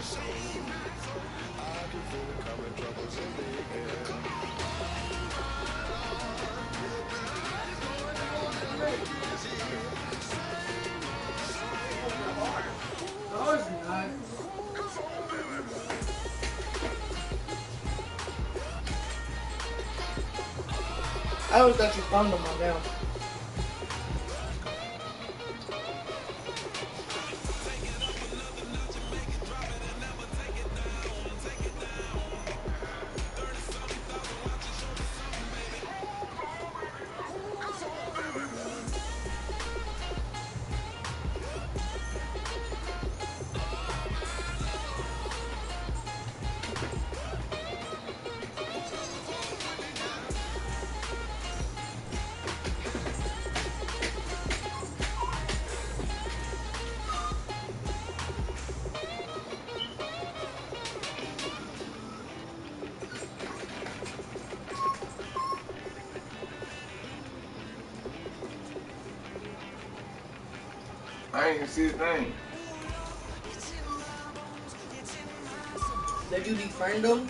No, it's not. I always thought you found them on now. I ain't even see his name. Did you defriend them?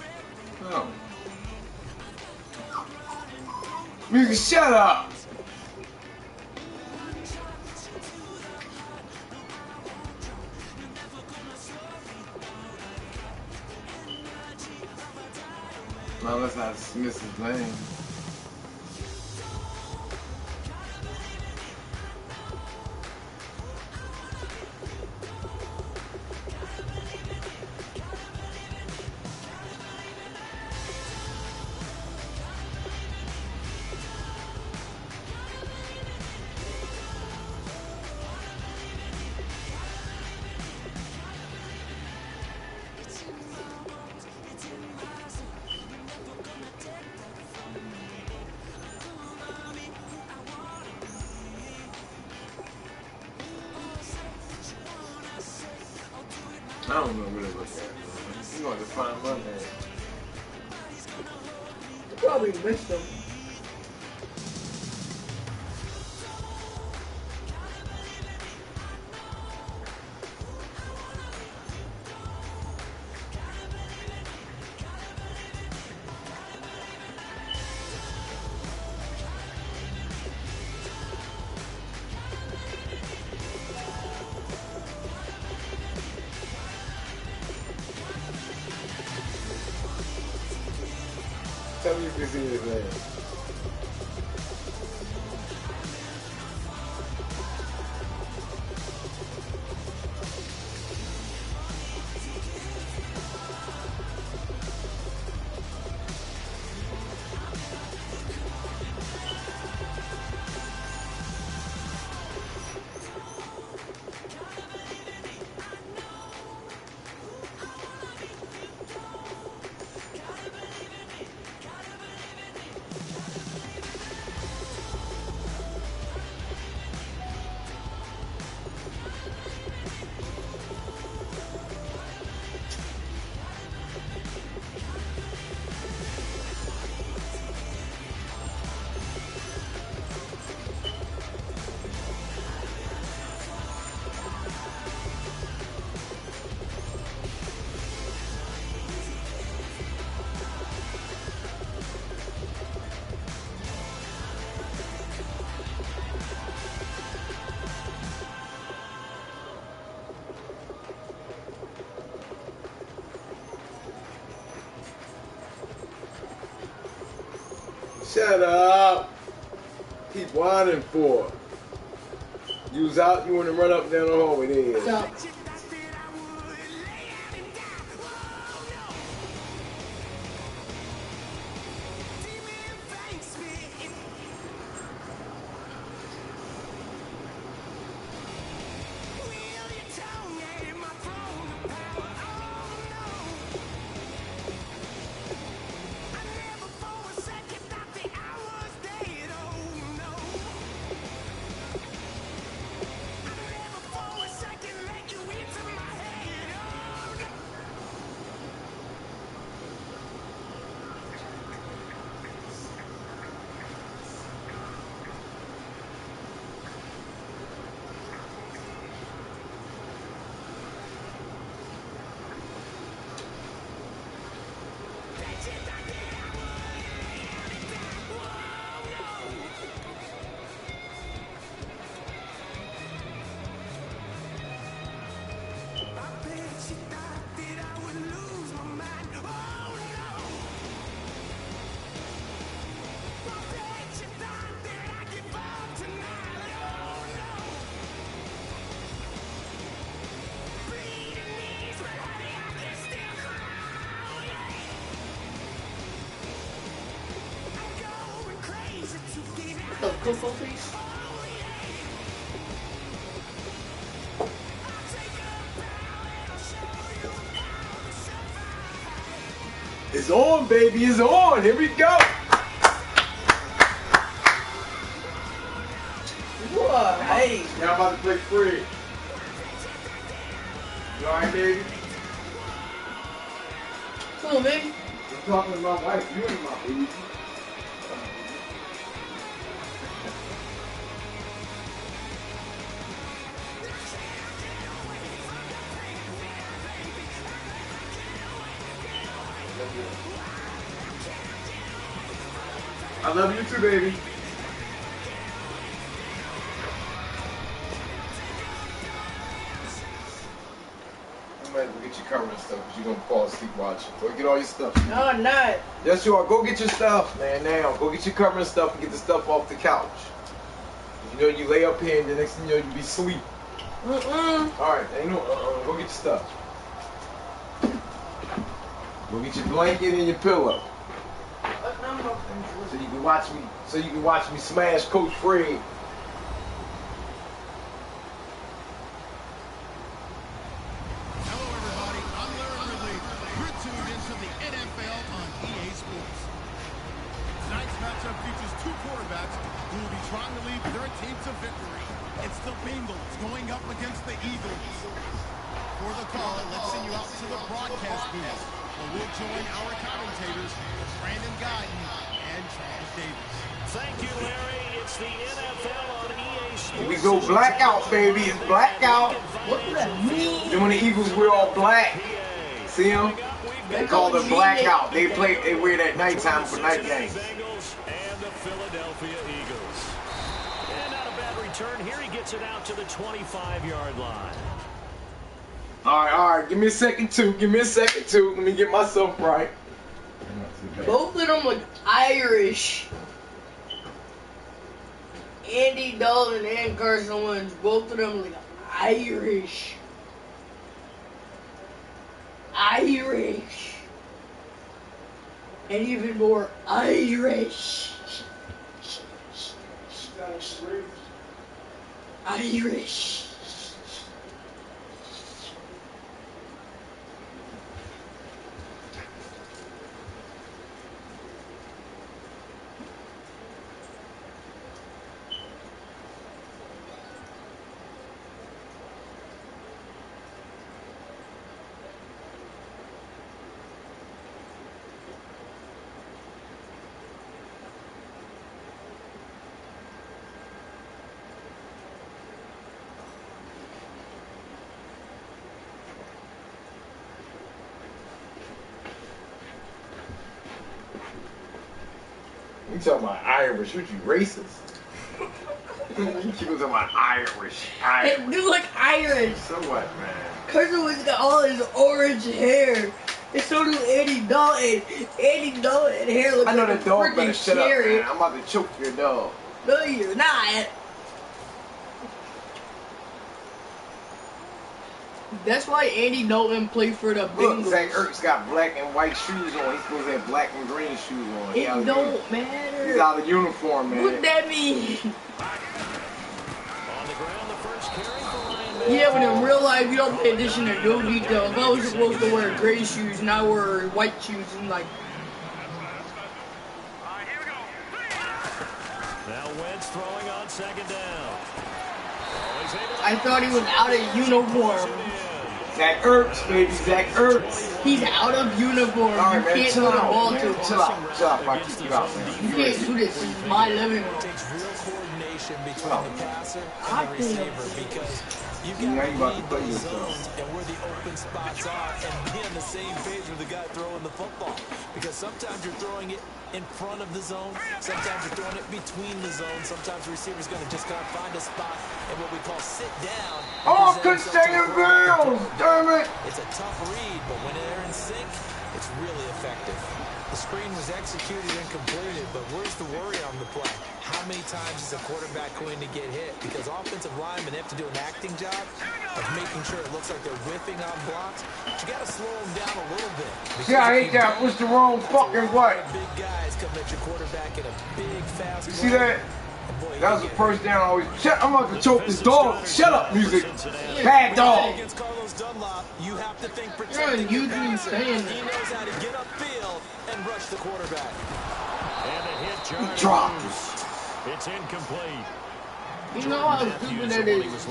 No. Music, shut up! No, unless I dismiss his name. I don't know what it looks like. You going to find my name. You probably missed them. Tell me if you see his name. Shut up! Keep whining for. You was out, you want to run up and down the hallway, there you is. Stop. football, please? It's on, baby. It's on. Here we go. What? Hey. Now I'm about to play free. You alright, baby? Cool, baby. I'm talking to my wife. You ain't my baby. I love you too, baby. I'm gonna go get your camera and stuff because you're gonna fall asleep watching. Go get all your stuff. No, I'm not. Yes, you are. Go get your stuff, man. Now, go get your cover and stuff and get the stuff off the couch. You know, you lay up here and the next thing you know, you be asleep. Alright, ain't no, go get your stuff. Go get your blanket and your pillow. So you can watch me smash Coach Fred. Going up against the Eagles. For the call, let's send you out to the broadcast booth, where we'll join our commentators, Brandon Guyton and Charles Davis. Thank you, Larry. It's the NFL on EA Sports. Here we go blackout, baby. It's blackout. What does that mean? Then when the Eagles wear all black, see them? They call it blackout. They wear that nighttime for night games. And the Philadelphia Eagles. And not a bad return here. He gets it out to the 25-yard line. All right. Give me a second, too. Let me get myself right. Both of them look Irish. Andy Dalton and Carson Wentz, both of them look Irish. And even more Irish. Irish. You talking about Irish? What, you racist? You talking about Irish? They do look Irish. So what, man? Carson Wentz got all his orange hair. And so do Andy Dalton. Andy Dalton hair looks I know like the dog a better freaking shut up, cherry. man. I'm about to choke your dog. No, you're not. That's why Andy Dalton played for the Bengals. Look, Zach Ertz got black and white shoes on. He's supposed to have black and green shoes on. It don't matter. He's out of uniform, man. What that mean? On the ground, the first carry for Ryan. Yeah, but in real life, you don't pay attention to no detail. If I was supposed to wear gray shoes and I wear white shoes, and like. Now Wentz throwing on second down. I thought he was out of uniform. Zach Ertz, baby, Zach Ertz. He's out of uniform. All right, You man, can't chill throw the out, ball man. to him. Chill out, I kick you out, man. You can't do this. It's my living room. It takes real coordination between the passer and the receiver because you Now got you to about to read play those yourself. zones and where the open spots are and be on the same page with the guy throwing the football. Because sometimes you're throwing it in front of the zone, sometimes you're throwing it between the zones, sometimes the receiver's going to just kind of find a spot and what we call sit down. Oh, couldn't stay in bounds, damn it. It's a tough read, but when they're in sync, it's really effective. The screen was executed and completed, but where's the worry on the play? How many times is a quarterback going to get hit? Because offensive linemen have to do an acting job of making sure it looks like they're whiffing on blocks. But you got to slow them down a little bit. See, I hate that. What's the wrong fucking way? Big guys coming at your quarterback in a big, fast You see that? boy. That was the first down. Always. Shut. I'm about to choke this dog. Shut up, music. Bad dog. Against Carlos Dunlop, you have to think You're protecting a your YouTube passer. fan. He knows how to get upfield and rush the quarterback. And the hit John Drop. It's incomplete. You know how stupid that is.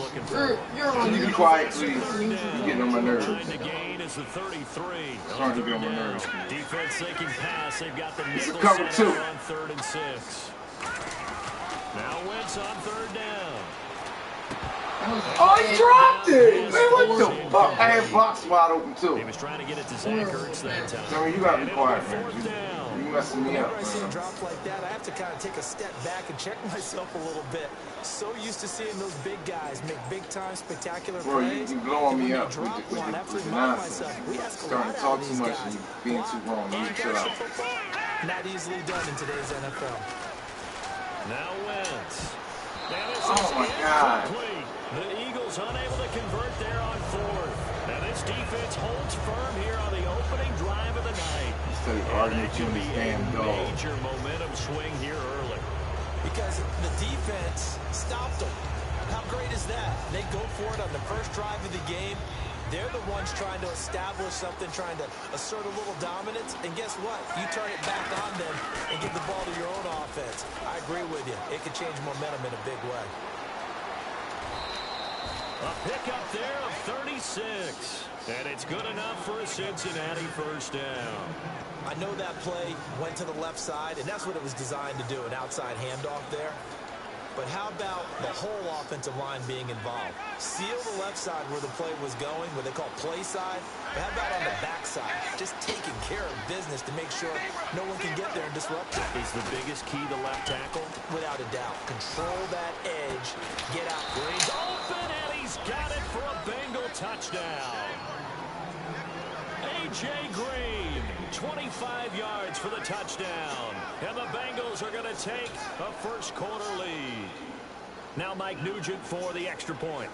You're on You be YouTube. quiet, please. You getting on my nerves. The gain is the 33. Starting to get on my nerves. Defense thinking pass. They've got the It's a nickel cover center two. on 3rd and 6. Now Wentz on 3rd down. Oh, he dropped it! Man, what the fuck? I had box wide open too. He was trying to get it to Zach Ertz that time. I mean, you gotta be And quiet, it'll be man. 4th down. You messing me up, Whenever I see a man. drop like that, I have to kind of take a step back and check myself a little bit. So used to seeing those big guys make big-time, spectacular Bro, plays. you blowing me And when up you drop with one, I have to the remind nonsense. myself, we ask a Starting lot to talk out of too these much guys. and you being too wrong. You need to chill out. Not easily done in today's NFL. Now Wentz. Now this Oh, is my God. incomplete. The Eagles unable to convert there on 4th. Now this defense holds firm here on the opening drive of the night. Instead of And arguing that with you could in be this a damn dog. major momentum swing here early. Because the defense stopped them. How great is that? They go for it on the first drive of the game. They're the ones trying to establish something, trying to assert a little dominance. And guess what? You turn it back on them and give the ball to your own offense. I agree with you. It could change momentum in a big way. A pickup there of 36. And it's good enough for a Cincinnati first down. I know that play went to the left side, and that's what it was designed to do, an outside handoff there. But how about the whole offensive line being involved? Seal the left side where the play was going, what they call play side. But how about on the back side? Just taking care of business to make sure no one can get there and disrupt it. Is the biggest key the left tackle? Without a doubt. Control that edge. Get out. Green's open, and he's got it for a Bengal touchdown. A.J. Green, 25 yards for the touchdown. And the Bengals are going to take a first quarter lead. Now Mike Nugent for the extra point.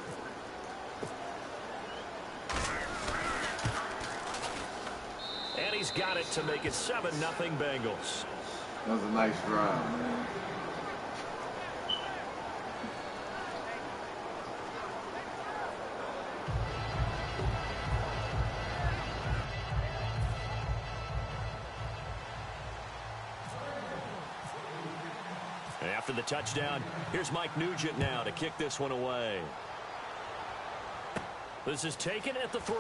And he's got it to make it 7-0 Bengals. That was a nice drive, man. After the touchdown, here's Mike Nugent now to kick this one away. This is taken at the 3.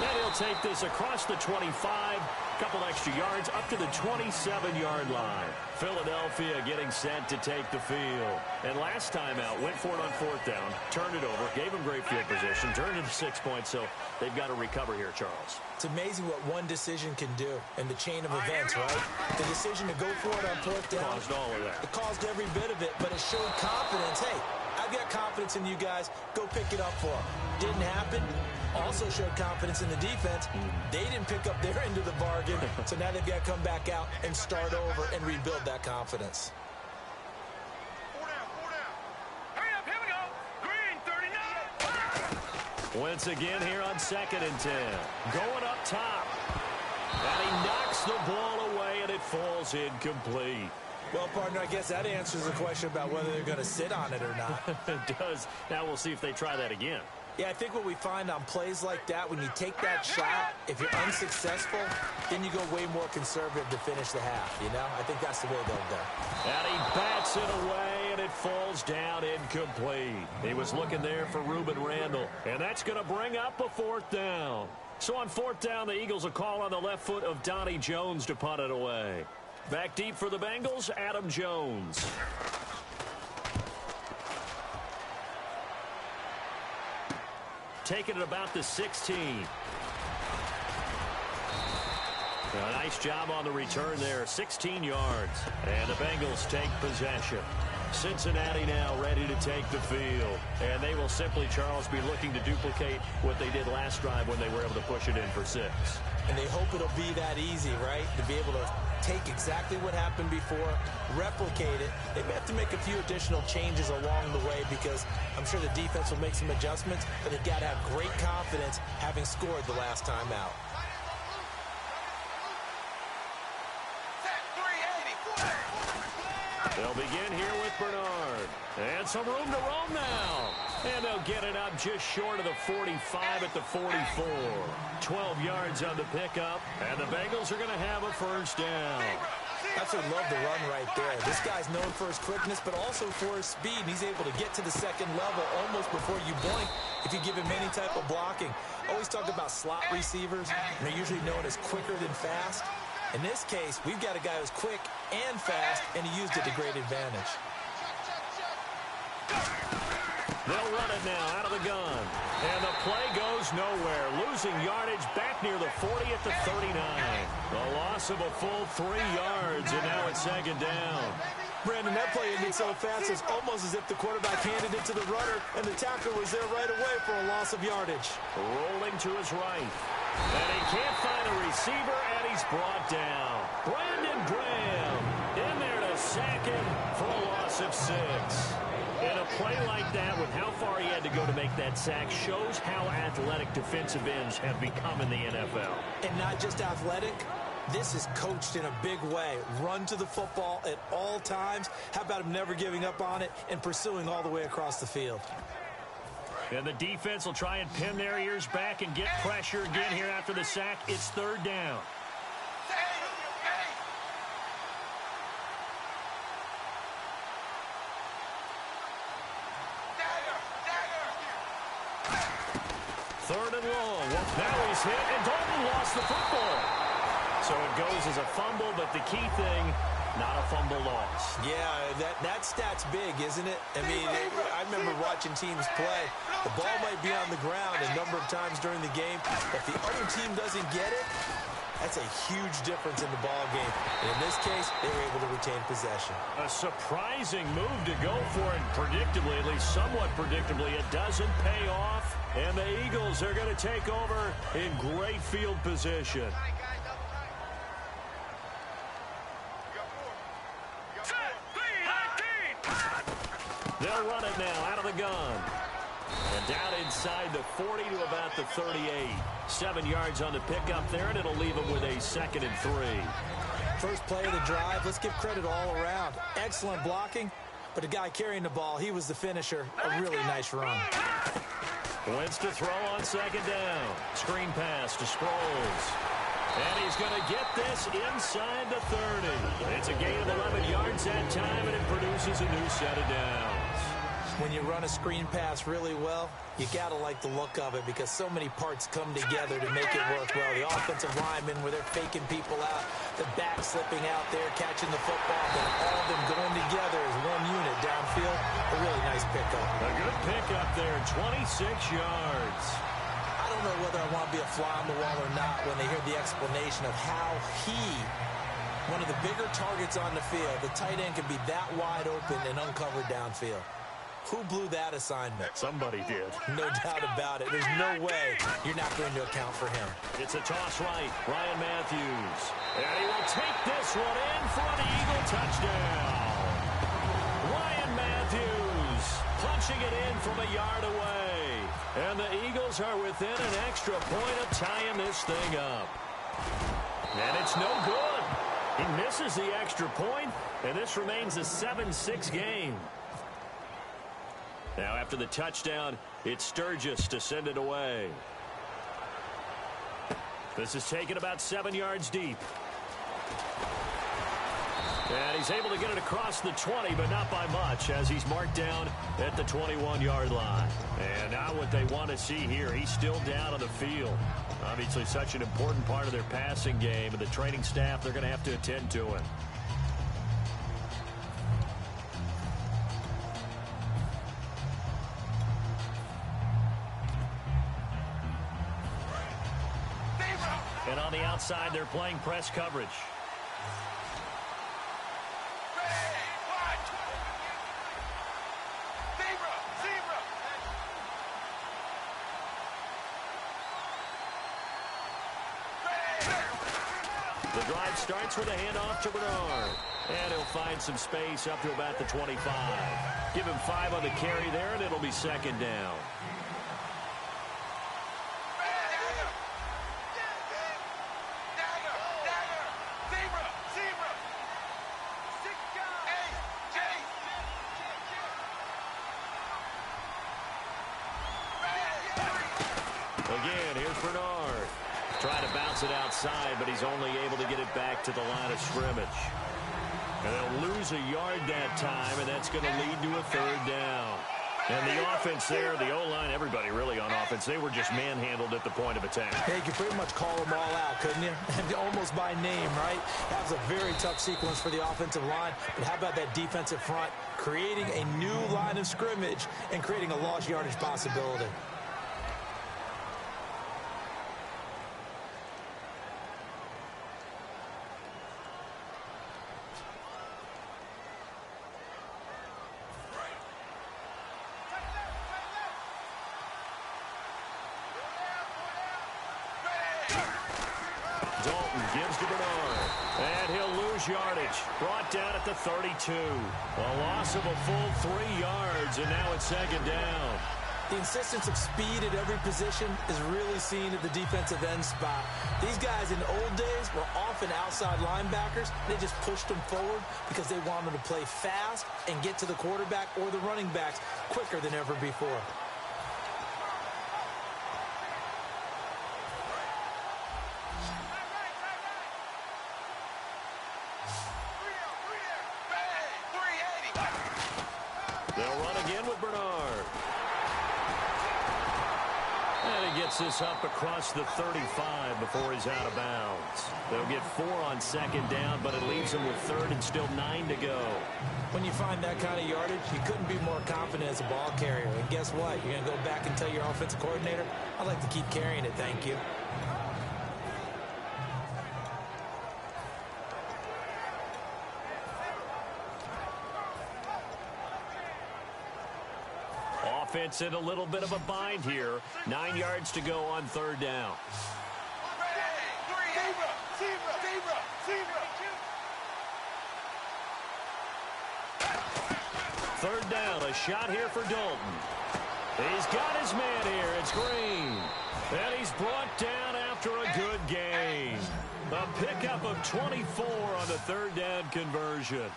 And he'll take this across the 25, couple extra yards up to the 27-yard line. Philadelphia getting set to take the field. And last time out, went for it on 4th down, turned it over, gave them great field position, turned it to 6 points, so they've got to recover here, Charles. It's amazing what one decision can do in the chain of events, right? The decision to go for it on 4th down. Caused all of that. It caused every bit of it, but it showed confidence. Hey, I've got confidence in you guys. Go pick it up for them. Didn't happen. Also showed confidence in the defense. They didn't pick up their end of the bargain, so now they've got to come back out and start over and rebuild that confidence. Once again here on 2nd and 10. Going up top. And he knocks the ball away, and it falls incomplete. Well, partner, I guess that answers the question about whether they're going to sit on it or not. It does. Now we'll see if they try that again. Yeah, I think what we find on plays like that, when you take that shot, if you're unsuccessful, then you go way more conservative to finish the half, you know? I think that's the way they'll go. And he bats it away, and it falls down incomplete. He was looking there for Reuben Randall, and that's going to bring up a 4th down. So on 4th down, the Eagles will call on the left foot of Donnie Jones to punt it away. Back deep for the Bengals, Adam Jones. Taking it about the 16. A nice job on the return there, 16 yards. And the Bengals take possession. Cincinnati now ready to take the field. And they will simply, Charles, be looking to duplicate what they did last drive when they were able to push it in for 6. And they hope it'll be that easy, right? To be able to take exactly what happened before, replicate it. They may have to make a few additional changes along the way because I'm sure the defense will make some adjustments, but they've got to have great confidence having scored the last time out. They'll begin here with Bernard. And some room to roam now. And they'll get it up just short of the 45 at the 44. 12 yards on the pickup. And the Bengals are going to have a first down. Absolutely love the run right there. This guy's known for his quickness, but also for his speed. He's able to get to the second level almost before you blink if you give him any type of blocking. Always talk about slot receivers. They're usually known as quicker than fast. In this case, we've got a guy who's quick and fast, and he used it to great advantage. They'll run it now out of the gun. And the play goes nowhere. Losing yardage back near the 40 at the 39. A loss of a full 3 yards, and now it's second down. Brandon, that play ended so fast, it's almost as if the quarterback handed it to the runner, and the tackler was there right away for a loss of yardage. Rolling to his right. And he can't find a receiver, and he's brought down. Brandon Graham in there to sack him for a loss of 6. And a play like that, with how far he had to go to make that sack, shows how athletic defensive ends have become in the NFL. And not just athletic, this is coached in a big way. Run to the football at all times. How about him never giving up on it and pursuing all the way across the field? And the defense will try and pin their ears back and get pressure again here after the sack. It's third down. Third and long. Now he's hit, and Dalton lost the football. So it goes as a fumble, but the key thing, not a fumble loss. Yeah, that stat's big, isn't it? I mean, I remember watching teams play. The ball might be on the ground a number of times during the game. If the other team doesn't get it, that's a huge difference in the ball game. And in this case, they were able to retain possession. A surprising move to go for it. Predictably, at least somewhat predictably, it doesn't pay off. And the Eagles are going to take over in great field position. They'll run it now out of the gun. And down inside the 40 to about the 38. 7 yards on the pickup there, and it'll leave them with a 2nd and 3. First play of the drive, let's give credit all around. Excellent blocking, but the guy carrying the ball, he was the finisher. A really nice run. Wentz to throw on second down. Screen pass to Sproles. And he's going to get this inside the 30. It's a gain of 11 yards that time, and it produces a new set of downs. When you run a screen pass really well, you got to like the look of it because so many parts come together to make it work well. The offensive linemen, where they're faking people out, the back slipping out there, catching the football, but all of them going together as one unit downfield. A really nice pickup. A good pickup there, 26 yards. I don't know whether I want to be a fly on the wall or not when they hear the explanation of how one of the bigger targets on the field, the tight end, can be that wide open and uncovered downfield. Who blew that assignment? Somebody did. No doubt about it. There's no way you're not going to account for him. It's a toss right. Ryan Matthews. And he will take this one in for the Eagle touchdown. Ryan Matthews punching it in from a yard away. And the Eagles are within an extra point of tying this thing up. And it's no good. He misses the extra point, and this remains a 7-6 game. Now, after the touchdown, it's Sturgis to send it away. This is taken about 7 yards deep. And he's able to get it across the 20, but not by much, as he's marked down at the 21-yard line. And now what they want to see here, he's still down on the field. Obviously such an important part of their passing game, and the training staff, they're going to have to attend to it. And on the outside, they're playing press coverage. The drive starts with a handoff to Bernard. And he'll find some space up to about the 25. Give him 5 on the carry there, and it'll be second down. Again, here's Bernard. Trying to bounce it outside, but he's only able to get it back to the line of scrimmage. And they'll lose a yard that time, and that's going to lead to a third down. And the offense there, the O-line, everybody really on offense, they were just manhandled at the point of attack. Hey, you could pretty much call them all out, couldn't you? Almost by name, right? That was a very tough sequence for the offensive line. But how about that defensive front creating a new line of scrimmage and creating a lost yardage possibility? Gives to Bernard, and he'll lose yardage. Brought down at the 32. A loss of a full 3 yards, and now it's second down. The insistence of speed at every position is really seen at the defensive end spot. These guys in the old days were often outside linebackers. They just pushed them forward because they wanted to play fast and get to the quarterback or the running backs quicker than ever before. They'll run again with Bernard. And he gets this up across the 35 before he's out of bounds. They'll get 4 on second down, but it leaves them with third and still 9 to go. When you find that kind of yardage, you couldn't be more confident as a ball carrier. And guess what? You're going to go back and tell your offensive coordinator, I'd like to keep carrying it, thank you. Offense in a little bit of a bind here. 9 yards to go on third down. Third down, a shot here for Dalton. He's got his man here. It's Green. And he's brought down after a good game. A pickup of 24 on the third down conversion.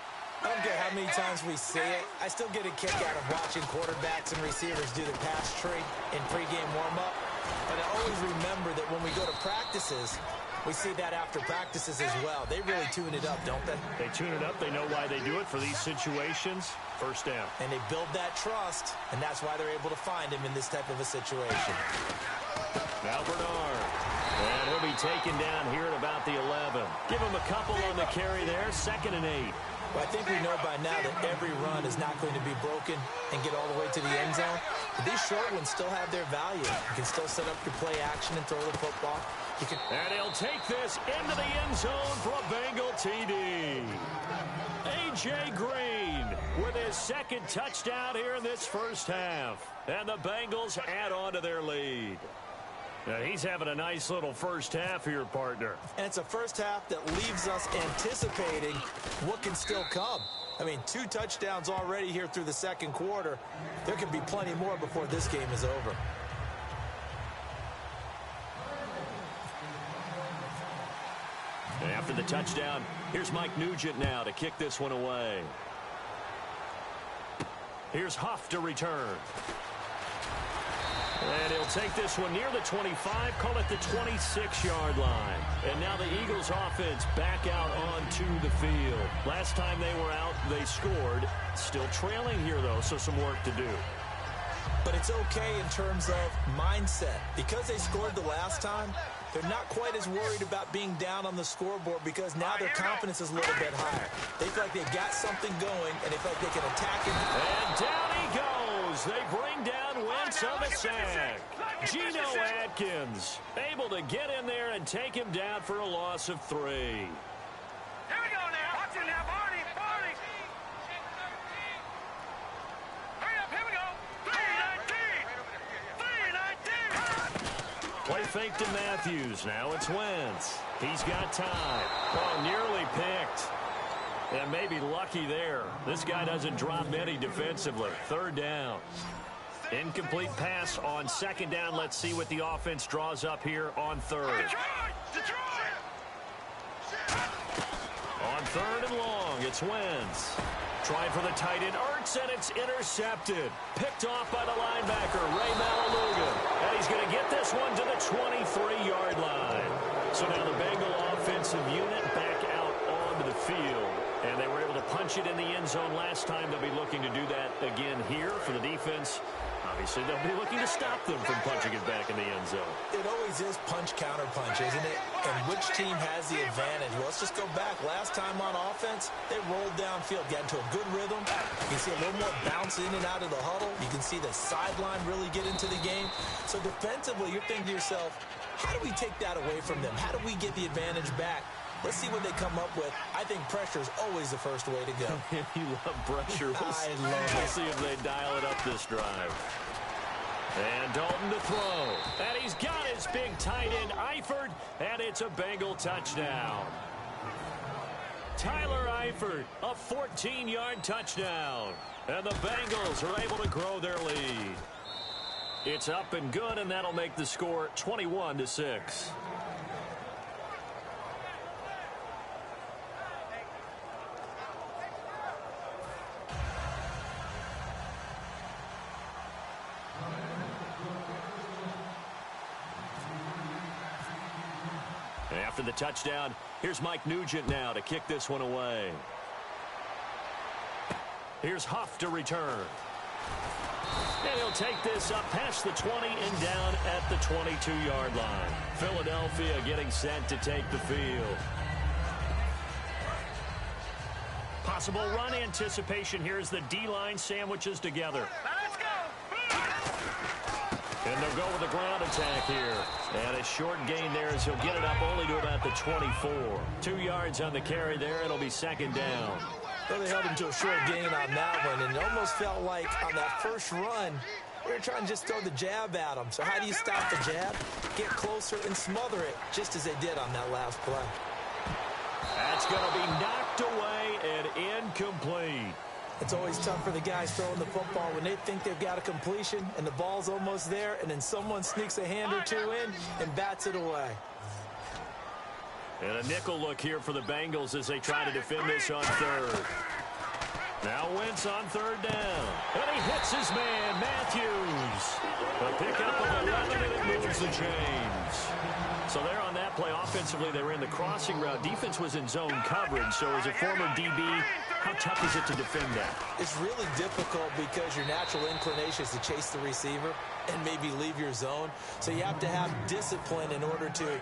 I don't care how many times we see it. I still get a kick out of watching quarterbacks and receivers do the pass tree in pregame warm-up. But I always remember that when we go to practices, we see that after practices as well. They really tune it up, don't they? They tune it up. They know why they do it for these situations. First down. And they build that trust, and that's why they're able to find him in this type of a situation. Now Bernard. And he'll be taken down here at about the 11. Give him a couple on the carry there. 2nd and 8. Well, I think we know by now that every run is not going to be broken and get all the way to the end zone. But these short ones still have their value. You can still set up your play action and throw the football. And he'll take this into the end zone for a Bengal TD. A.J. Green with his 2nd touchdown here in this first half. And the Bengals add on to their lead. Now, he's having a nice little first half here, partner. And it's a first half that leaves us anticipating what can still come. I mean, 2 touchdowns already here through the second quarter. There could be plenty more before this game is over. And after the touchdown, here's Mike Nugent now to kick this one away. Here's Huff to return. And he'll take this one near the 25, call it the 26-yard line. And now the Eagles offense back out onto the field. Last time they were out, they scored. Still trailing here, though, so some work to do. But it's okay in terms of mindset. Because they scored the last time, they're not quite as worried about being down on the scoreboard because now their confidence is a little bit higher. They feel like they've got something going, and they feel like they can attack it. And down he goes. They bring down Wentz on the sack. Geno Atkins able to get in there and take him down for a loss of 3. Here we go now. Watch it now, Barney. Hurry up, here we go. 3-19. Play fake to Matthews. Now it's Wentz. He's got time. Oh, nearly picked. And maybe lucky there. This guy doesn't drop many defensively. Third down. Incomplete pass on second down. Let's see what the offense draws up here on third. Detroit! On third and long, it's Wentz. Trying for the tight end, Ertz, and it's intercepted. Picked off by the linebacker, Ray Maliluga. And he's going to get this one to the offensive unit back out onto the field. And they were able to punch it in the end zone last time. They'll be looking to do that again here for the defense. Obviously, they'll be looking to stop them from punching it back in the end zone. It always is punch, counter punch, isn't it? And which team has the advantage? Well, let's just go back. Last time on offense, they rolled downfield, got into a good rhythm. You can see a little more bounce in and out of the huddle. You can see the sideline really get into the game. So defensively, you're thinking to yourself, how do we take that away from them? How do we get the advantage back? Let's see what they come up with. I think pressure is always the first way to go. You love pressure. We'll see if they dial it up this drive. And Dalton to throw. And he's got his big tight end, Eifert, and it's a Bengal touchdown. Tyler Eifert, a 14-yard touchdown. And the Bengals are able to grow their lead. It's up and good, and that'll make the score 21-6. After the touchdown, here's Mike Nugent now to kick this one away. Here's Huff to return. And he'll take this up past the 20 and down at the 22-yard line. Philadelphia getting set to take the field. Possible run anticipation here as the D-line sandwiches together. Let's go. And they'll go with a ground attack here. And a short gain there as he'll get it up only to about the 24. 2 yards on the carry there. It'll be second down. Well, they held him to a short gain on that one, and it almost felt like on that first run, they were trying to just throw the jab at him. So how do you stop the jab? Get closer and smother it, just as they did on that last play. That's going to be knocked away and incomplete. It's always tough for the guys throwing the football when they think they've got a completion and the ball's almost there, and then someone sneaks a hand or two in and bats it away. And a nickel look here for the Bengals as they try to defend this on third. Now Wentz on third down. And he hits his man, Matthews. A pickup of 11, and it moves the chains. So there on that play, offensively, they were in the crossing route. Defense was in zone coverage. So as a former DB, how tough is it to defend that? It's really difficult because your natural inclination is to chase the receiver and maybe leave your zone. So you have to have discipline in order to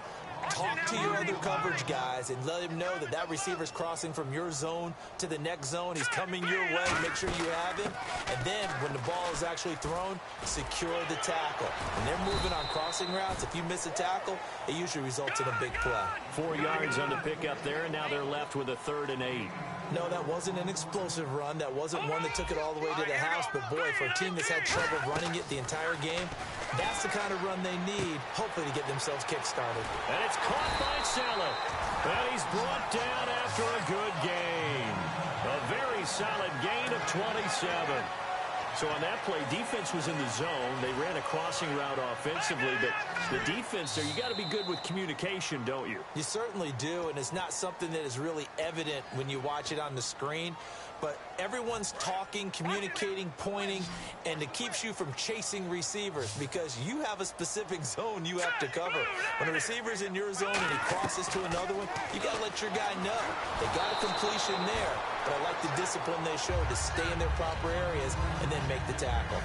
talk to your other coverage guys and let him know that that receiver's crossing from your zone to the next zone. He's coming your way. Make sure you have him. And then when the ball is actually thrown, secure the tackle. When they're moving on crossing routes, if you miss a tackle, it usually results in a big play. 4 yards on the pickup there, and now they're left with a 3rd and 8. No, that wasn't an explosive run. That wasn't one that took it all the way to the house. But, boy, for a team that's had trouble running it the entire game, that's the kind of run they need, hopefully, to get themselves kick-started. And it's caught by Saleh. And he's brought down after a good gain. A very solid gain of 27. So on that play, defense was in the zone. They ran a crossing route offensively, but the defense there, you got to be good with communication, don't you? You certainly do, and it's not something that is really evident when you watch it on the screen. But everyone's talking, communicating, pointing, and it keeps you from chasing receivers because you have a specific zone you have to cover. When a receiver's in your zone and he crosses to another one, you got to let your guy know. They got a completion there, but I like the discipline they showed to stay in their proper areas and then make the tackle.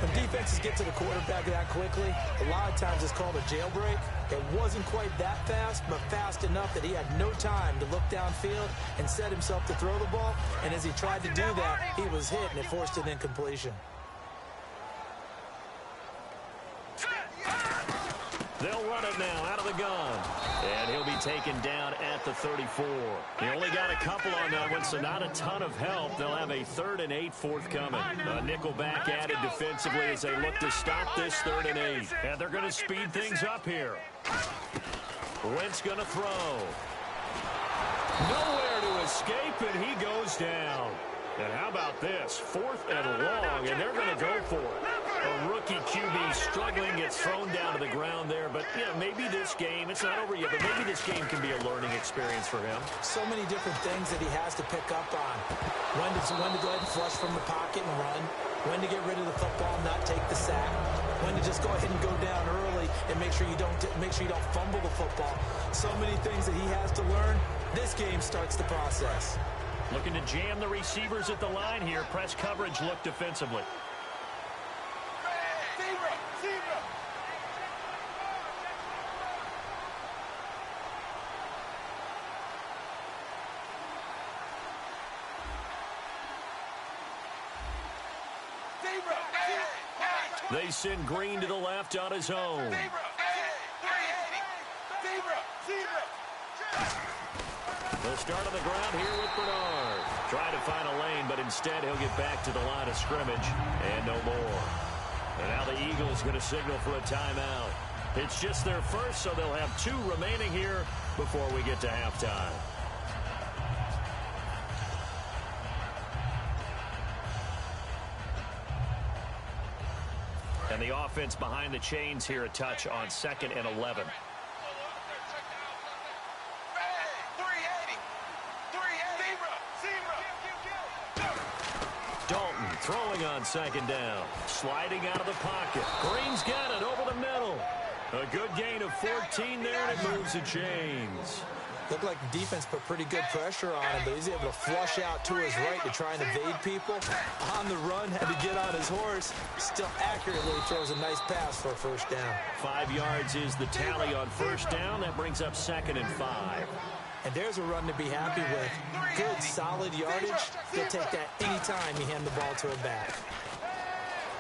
When defenses get to the quarterback that quickly, a lot of times it's called a jailbreak. It wasn't quite that fast, but fast enough that he had no time to look downfield and set himself to throw the ball. And as he tried to do that, he was hit, and it forced an incompletion. They'll run it now out of the gun. And he'll be taken down at the 34. He only got a couple on that one, so not a ton of help. They'll have a 3rd and 8 forthcoming. A nickel back added defensively as they look to stop this 3rd and 8. And they're going to speed things up here. Wentz going to throw. Nowhere to escape, and he goes down. And how about this? 4th and long, and they're going to go for it. A rookie QB struggling, gets thrown down to the ground there. But, you know, maybe this game, it's not over yet, but maybe this game can be a learning experience for him. So many different things that he has to pick up on. When to go ahead and flush from the pocket and run. When to get rid of the football and not take the sack. When to just go ahead and go down early and make sure you don't fumble the football. So many things that he has to learn. This game starts the process. Looking to jam the receivers at the line here. Press coverage look defensively. They send Green to the left on his own. They'll start on the ground here with Bernard. Trying to find a lane, but instead he'll get back to the line of scrimmage and no more. And now the Eagles going to signal for a timeout. It's just their first, so they'll have 2 remaining here before we get to halftime. And the offense behind the chains here a touch on 2nd and 11. Dalton throwing on 2nd down. Sliding out of the pocket. Green's got it over the middle. A good gain of 14 there, and it moves the chains. Looked like the defense put pretty good pressure on him, but he's able to flush out to his right to try and evade people. On the run, had to get on his horse. Still accurately throws a nice pass for a first down. 5 yards is the tally on first down. That brings up 2nd and 5. And there's a run to be happy with. Good, solid yardage. He'll take that anytime you hand the ball to a back.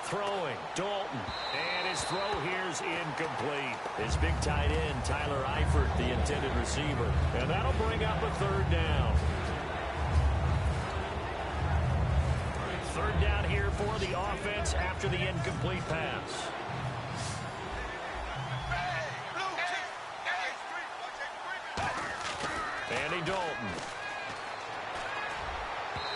Throwing, Dalton, and his throw here's incomplete. His big tight end, Tyler Eifert, the intended receiver. And that'll bring up a 3rd down. 3rd down here for the offense after the incomplete pass. Andy Dalton.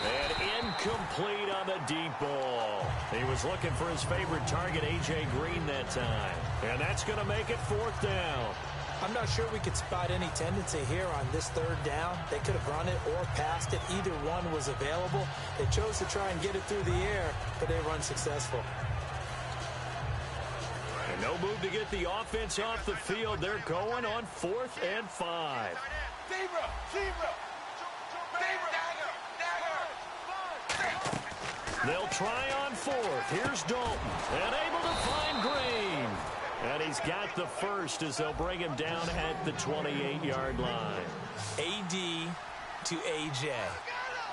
And incomplete on the deep ball. He was looking for his favorite target, A.J. Green, that time. And that's going to make it 4th down. I'm not sure we could spot any tendency here on this 3rd down. They could have run it or passed it. Either one was available. They chose to try and get it through the air, but they were unsuccessful. And no move to get the offense off the field. They're going on 4th and 5. They'll try on 4th. Here's Dalton. And able to find Green. And he's got the first as they'll bring him down at the 28-yard line. A.D. to A.J.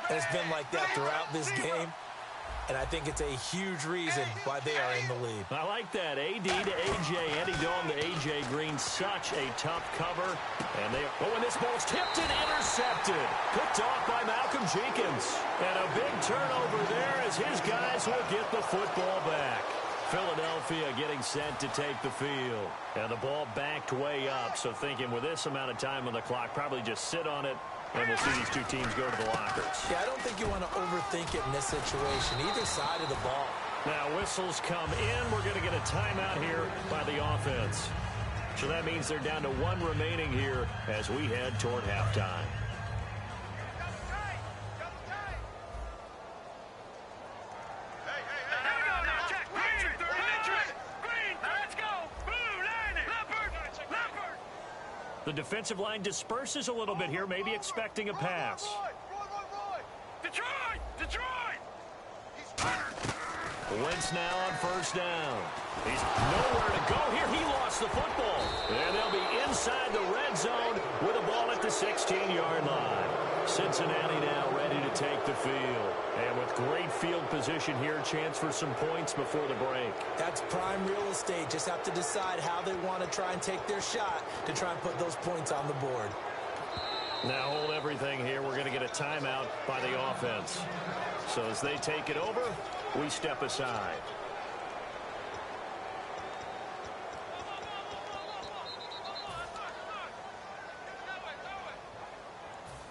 And it's been like that throughout this game. And I think it's a huge reason why they are in the lead. I like that. A.D. to A.J. Andy Dalton to A.J. Green. Such a tough cover. And when this ball's tipped and intercepted. Picked off by Malcolm Jenkins. And a big turnover there as his guys will get the football back. Philadelphia getting set to take the field. And the ball backed way up. So thinking with this amount of time on the clock, probably just sit on it. And we'll see these 2 teams go to the lockers. Yeah, I don't think you want to overthink it in this situation. Either side of the ball. Now whistles come in. We're going to get a timeout here by the offense. So that means they're down to 1 remaining here as we head toward halftime. The defensive line disperses a little bit here, maybe expecting a pass. Detroit! Detroit! Wentz now on first down. He's nowhere to go here. He lost the football. And they'll be inside the red zone with a ball at the 16-yard line. Cincinnati now ready to take the field. And with great field position here, chance for some points before the break. That's prime real estate. Just have to decide how they want to try and take their shot to try and put those points on the board. Now hold everything here. We're going to get a timeout by the offense. So as they take it over, we step aside.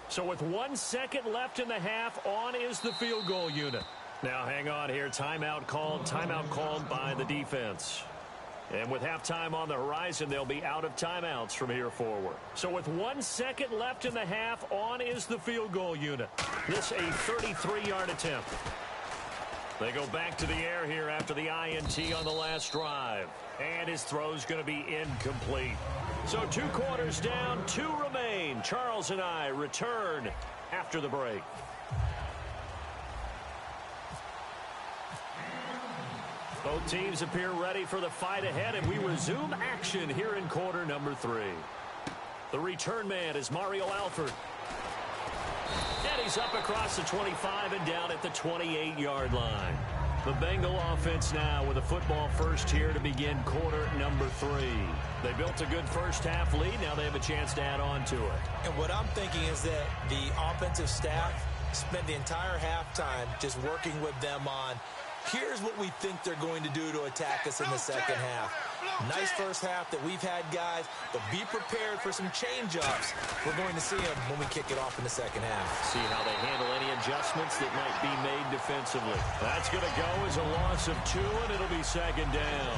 So with 1 second left in the half, on is the field goal unit. Now hang on here. Timeout called by the defense. And with halftime on the horizon, they'll be out of timeouts from here forward. So with 1 second left in the half, on is the field goal unit. This a 33-yard attempt. They go back to the air here after the INT on the last drive. And his throw's going to be incomplete. So 2 quarters down, 2 remain. Charles and I return after the break. Both teams appear ready for the fight ahead, and we resume action here in quarter number 3. The return man is Mario Alford. And he's up across the 25 and down at the 28-yard line. The Bengal offense now with a football first here to begin quarter number 3. They built a good first half lead. Now they have a chance to add on to it. And what I'm thinking is that the offensive staff spent the entire halftime just working with them on, here's what we think they're going to do to attack us in the second half. Nice first half that we've had, guys, but be prepared for some change-ups. We're going to see them when we kick it off in the second half. See how they handle any adjustments that might be made defensively. That's going to go as a loss of 2, and it'll be second down.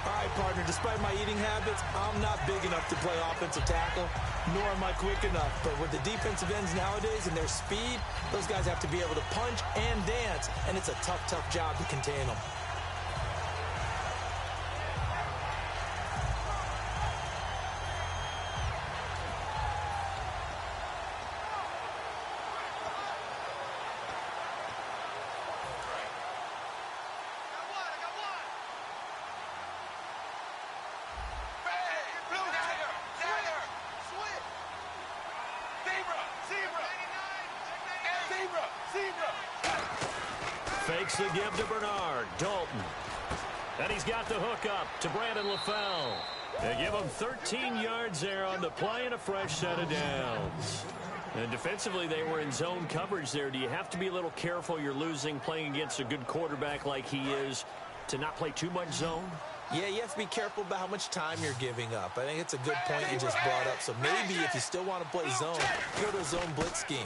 All right, partner, despite my eating habits, I'm not big enough to play offensive tackle, nor am I quick enough. But with the defensive ends nowadays and their speed, those guys have to be able to punch and dance, and it's a tough, tough job to contain them. Fakes the give to Bernard. Dalton. And he's got the hook up to Brandon LaFell. They give him 13 yards there on the play and a fresh set of downs. And defensively, they were in zone coverage there. Do you have to be a little careful? You're losing playing against a good quarterback like he is to not play too much zone? Yeah, you have to be careful about how much time you're giving up. I think it's a good point you just brought up. So maybe if you still want to play zone, go to a zone blitz scheme.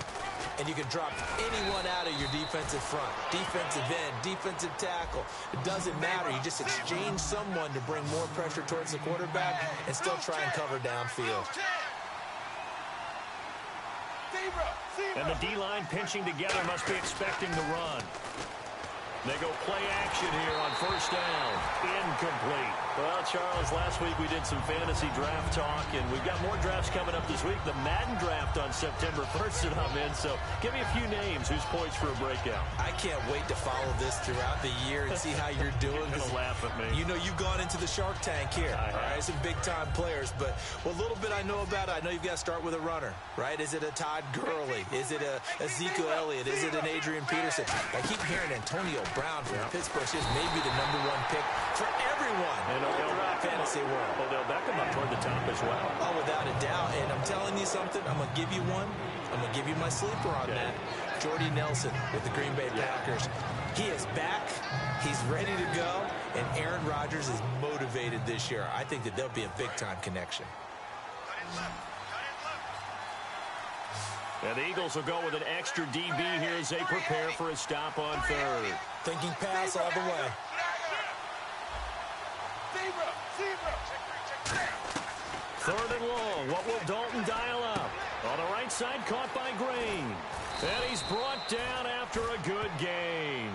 And you can drop anyone out of your defensive front. Defensive end, defensive tackle. It doesn't matter. You just exchange someone to bring more pressure towards the quarterback and still try and cover downfield. And the D-line pinching together must be expecting the run. They go play action here on first down. Incomplete. Well, Charles, last week we did some fantasy draft talk, and we've got more drafts coming up this week. The Madden draft on September 1st that I'm in, so give me a few names who's poised for a breakout. I can't wait to follow this throughout the year and see how you're doing. You're gonna laugh at me. You know you've gone into the Shark Tank here. All right, some big-time players, but what little bit I know about it, I know you've got to start with a runner, right? Is it a Todd Gurley? Is it a Ezekiel Elliott? Is it an Adrian Peterson? I keep hearing Antonio Brown from Pittsburgh is maybe the #1 pick for everyone in the fantasy world. Odell Beckham up toward the top as well. Oh, without a doubt. And I'm telling you something, I'm going to give you one. I'm going to give you my sleeper on that. Jordy Nelson with the Green Bay Packers. He is back. He's ready to go. And Aaron Rodgers is motivated this year. I think that there'll be a big-time connection. And the Eagles will go with an extra DB here as they prepare for a stop on third. Thinking pass all the way. Third and long. What will Dalton dial up? On the right side, caught by Green. And he's brought down after a good gain.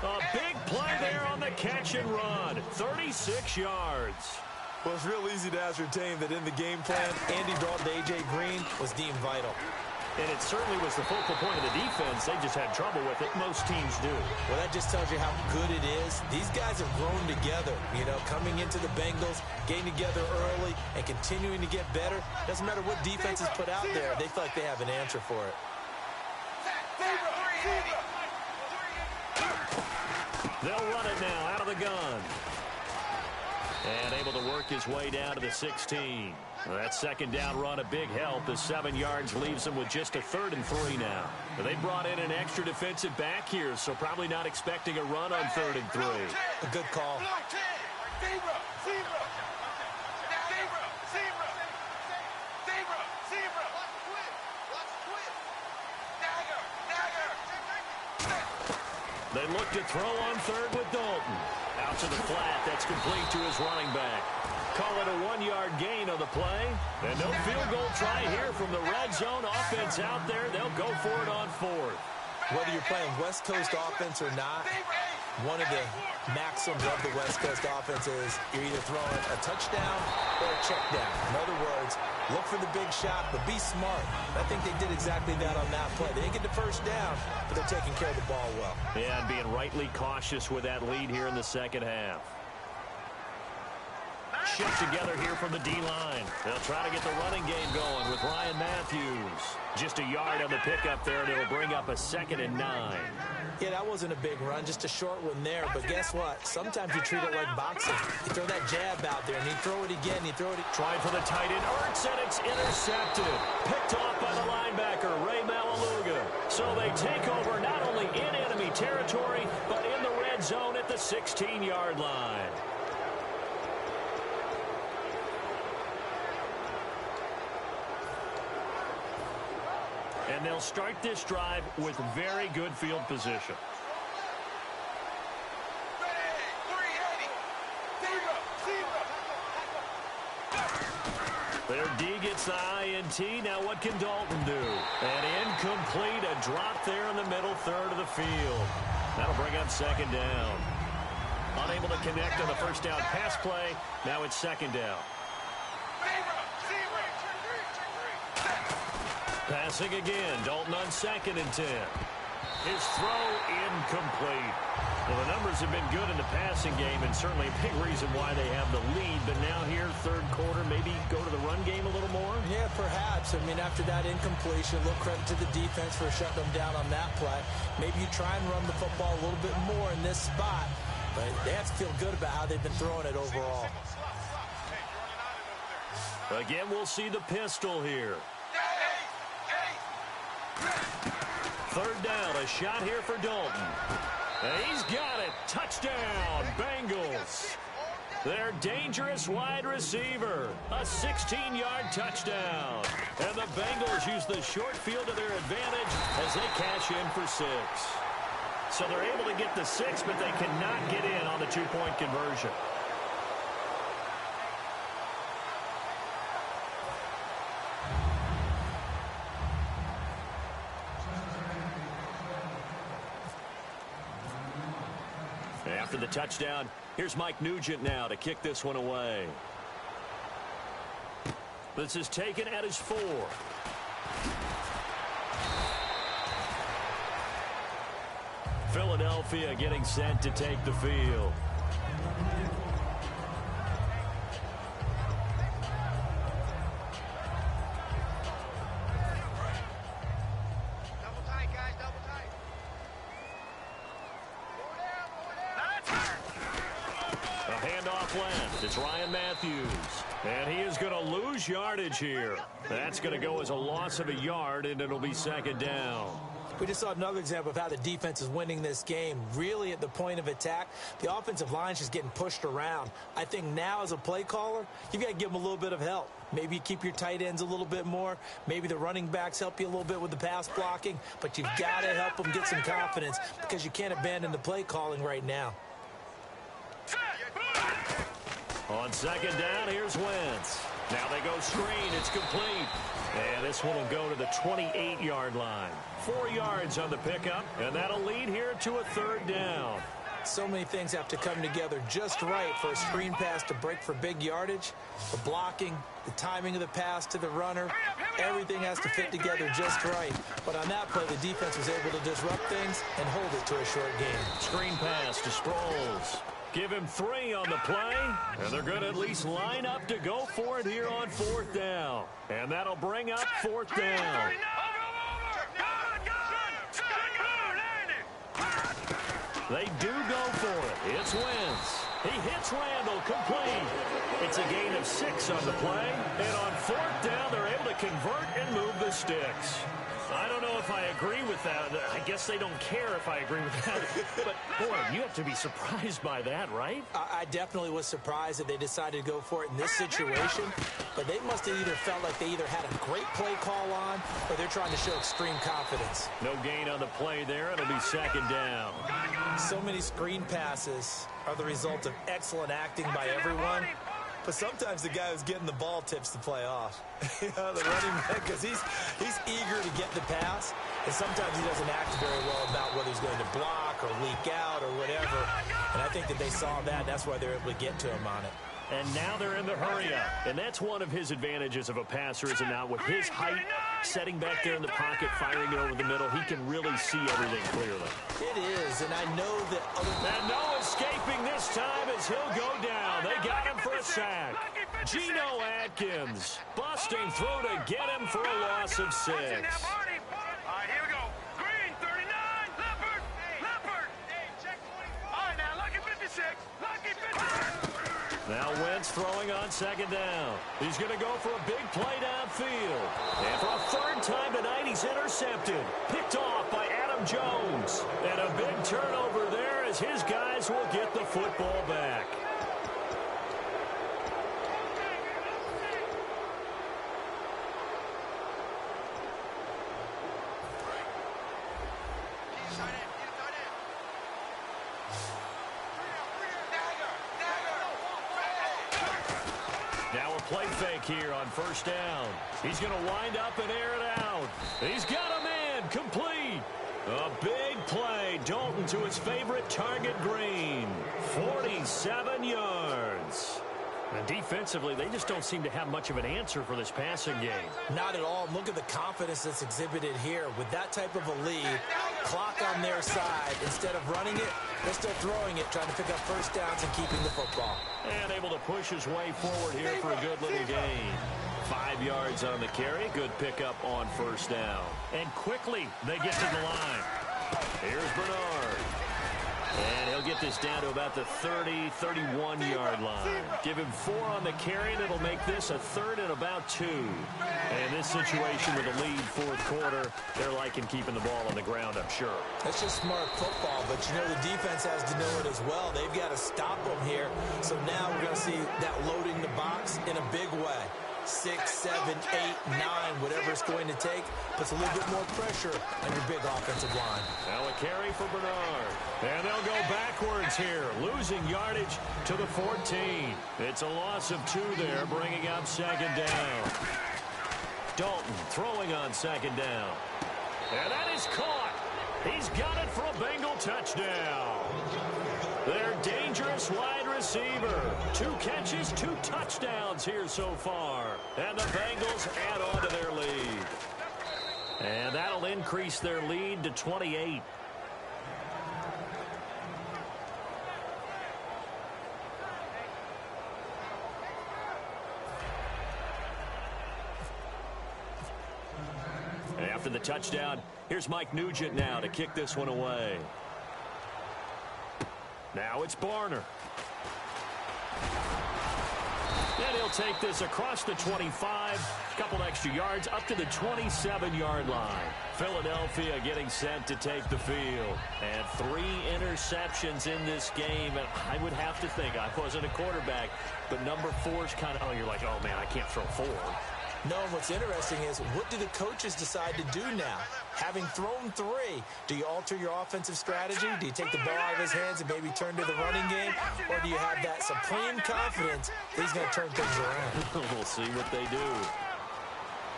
A big play there on the catch and run. 36 yards. Well, it's real easy to ascertain that in the game plan, Andy Dalton to A.J. Green was deemed vital. And it certainly was the focal point of the defense. They just had trouble with it. Most teams do. Well, that just tells you how good it is. These guys have grown together, you know, coming into the Bengals, getting together early, and continuing to get better. Doesn't matter what defense is put out there. They feel like they have an answer for it. They'll run it now out of the gun. And able to work his way down to the 16. That second down run a big help. The 7 yards leaves them with just a 3rd and 3 now. They brought in an extra defensive back here, so probably not expecting a run on 3rd and 3. A good call. They look to throw on 3rd with Dalton. Out to the flat. That's complete to his running back. Call it a 1-yard gain on the play. And no field goal try here from the red zone. Offense out there. They'll go for it on 4th. Whether you're playing West Coast offense or not, One of the maxims of the West Coast offense is you're either throwing a touchdown or a check down. In other words, look for the big shot, but be smart. I think they did exactly that on that play. They didn't get the first down, but they're taking care of the ball well. Yeah, and being rightly cautious with that lead here in the second half. Shift together here from the D-line. They'll try to get the running game going with Ryan Matthews. Just a yard on the pickup there, and it'll bring up a 2nd and 9. Yeah, that wasn't a big run, just a short one there. But guess what? Sometimes you treat it like boxing. You throw that jab out there, and you throw it again, you throw it. Trying for the tight end, Ertz, and it's intercepted. Picked off by the linebacker, Ray Malaluga. So they take over not only in enemy territory, but in the red zone at the 16-yard line. And they'll start this drive with very good field position. Their D gets the INT. Now what can Dalton do? An incomplete, a drop there in the middle third of the field. That'll bring up 2nd down. Unable to connect on the first down pass play. Now it's 2nd down. Passing again. Dalton on 2nd and 10. His throw incomplete. Well, the numbers have been good in the passing game, and certainly a big reason why they have the lead. But now here, third quarter, maybe go to the run game a little more? Yeah, perhaps. I mean, after that incompletion, a little credit to the defense for shutting them down on that play. Maybe you try and run the football a little bit more in this spot. But they have to feel good about how they've been throwing it overall. Again, we'll see the pistol here. 3rd down, a shot here for Dalton. And he's got it. Touchdown, Bengals. Their dangerous wide receiver. A 16-yard touchdown. And the Bengals use the short field to their advantage as they cash in for 6. So they're able to get the 6, but they cannot get in on the 2-point conversion. After the touchdown, here's Mike Nugent now to kick this one away. This is taken at his 4. Philadelphia getting set to take the field. It's Ryan Matthews, and he is going to lose yardage here. That's going to go as a loss of a yard, and it'll be 2nd down. We just saw another example of how the defense is winning this game. Really at the point of attack, the offensive line's just getting pushed around. I think now as a play caller, you've got to give them a little bit of help. Maybe you keep your tight ends a little bit more. Maybe the running backs help you a little bit with the pass blocking, but you've got to help them get some confidence because you can't abandon the play calling right now. On 2nd down, here's Wentz. Now they go screen. It's complete. And this one will go to the 28-yard line. 4 yards on the pickup, and that'll lead here to a 3rd down. So many things have to come together just right for a screen pass to break for big yardage. The blocking, the timing of the pass to the runner, everything has to fit together just right. But on that play, the defense was able to disrupt things and hold it to a short game. Screen pass to Sproles. Give him 3 on the play, and they're going to at least line up to go for it here on 4th down. And that'll bring up 4th down. They do go for it. It's Wentz. He hits Randall, complete. It's a gain of 6 on the play, and on 4th down, they're able to convert and move the sticks. I don't know if I agree with that. I guess they don't care if I agree with that. But, boy, you have to be surprised by that, right? I definitely was surprised that they decided to go for it in this situation. But they must have either felt like they either had a great play call on or they're trying to show extreme confidence. No gain on the play there. It'll be 2nd down. So many screen passes are the result of excellent acting by everyone. But sometimes the guy who's getting the ball tips the play off. The running back, because he's eager to get the pass, and sometimes he doesn't act very well about whether he's going to block or leak out or whatever. And I think that they saw that. That's why they're able to get to him on it. And now they're in the hurry-up. And that's one of his advantages of a passer, is it not? With his height, setting back there in the pocket, firing it over the middle, he can really see everything clearly. It is, and I know that And no escaping this time as he'll go down. They got him for a sack. Geno Atkins busting through to get him for a loss of 6. All right, here we go. Green, 39. Leopard. Hey, check 24. All right, now, lucky 56. Lucky 56. Now Wentz throwing on second down. He's going to go for a big play downfield. And for a third time tonight, he's intercepted. Picked off by Adam Jones. And a big turnover there as his guys will get the football back. Now a play fake here on first down. He's going to wind up and air it out. He's got a man complete. A big play. Dalton to his favorite target, Green. 47 yards. And defensively, they just don't seem to have much of an answer for this passing game. not at all. Look at the confidence that's exhibited here. With that type of a lead, clock on their side, instead of running it, they're still throwing it, trying to pick up first downs and keeping the football. And able to push his way forward here for a good little gain. 5 yards on the carry. Good pickup on first down. And quickly, they get to the line. Here's Bernard. And he'll get this down to about the 30, 31-yard line. Give him 4 on the carry, and it'll make this a third and about 2. And this situation with a lead fourth quarter, they're liking keeping the ball on the ground, I'm sure. That's just smart football, but you know the defense has to know it as well. They've got to stop them here. So now we're going to see that loading the box in a big way. 6, 7, 8, 9, whatever it's going to take, puts a little bit more pressure on your big offensive line. Now a carry for Bernard. And they'll go backwards here, losing yardage to the 14. It's a loss of 2 there, bringing up second down. Dalton throwing on second down. And that is caught. He's got it for a Bengal touchdown. Their dangerous wide receiver. 2 catches, 2 touchdowns here so far. And the Bengals add on to their lead. And that'll increase their lead to 28. After the touchdown, here's Mike Nugent now to kick this one away. Now it's Barner. And he'll take this across the 25, a couple extra yards, up to the 27-yard line. Philadelphia getting set to take the field. And 3 interceptions in this game. And I would have to think, I wasn't a quarterback, but number 4's kind of, you're like, oh, man, I can't throw 4. No, and what's interesting is, what do the coaches decide to do now? Having thrown 3, do you alter your offensive strategy? Do you take the ball out of his hands and maybe turn to the running game? Or do you have that supreme confidence that he's going to turn things around? We'll see what they do.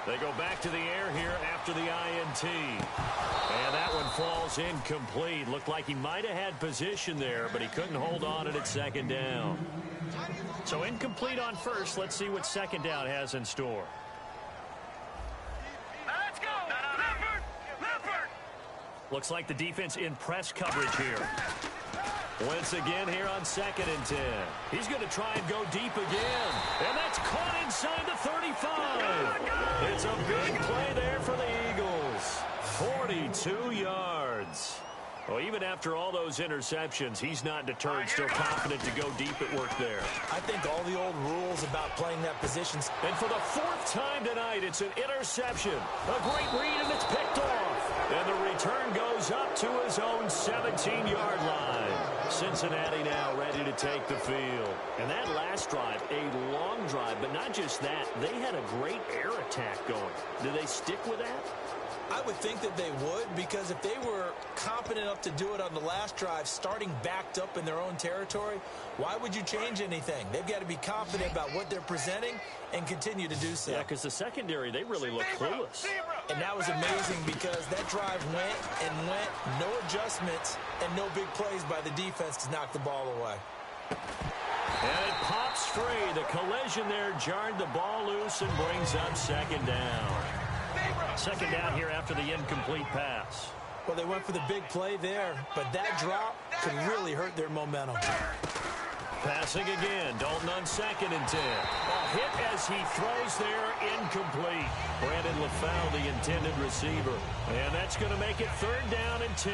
They go back to the air here after the INT. And that one falls incomplete. Looked like he might have had position there, but he couldn't hold on at second down. So incomplete on first. Let's see what second down has in store. Let's go! Leopard! Looks like the defense in press coverage here. Once again here on 2nd and 10. He's going to try and go deep again. And that's caught inside the 35. It's a big play there for the Eagles. 42 yards. Well, even after all those interceptions, he's not deterred, still confident to go deep at work there. I think all the old rules about playing that position. And for the 4th time tonight, it's an interception. A great read, and it's picked off. And the return goes up to his own 17-yard line. Cincinnati now ready to take the field. And that last drive, a long drive, but not just that. They had a great air attack going. Do they stick with that? I would think that they would, because if they were competent enough to do it on the last drive, starting backed up in their own territory, why would you change anything? They've got to be confident about what they're presenting and continue to do so. Yeah, because the secondary, they really look clueless. And that was amazing because that drive went and went, no adjustments, and no big plays by the defense to knock the ball away. And it pops free. The collision there jarred the ball loose and brings up second down. Second down here after the incomplete pass. Well, they went for the big play there, but that drop could really hurt their momentum. Passing again. Dalton on 2nd and 10. Hit as he throws there, incomplete. Brandon LaFell, the intended receiver. And that's going to make it 3rd down and 10.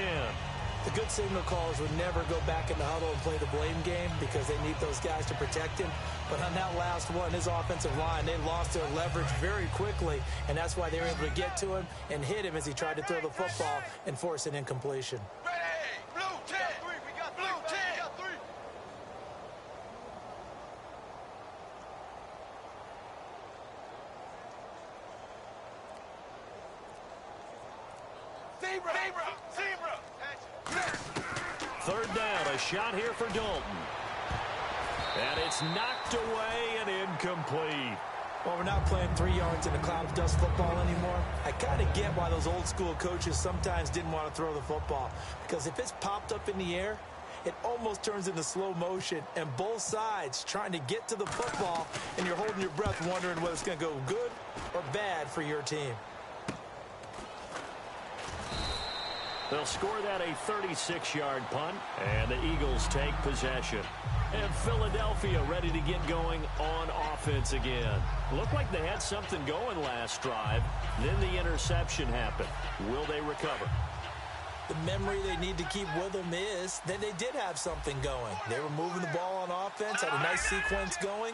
The good signal callers would never go back in the huddle and play the blame game because they need those guys to protect him. But on that last one, his offensive line, they lost their leverage very quickly, and that's why they were able to get to him and hit him as he tried to throw the football and force an incompletion. Ready! Blue 10! We got 3! Blue 10! We got 3! Zebra! 3rd down, a shot here for Dalton. And it's knocked away and incomplete. Well, we're not playing 3 yards in a cloud of dust football anymore. I kind of get why those old school coaches sometimes didn't want to throw the football. Because if it's popped up in the air, it almost turns into slow motion. And both sides trying to get to the football, and you're holding your breath wondering whether it's going to go good or bad for your team. They'll score that a 36-yard punt, and the Eagles take possession. And Philadelphia ready to get going on offense again. Looked like they had something going last drive. Then the interception happened. Will they recover? The memory they need to keep with them is that they did have something going. They were moving the ball on offense, had a nice sequence going.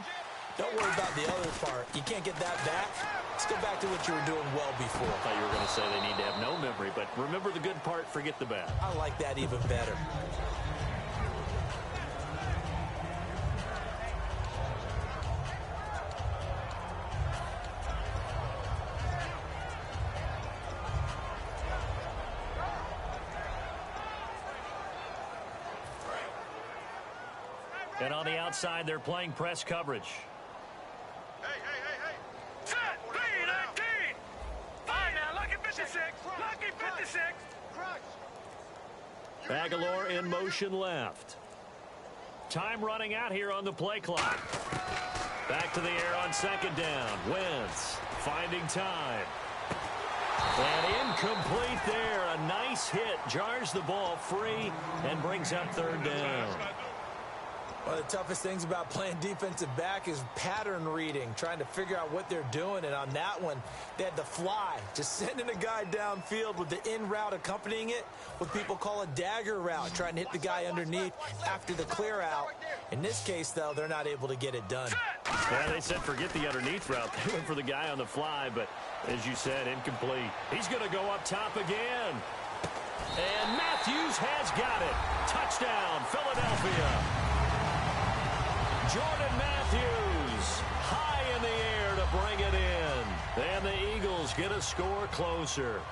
Don't worry about the other part. You can't get that back. Let's go back to what you were doing well before. I thought you were going to say they need to have no memory, but remember the good part, forget the bad. I like that even better. And on the outside, they're playing press coverage. Hey. Set! B-19! Fine now, lucky 56! Lucky 56! Aguilar in motion left. Time running out here on the play clock. Back to the air on 2nd down. Wentz finding time. And incomplete there. A nice hit. Jars the ball free and brings up 3rd down. One of the toughest things about playing defensive back is pattern reading, trying to figure out what they're doing. And on that one, they had to fly, just sending a guy downfield with the in route accompanying it, what people call a dagger route, trying to hit the guy underneath after the clear out. In this case, though, they're not able to get it done. Yeah, they said forget the underneath route. They went for the guy on the fly, but as you said, incomplete. He's going to go up top again. And Matthews has got it. Touchdown, Philadelphia. Jordan Matthews high in the air to bring it in. And the Eagles get a score closer.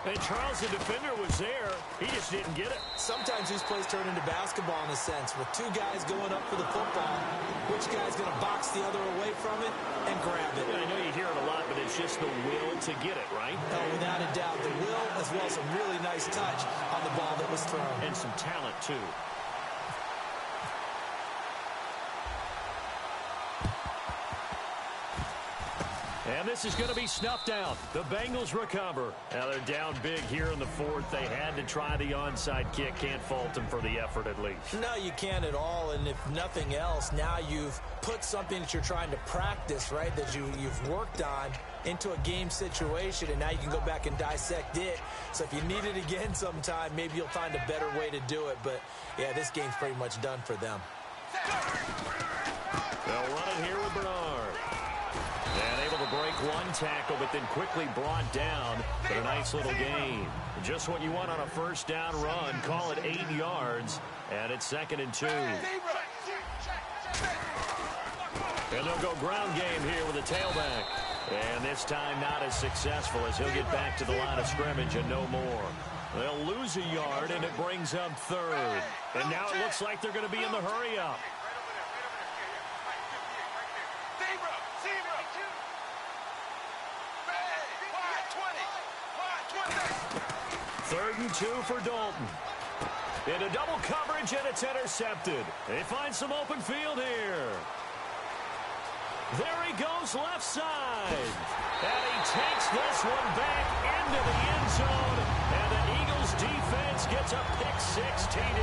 And Charles, the defender, was there. He just didn't get it. Sometimes these plays turn into basketball in a sense. With 2 guys going up for the football, which guy's going to box the other away from it and grab it? Yeah, I know you hear it a lot, but it's just the will to get it, right? Oh, without a doubt. The will as well as some really nice touch on the ball that was thrown. And some talent, too. And this is going to be snuffed out. The Bengals recover. Now they're down big here in the 4th. They had to try the onside kick. Can't fault them for the effort at least. No, you can't at all. And if nothing else, now you've put something that you're trying to practice, right, that you've worked on into a game situation, and now you can go back and dissect it. So if you need it again sometime, maybe you'll find a better way to do it. But, yeah, this game's pretty much done for them. They'll run it here with Bernard. And able to break one tackle, but then quickly brought down. But a nice little gain. Just what you want on a 1st down run. Call it 8 yards. And it's 2nd and 2. And they'll go ground game here with a tailback. And this time not as successful as he'll get back to the line of scrimmage and no more. They'll lose a yard, and it brings up third. And now it looks like they're going to be in the hurry-up. Third and 2 for Dalton. Into double coverage, and it's intercepted. They find some open field here. There he goes left side. And he takes this one back into the end zone. And the Eagles defense gets a pick-6 TD.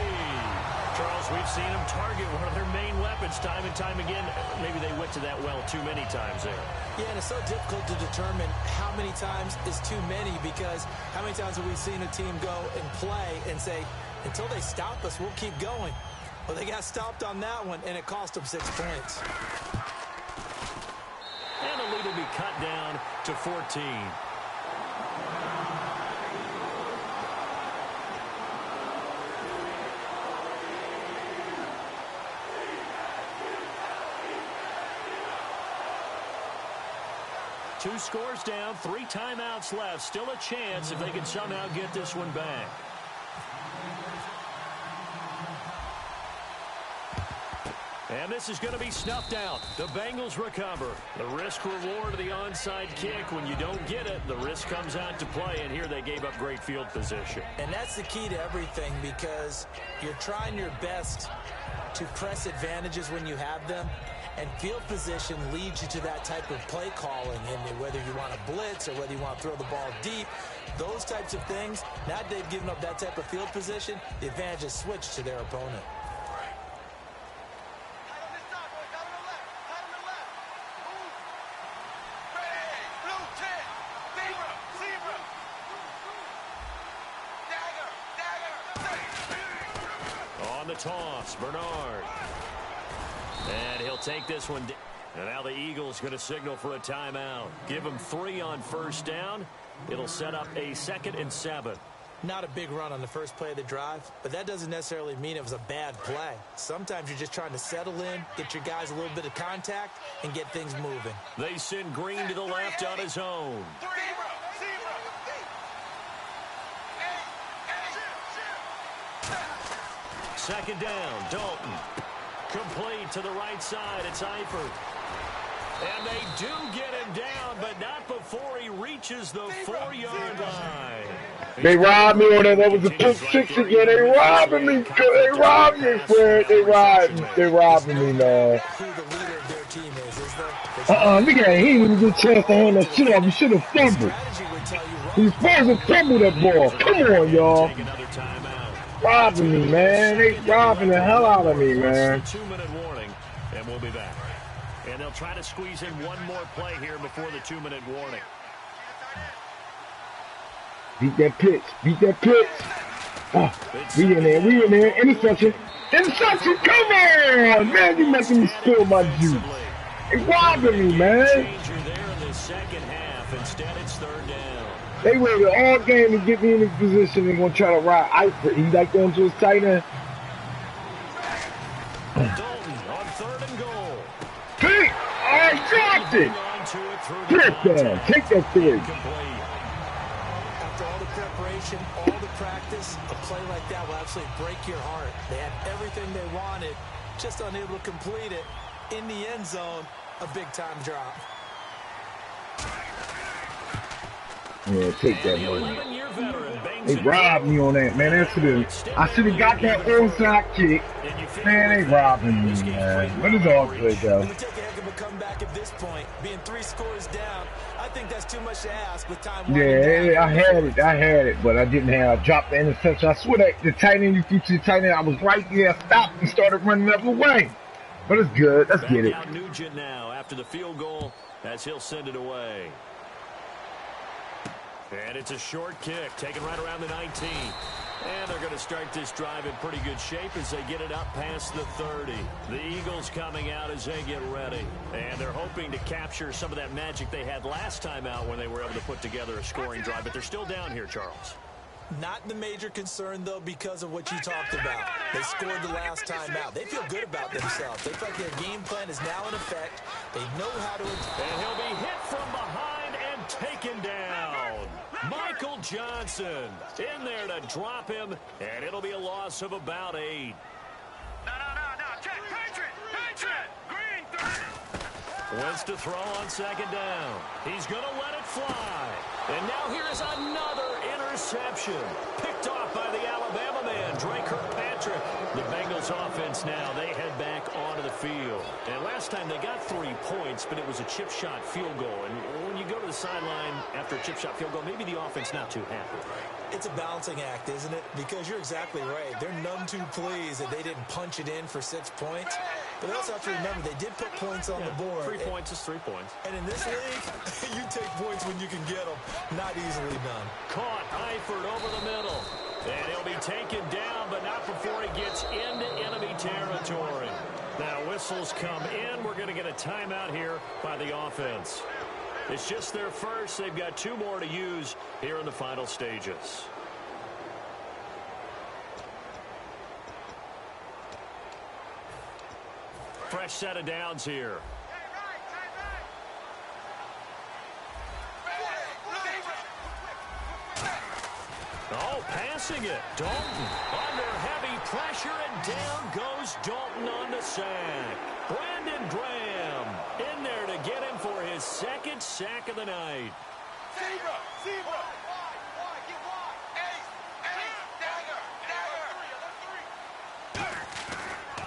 Charles, we've seen them target one of their main weapons time and time again. Maybe they went to that well too many times there. Yeah, and it's so difficult to determine how many times is too many, because how many times have we seen a team go and play and say, until they stop us, we'll keep going. Well, they got stopped on that one, and it cost them 6 points. And the lead will be cut down to 14. Two scores down, 3 timeouts left. Still a chance if they can somehow get this one back. And this is going to be snuffed out. The Bengals recover. The risk-reward of the onside kick. When you don't get it, the risk comes out to play, and here they gave up great field position. And that's the key to everything, because you're trying your best to press advantages when you have them, and field position leads you to that type of play calling, and whether you want to blitz or whether you want to throw the ball deep, those types of things. Now that they've given up that type of field position, the advantage is switched to their opponent. On the toss, Bernard. And he'll take this one. And now the Eagles going to signal for a timeout. Give them 3 on first down. It'll set up a 2nd and 7. Not a big run on the first play of the drive, but that doesn't necessarily mean it was a bad play. Sometimes you're just trying to settle in, get your guys a little bit of contact, and get things moving. They send Green to the left on his own. Second down, Dalton. Complete to the right side. It's Eifert. And they do get him down, but not before he reaches the 4-yard line. They robbed me on that. That was a pick-6 again. They robbing me. They robbed me, Fred. They robbing me, man. Who the leader of their team is there? Look at that. He didn't even get a chance to hand that shit off. He should have fumbled. He was supposed to fumble that ball. Come on, y'all. Robbing me, man. They robbing the hell out of me, man. 2-minute warning, and we'll be back. And they'll try to squeeze in one more play here before the 2-minute warning. Beat that pitch. Beat that pitch. Oh, we in there. Interception. Interception. Come on, man. You making me spill my juice. They robbing me, man. Danger there in the second half. Instead, it's 3rd down. They waited all game to get me in this position. They're going to try to ride Eifert. He like going to his tight end. Dalton on 3rd and goal. Hey, I dropped it. Get down. Take that 3. After all the preparation, all the practice, a play like that will absolutely break your heart. They had everything they wanted, just unable to complete it. In the end zone, a big-time drop. Yeah, take that money. They robbed me on that, man. I should have got that onside kick. Man, they robbing me, man. But it's all good, though. It would take a heck of a comeback at this point. Being 3 scores down, I think that's too much to ask with time. Yeah, I had it, but I didn't have. I dropped the interception. I swear that the tight end, you feature the tight end, I was right there, stopped, and started running the other way. But it's good. Let's get it. Nugent now after the field goal as he'll send it away. And it's a short kick, taken right around the 19. And they're going to start this drive in pretty good shape as they get it up past the 30. The Eagles coming out as they get ready. And they're hoping to capture some of that magic they had last time out when they were able to put together a scoring drive. But they're still down here, Charles. Not the major concern, though, because of what you talked about. They scored the last time out. They feel good about themselves. They feel like their game plan is now in effect. They know how to attack. And he'll be hit from behind and taken down. Michael Johnson in there to drop him, and it'll be a loss of about 8. No. Check. Patriot. Green, 30. Wins to throw on second down. He's going to let it fly. And now here's another interception. Picked off by the Alabama man, Drake Kirkpatrick. The Bengals offense now, they head back onto the field. And last time they got 3 points, but it was a chip shot field goal. And when you go to the sideline after a chip shot field goal, maybe the offense not too happy. It's a balancing act, isn't it? Because you're exactly right. They're none too pleased that they didn't punch it in for 6 points. But they also have to remember they did put points on the board. 3 points is 3 points. And in this league, you take points when you can get them. Not easily done. Caught Eifert over the middle. And he'll be taken down, but not before he gets into enemy territory. Now whistles come in. We're going to get a timeout here by the offense. It's just their first. They've got 2 more to use here in the final stages. Fresh set of downs here. Oh, passing it. Dalton under heavy pressure, and down goes Dalton on the sack. Brandon Graham in there to get him for his 2nd sack of the night. Zebra. Get wide. Ace. Dagger.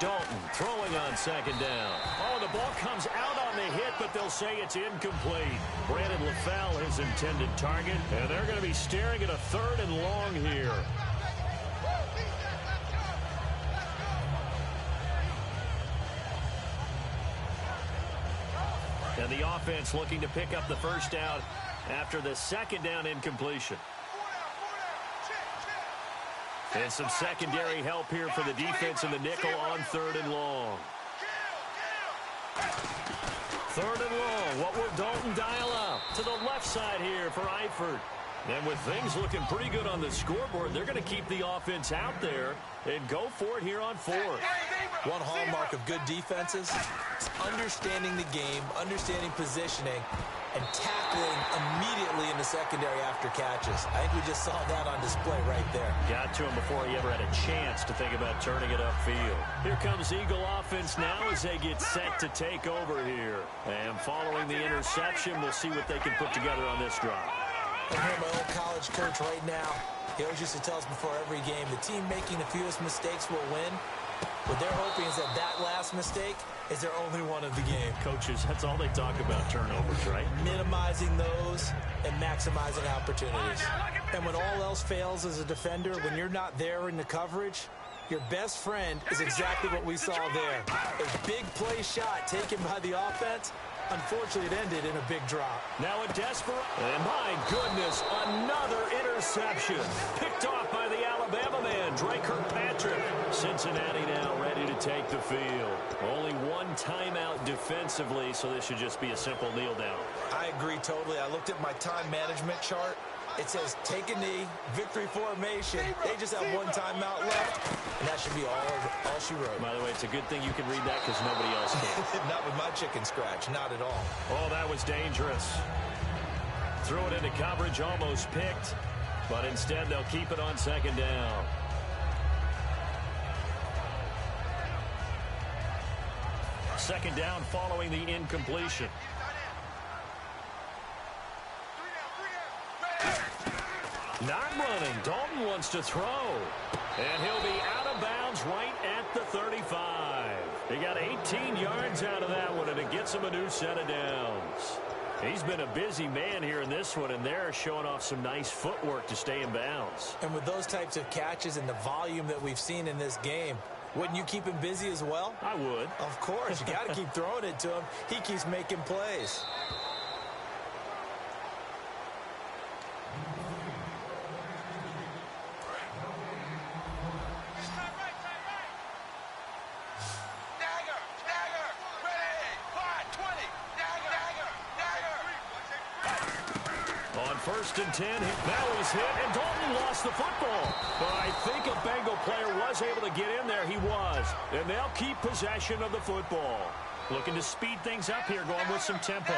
Dalton throwing on second down. Oh, the ball comes out on the hit, but they'll say it's incomplete. Brandon LaFell, his intended target, and they're going to be staring at a 3rd and long here. And the offense looking to pick up the first down after the 2nd down incompletion. And some secondary help here for the defense in the nickel on 3rd and long. 3rd and long. What will Dalton dial up? To the left side here for Eifert. And with things looking pretty good on the scoreboard, they're going to keep the offense out there and go for it here on 4th. One hallmark of good defenses is understanding the game, understanding positioning, and tackling immediately in the secondary after catches. I think we just saw that on display right there. Got to him before he ever had a chance to think about turning it upfield. Here comes Eagle offense now as they get set to take over here. And following the interception, we'll see what they can put together on this drive. I hear my old college coach right now. He always used to tell us before every game, the team making the fewest mistakes will win. What they're hoping is that last mistake is their only one of the game. Coaches, that's all they talk about, turnovers, right? Minimizing those and maximizing opportunities. And when all else fails as a defender, when you're not there in the coverage, your best friend is exactly what we saw there. A big play shot taken by the offense. Unfortunately, it ended in a big drop. Now a desperate, and my goodness, another interception. Picked off by the Alabama man, Drake Kirkpatrick. Cincinnati now ready to take the field. Only 1 timeout defensively, so this should just be a simple kneel down. I agree totally. I looked at my time management chart. It says take a knee, victory formation. They just have 1 timeout left, and that should be all she wrote. By the way, it's a good thing you can read that because nobody else can. Not with my chicken scratch, not at all. Oh, that was dangerous. Threw it into coverage, almost picked, but instead they'll keep it on 2nd down. Second down following the incompletion. Not running. Dalton wants to throw. And he'll be out of bounds right at the 35. He got 18 yards out of that one, and it gets him a new set of downs. He's been a busy man here in this one, and they're showing off some nice footwork to stay in bounds. And with those types of catches and the volume that we've seen in this game, wouldn't you keep him busy as well? I would. Of course. You got to keep throwing it to him. He keeps making plays. first and 10. Now he's hit, and Dalton lost the football. But I think a Bengal player was able to get in there. He was. And they'll keep possession of the football. Looking to speed things up here, going with some tempo.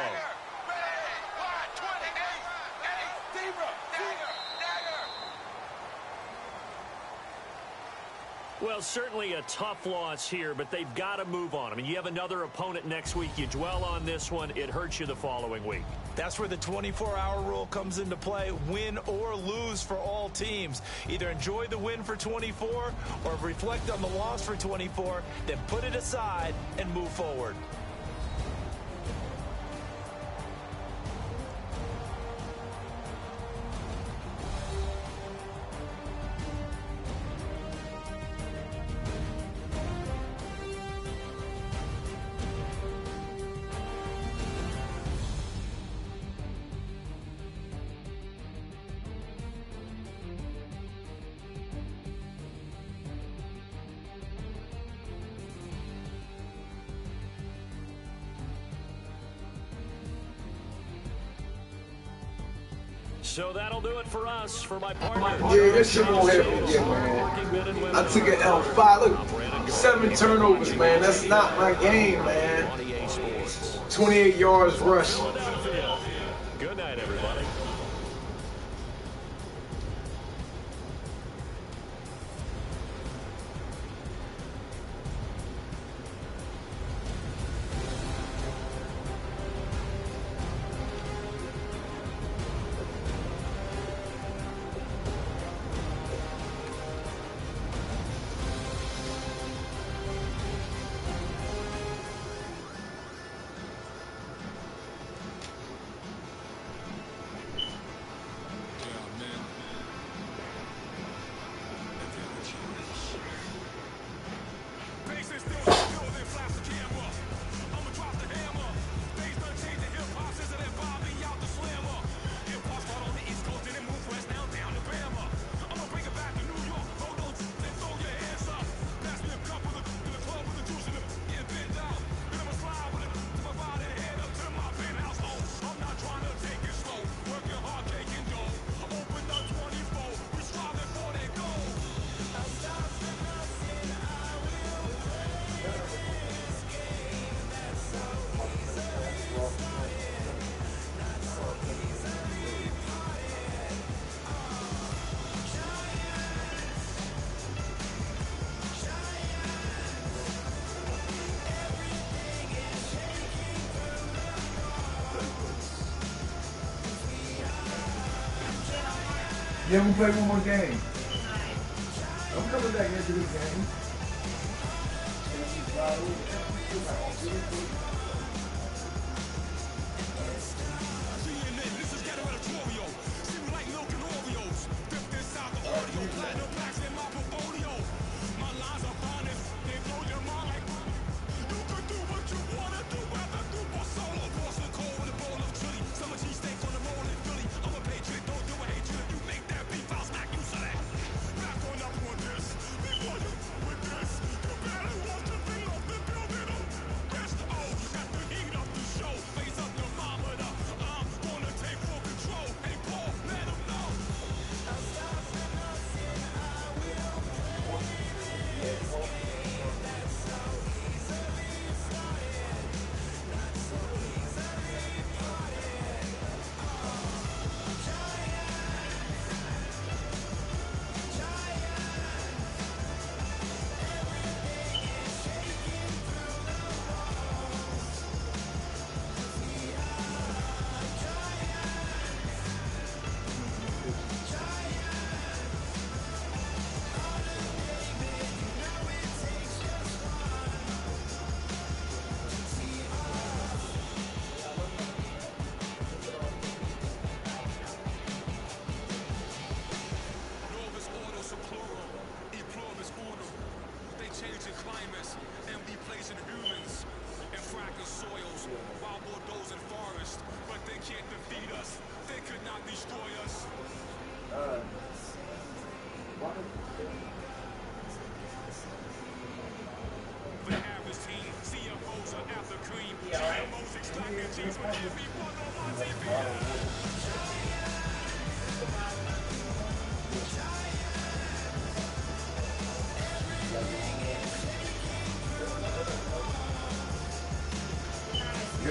Well, certainly a tough loss here, but they've got to move on. I mean, you have another opponent next week. You dwell on this one, it hurts you the following week. That's where the 24-hour rule comes into play, win or lose for all teams. Either enjoy the win for 24 or reflect on the loss for 24, then put it aside and move forward. So that'll do it for us. For my partner, Yeah, that shit won't happen again, man. I took an L5. Look, 7 turnovers, man. That's not my game, man. 28 yards rush. Good night, everybody. Yeah, we'll play one more game. I'm coming back into this game.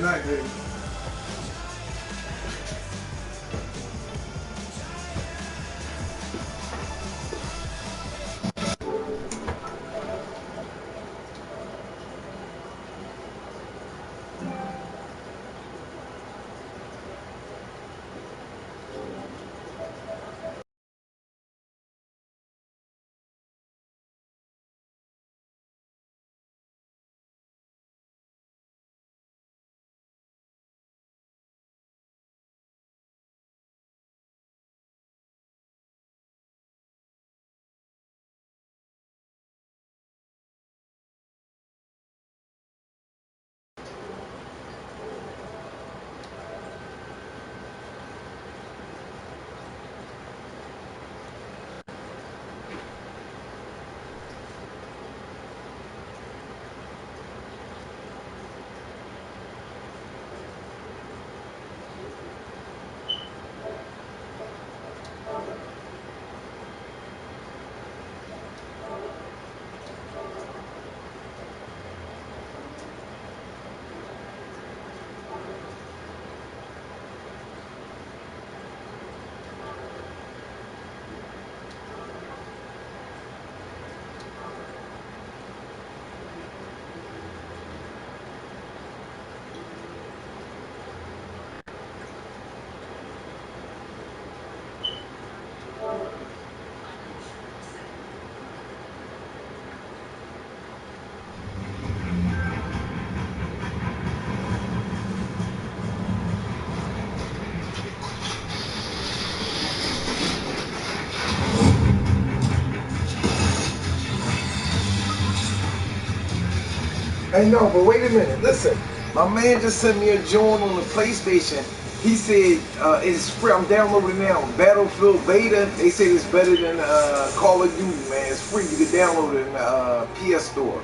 night, baby. Hey, no, but wait a minute. Listen, my man just sent me a joint on the PlayStation. He said it's free. I'm downloading now. Battlefield Beta. They said it's better than Call of Duty, man. It's free. You can download it in the PS Store.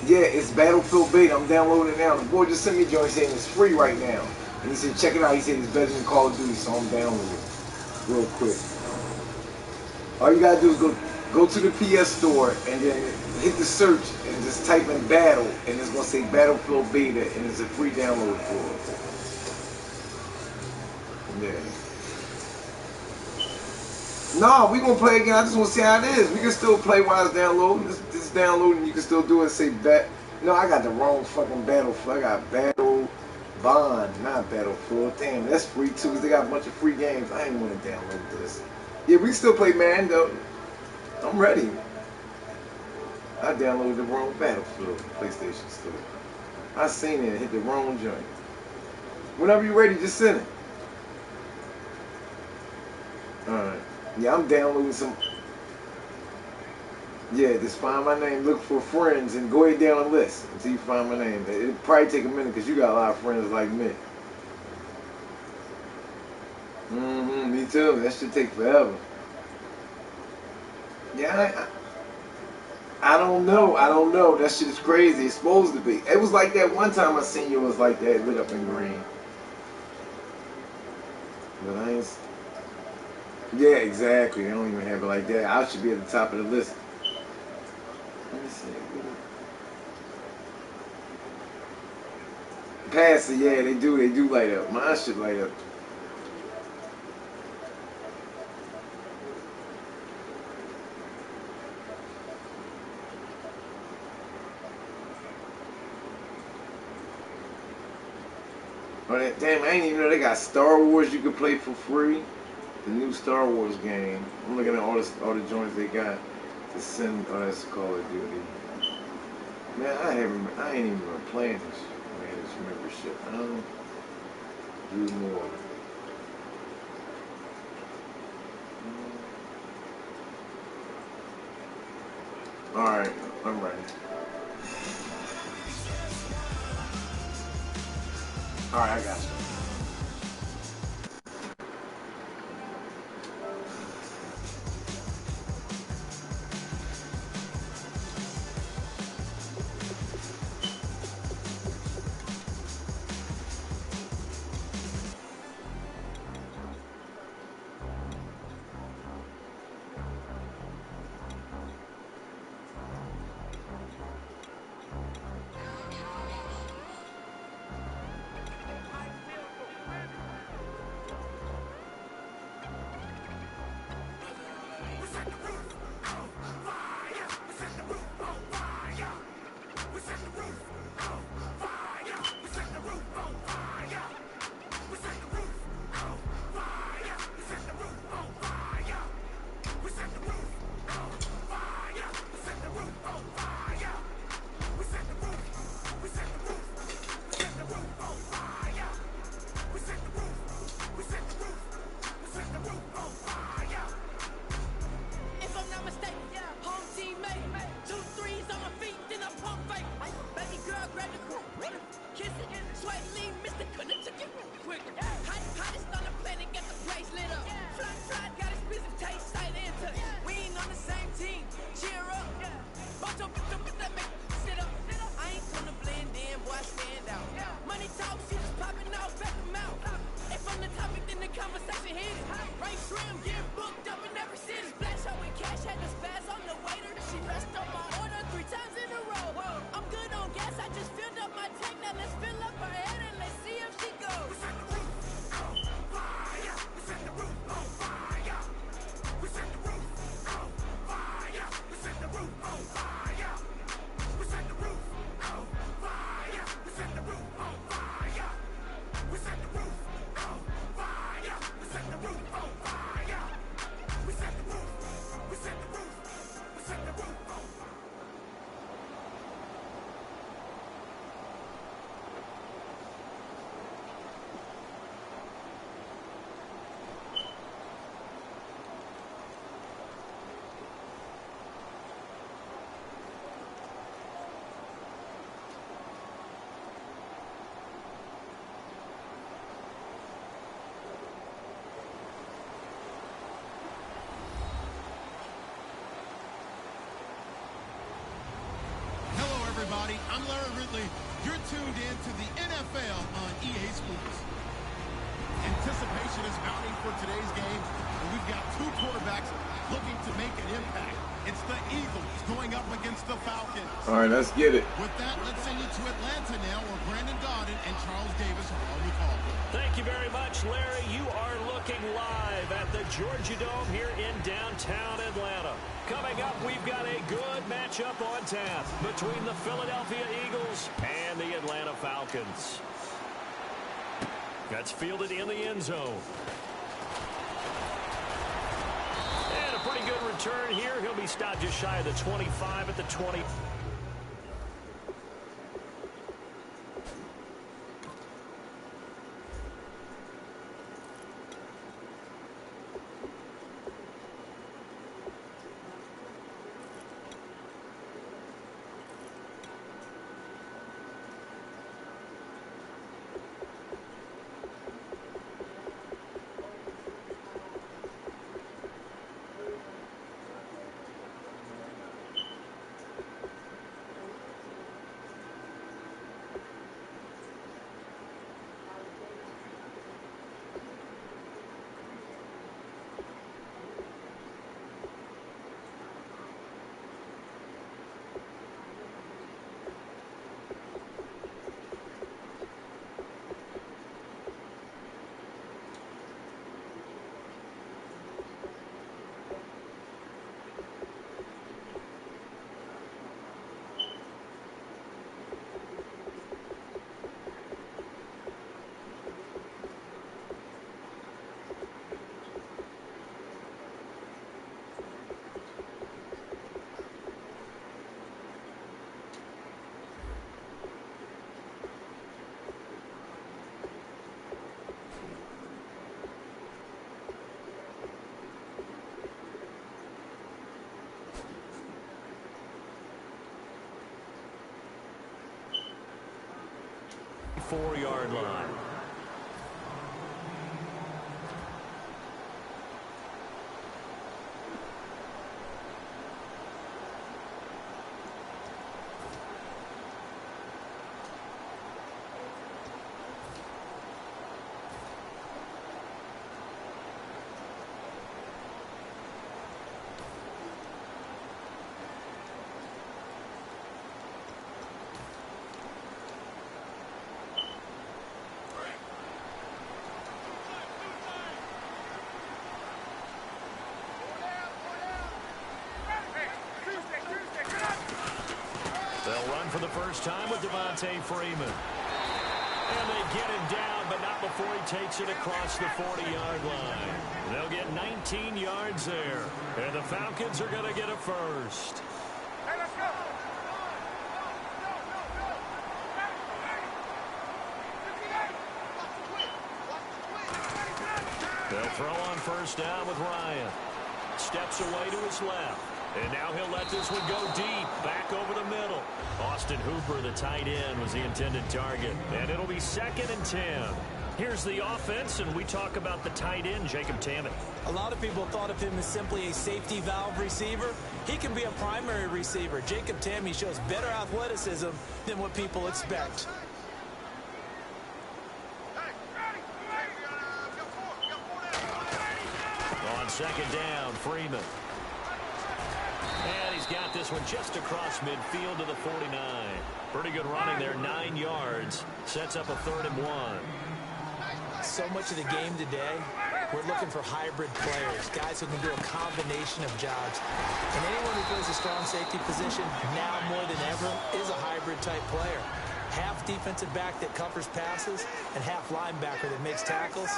Yeah, it's Battlefield Beta. I'm downloading it now. The boy just sent me a joint saying it's free right now. And he said, check it out. He said it's better than Call of Duty, so I'm downloading it real quick. All you gotta do is go to the PS Store and then hit the search and just type in battle and it's gonna say Battlefield Beta and it's a free download for it. Yeah. No, we gonna play again. I just wanna see how it is. We can still play while it's downloading. This downloading, you can still do it. Say No, I got the wrong fucking Battlefield. I got Battle Bond, not Battlefield. Damn, that's free too. Cause they got a bunch of free games. I ain't wanna download this. Yeah, we can still play man though. I'm ready. I downloaded the wrong Battlefield PlayStation Store. I seen it and hit the wrong joint. Whenever you're ready, just send it. Alright. Yeah, I'm downloading some. Yeah, just find my name, look for friends, and go ahead down the list until you find my name. It'll probably take a minute because you got a lot of friends like me. Me too. That should take forever. Yeah, I don't know. I don't know. That shit is crazy. It's supposed to be. It was like that one time I seen you. It was like that, lit up in green. But I ain't. Yeah, exactly. They don't even have it like that. I should be at the top of the list. Let me see. Pass it. Yeah, they do. They do light up. Mine should light up. Damn, I ain't even know they got Star Wars you could play for free. The new Star Wars game. I'm looking at all the joints they got to send. Oh, that's Call of Duty. Man, I ain't even been playing this. Man, this membership. I don't do more. All right, I'm ready. All right, I got you. everybody. I'm Larry Ridley. You're tuned in to the NFL on EA Sports. Anticipation is mounting for today's game, and we've got two quarterbacks looking to make an impact. It's the Eagles going up against the Falcons. All right, let's get it. With that, let's send you to Atlanta now, where Brandon Gaudin and Charles Davis are on the call. Thank you very much, Larry. You are looking live at the Georgia Dome here in downtown Atlanta. Coming up, we've got a good matchup on tap between the Philadelphia Eagles and the Atlanta Falcons. That's fielded in the end zone. And a pretty good return here. He'll be stopped just shy of the 25 at the 20. Four-yard line. They'll run for the first time with Devontae Freeman. And they get him down, but not before he takes it across the 40-yard line. They'll get 19 yards there. And the Falcons are going to get a first. Hey, let's go. They'll throw on first down with Ryan. Steps away to his left. And now he'll let this one go deep, back over the middle. Austin Hooper, the tight end, was the intended target. And it'll be 2nd and 10. Here's the offense, and we talk about the tight end, Jacob Tammett. A lot of people thought of him as simply a safety valve receiver. He can be a primary receiver. Jacob Tammett shows better athleticism than what people expect. On 2nd down, Freeman. And he's got this one just across midfield to the 49. Pretty good running there, 9 yards. Sets up a 3rd and 1. So much of the game today, we're looking for hybrid players, guys who can do a combination of jobs. And anyone who plays a strong safety position, now more than ever, is a hybrid-type player. Half defensive back that covers passes and half linebacker that makes tackles.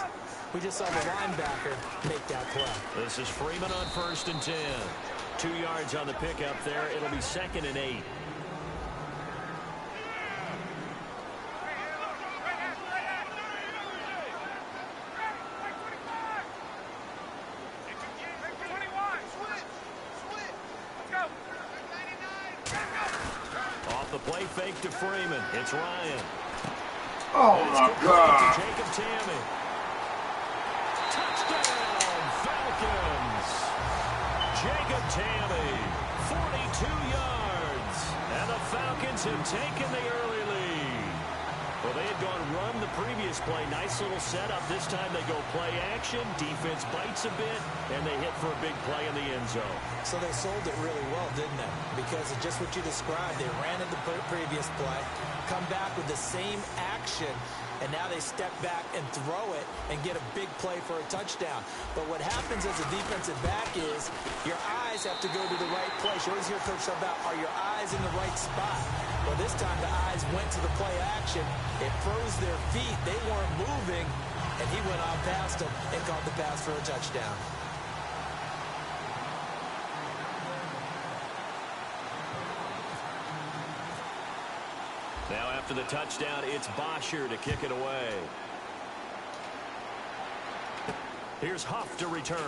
We just saw the linebacker make that play. This is Freeman on 1st and 10. 2 yards on the pickup there. It'll be 2nd and 8. Off the play fake to Freeman. It's Ryan. Oh, my God. To Jacob Tammett. Touchdown, Falcons. Jacob Tammett, 42 yards. And the Falcons have taken the early lead. Well, they had gone run the previous play. Nice little setup. This time they go play action. Defense bites a bit, and they hit for a big play in the end zone. So they sold it really well, didn't they? Because of just what you described. They ran at the previous play, come back with the same action, and now they step back and throw it and get a big play for a touchdown. But what happens as a defensive back is your eyes have to go to the right place. You always hear Coach talk about, are your eyes in the right spot? Well, this time the eyes went to the play action. It froze their feet. They weren't moving, and he went on past them and caught the pass for a touchdown. Now after the touchdown, it's Bosher to kick it away. Here's Huff to return.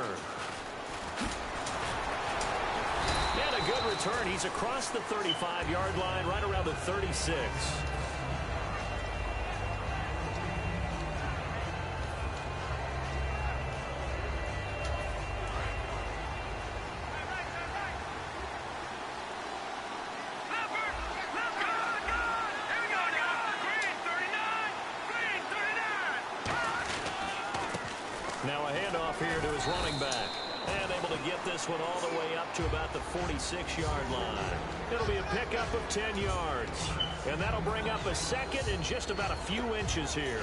And a good return. He's across the 35-yard line, right around the 36. Now a handoff here to his running back. And able to get this one all the way up to about the 46-yard line. It'll be a pickup of 10 yards. And that'll bring up a second and just about a few inches here.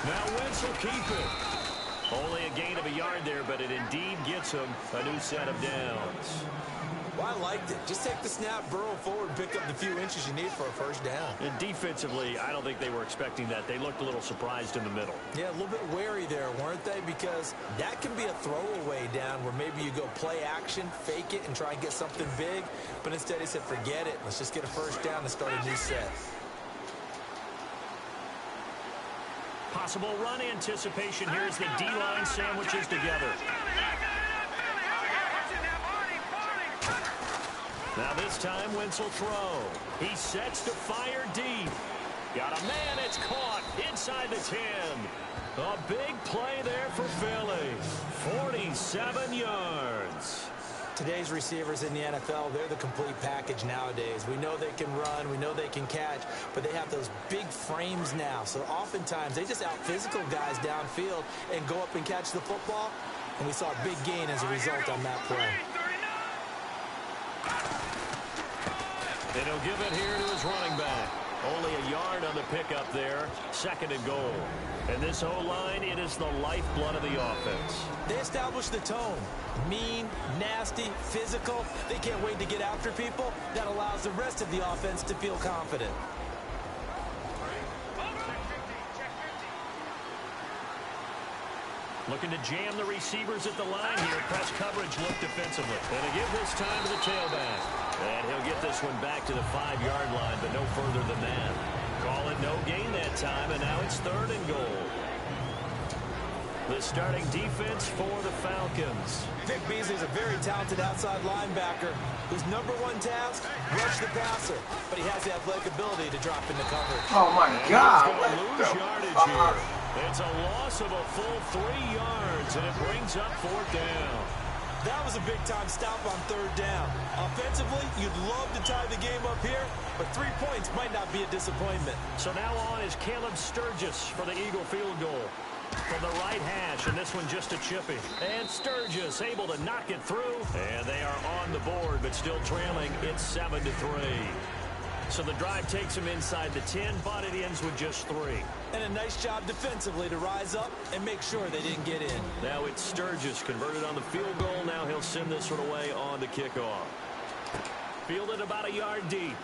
Now Wentz will keep it. Only a gain of a yard there, but it indeed gets him a new set of downs. Well, I liked it. Just take the snap, burrow forward, pick up the few inches you need for a first down. And defensively, I don't think they were expecting that. They looked a little surprised in the middle. Yeah, a little bit wary there, weren't they? Because that can be a throwaway down where maybe you go play action, fake it, and try and get something big. But instead he said, forget it. Let's just get a first down and start a new set. Possible run anticipation here as the D-line sandwiches together. Now this time Wentz will throw. He sets to fire deep. Got a man, it's caught inside the 10. A big play there for Philly. 47 yards. Today's receivers in the NFL, they're the complete package nowadays. We know they can run, we know they can catch, but they have those big frames now. So oftentimes they just out-physical guys downfield and go up and catch the football. And we saw a big gain as a result on that play. And he'll give it here to his running back. Only a yard on the pickup there. Second and goal. And this O-line, it is the lifeblood of the offense. They establish the tone. Mean, nasty, physical. They can't wait to get after people. That allows the rest of the offense to feel confident. Looking to jam the receivers at the line here. Press coverage look defensively. And to give this time to the tailback. And he'll get this one back to the 5-yard line, but no further than that. Call it no gain that time, and now it's third and goal. The starting defense for the Falcons. Vic Beasley's a very talented outside linebacker whose #1 task, rush the passer. But he has the athletic ability to drop into coverage. Oh, my God. He's going to lose yardage here. It's a loss of a full 3 yards, and it brings up 4th down. That was a big-time stop on 3rd down. Offensively, you'd love to tie the game up here, but 3 points might not be a disappointment. So now on is Caleb Sturgis for the Eagle field goal. From the right hash, and this one just a chipping. And Sturgis able to knock it through. And they are on the board, but still trailing. It's 7-3. So the drive takes them inside the 10, but it ends with just 3. And a nice job defensively to rise up and make sure they didn't get in. Now it's Sturgis converted on the field goal. Now he'll send this one away on the kickoff. Fielded about a yard deep.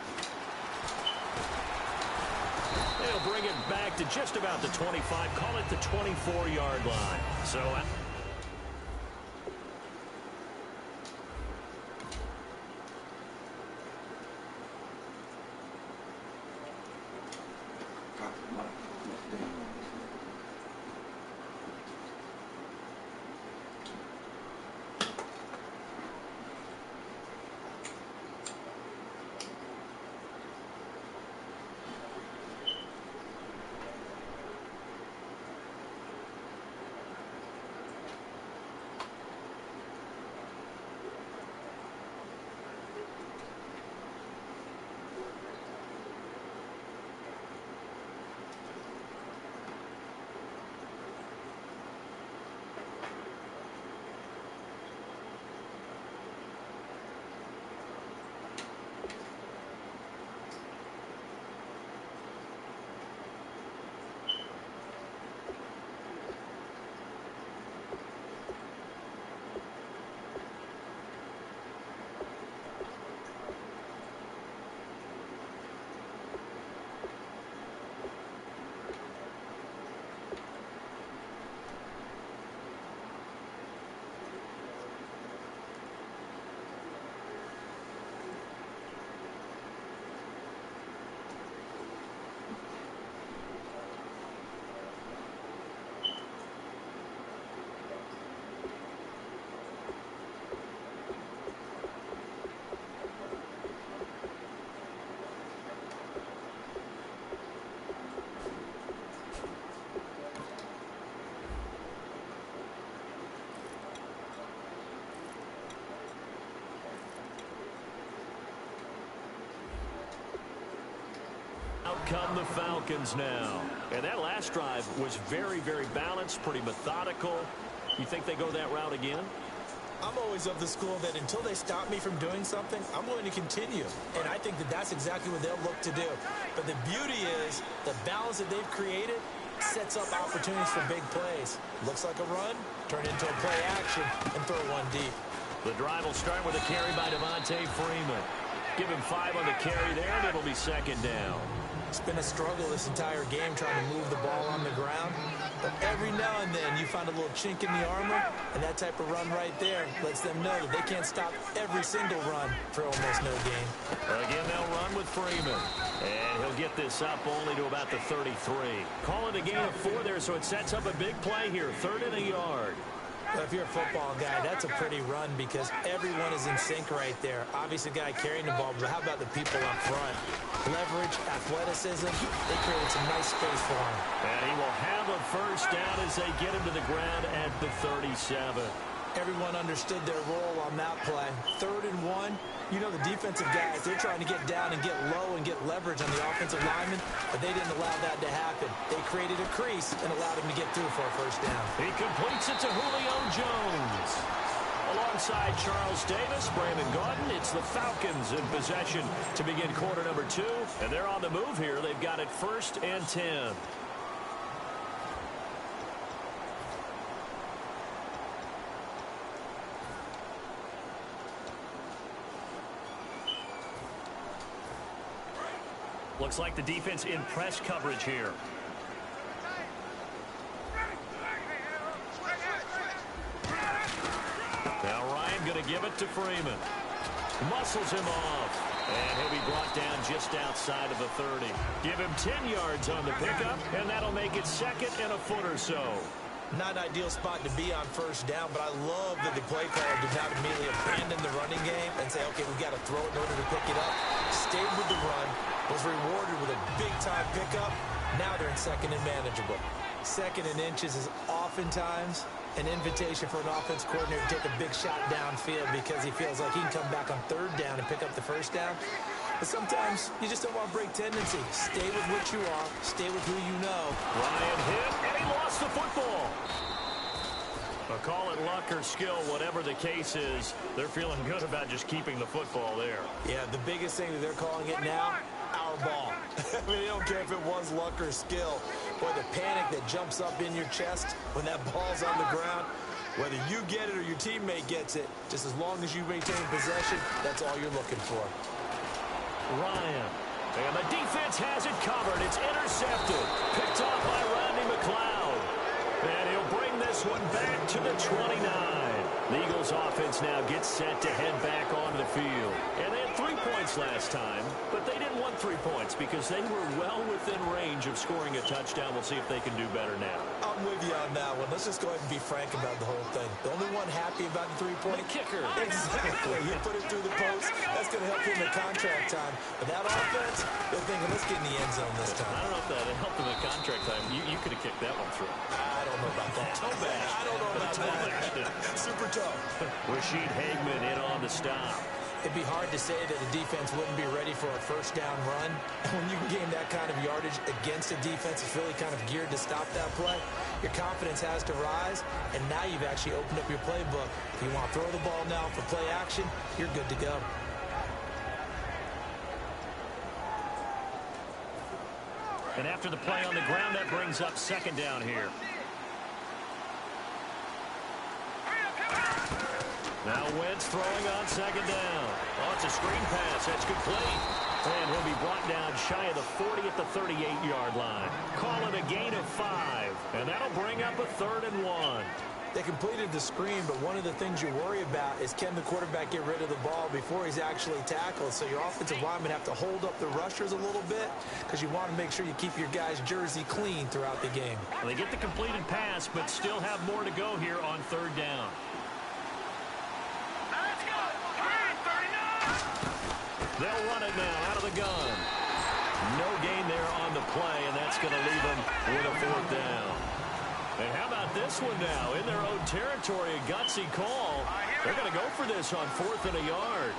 They'll bring it back to just about the 25. Call it the 24-yard line. So come the Falcons now. And that last drive was very, very balanced, pretty methodical. You think they go that route again? I'm always of the school that until they stop me from doing something, I'm going to continue. And I think that that's exactly what they'll look to do. But the beauty is the balance that they've created sets up opportunities for big plays. Looks like a run, turn into a play action, and throw one deep. The drive will start with a carry by Devontae Freeman. Give him 5 on the carry there, and it'll be second down. It's been a struggle this entire game trying to move the ball on the ground. But every now and then you find a little chink in the armor, and that type of run right there lets them know that they can't stop every single run for almost no gain. Again, they'll run with Freeman. And he'll get this up only to about the 33. Call it a gain of 4 there, so it sets up a big play here. 3rd and a yard. But if you're a football guy, that's a pretty run because everyone is in sync right there. Obviously, the guy carrying the ball, but how about the people up front? Leverage, athleticism, they created some nice space for him. And he will have a first down as they get him to the ground at the 37. Everyone understood their role on that play. 3rd and 1. You know the defensive guys, they're trying to get down and get low and get leverage on the offensive lineman, but they didn't allow that to happen. They created a crease and allowed him to get through for a first down. He completes it to Julio Jones. Alongside Charles Davis, Brandon Gaudin, it's the Falcons in possession to begin quarter number 2, and they're on the move here. They've got it 1st and 10. Looks like the defense in press coverage here. Now Ryan going to give it to Freeman. Muscles him off. And he'll be brought down just outside of the 30. Give him 10 yards on the pickup, and that'll make it 2nd and a foot or so. Not an ideal spot to be on first down, but I love that the play caller did not immediately abandon the running game and say, okay, we've got to throw it in order to pick it up. Stayed with the run, was rewarded with a big-time pickup. Now they're in 2nd and manageable. 2nd and inches is oftentimes an invitation for an offense coordinator to take a big shot downfield because he feels like he can come back on 3rd down and pick up the first down. But sometimes you just don't want to break tendency. Stay with what you are. Stay with who you know. Ryan hit, and he lost the football. But call it luck or skill, whatever the case is, they're feeling good about just keeping the football there. Yeah, the biggest thing that they're calling it now, our ball. I mean, they don't care if it was luck or skill. Boy, the panic that jumps up in your chest when that ball's on the ground, whether you get it or your teammate gets it, just as long as you maintain possession, that's all you're looking for. Ryan. And the defense has it covered. It's intercepted. Picked off by Rodney McLeod. And he'll bring this one back to the 29. The Eagles offense now gets set to head back onto the field. And they had 3 points last time, but they didn't want 3 points because they were well within range of scoring a touchdown. We'll see if they can do better now. I'm with you on that one. Let's just go ahead and be frank about the whole thing. The only one happy about the 3-point kicker. Exactly. He put it through the post. That's going to help him in contract time. But that offense, they're thinking, let's get in the end zone this time. I don't know if that helped him in contract time. You could have kicked that one through. I don't know about that. I don't know about that. Super tough. Rashid Hageman in on the stop. It'd be hard to say that a defense wouldn't be ready for a first down run. And when you can gain that kind of yardage against a defense that's really kind of geared to stop that play, your confidence has to rise, and now you've actually opened up your playbook. If you want to throw the ball now for play action, you're good to go. And after the play on the ground, that brings up 2nd down here. Now Wentz throwing on 2nd down. Oh, it's a screen pass. That's complete. And he'll be brought down shy of the 40 at the 38-yard line. Call it a gain of 5. And that'll bring up a 3rd and 1. They completed the screen, but one of the things you worry about is can the quarterback get rid of the ball before he's actually tackled? So your offensive linemen have to hold up the rushers a little bit because you want to make sure you keep your guy's jersey clean throughout the game. Well, they get the completed pass, but still have more to go here on 3rd down. They'll run it now out of the gun. No gain there on the play, and that's going to leave them with a 4th down. And how about this one now? In their own territory, a gutsy call. They're going to go for this on 4th and a yard.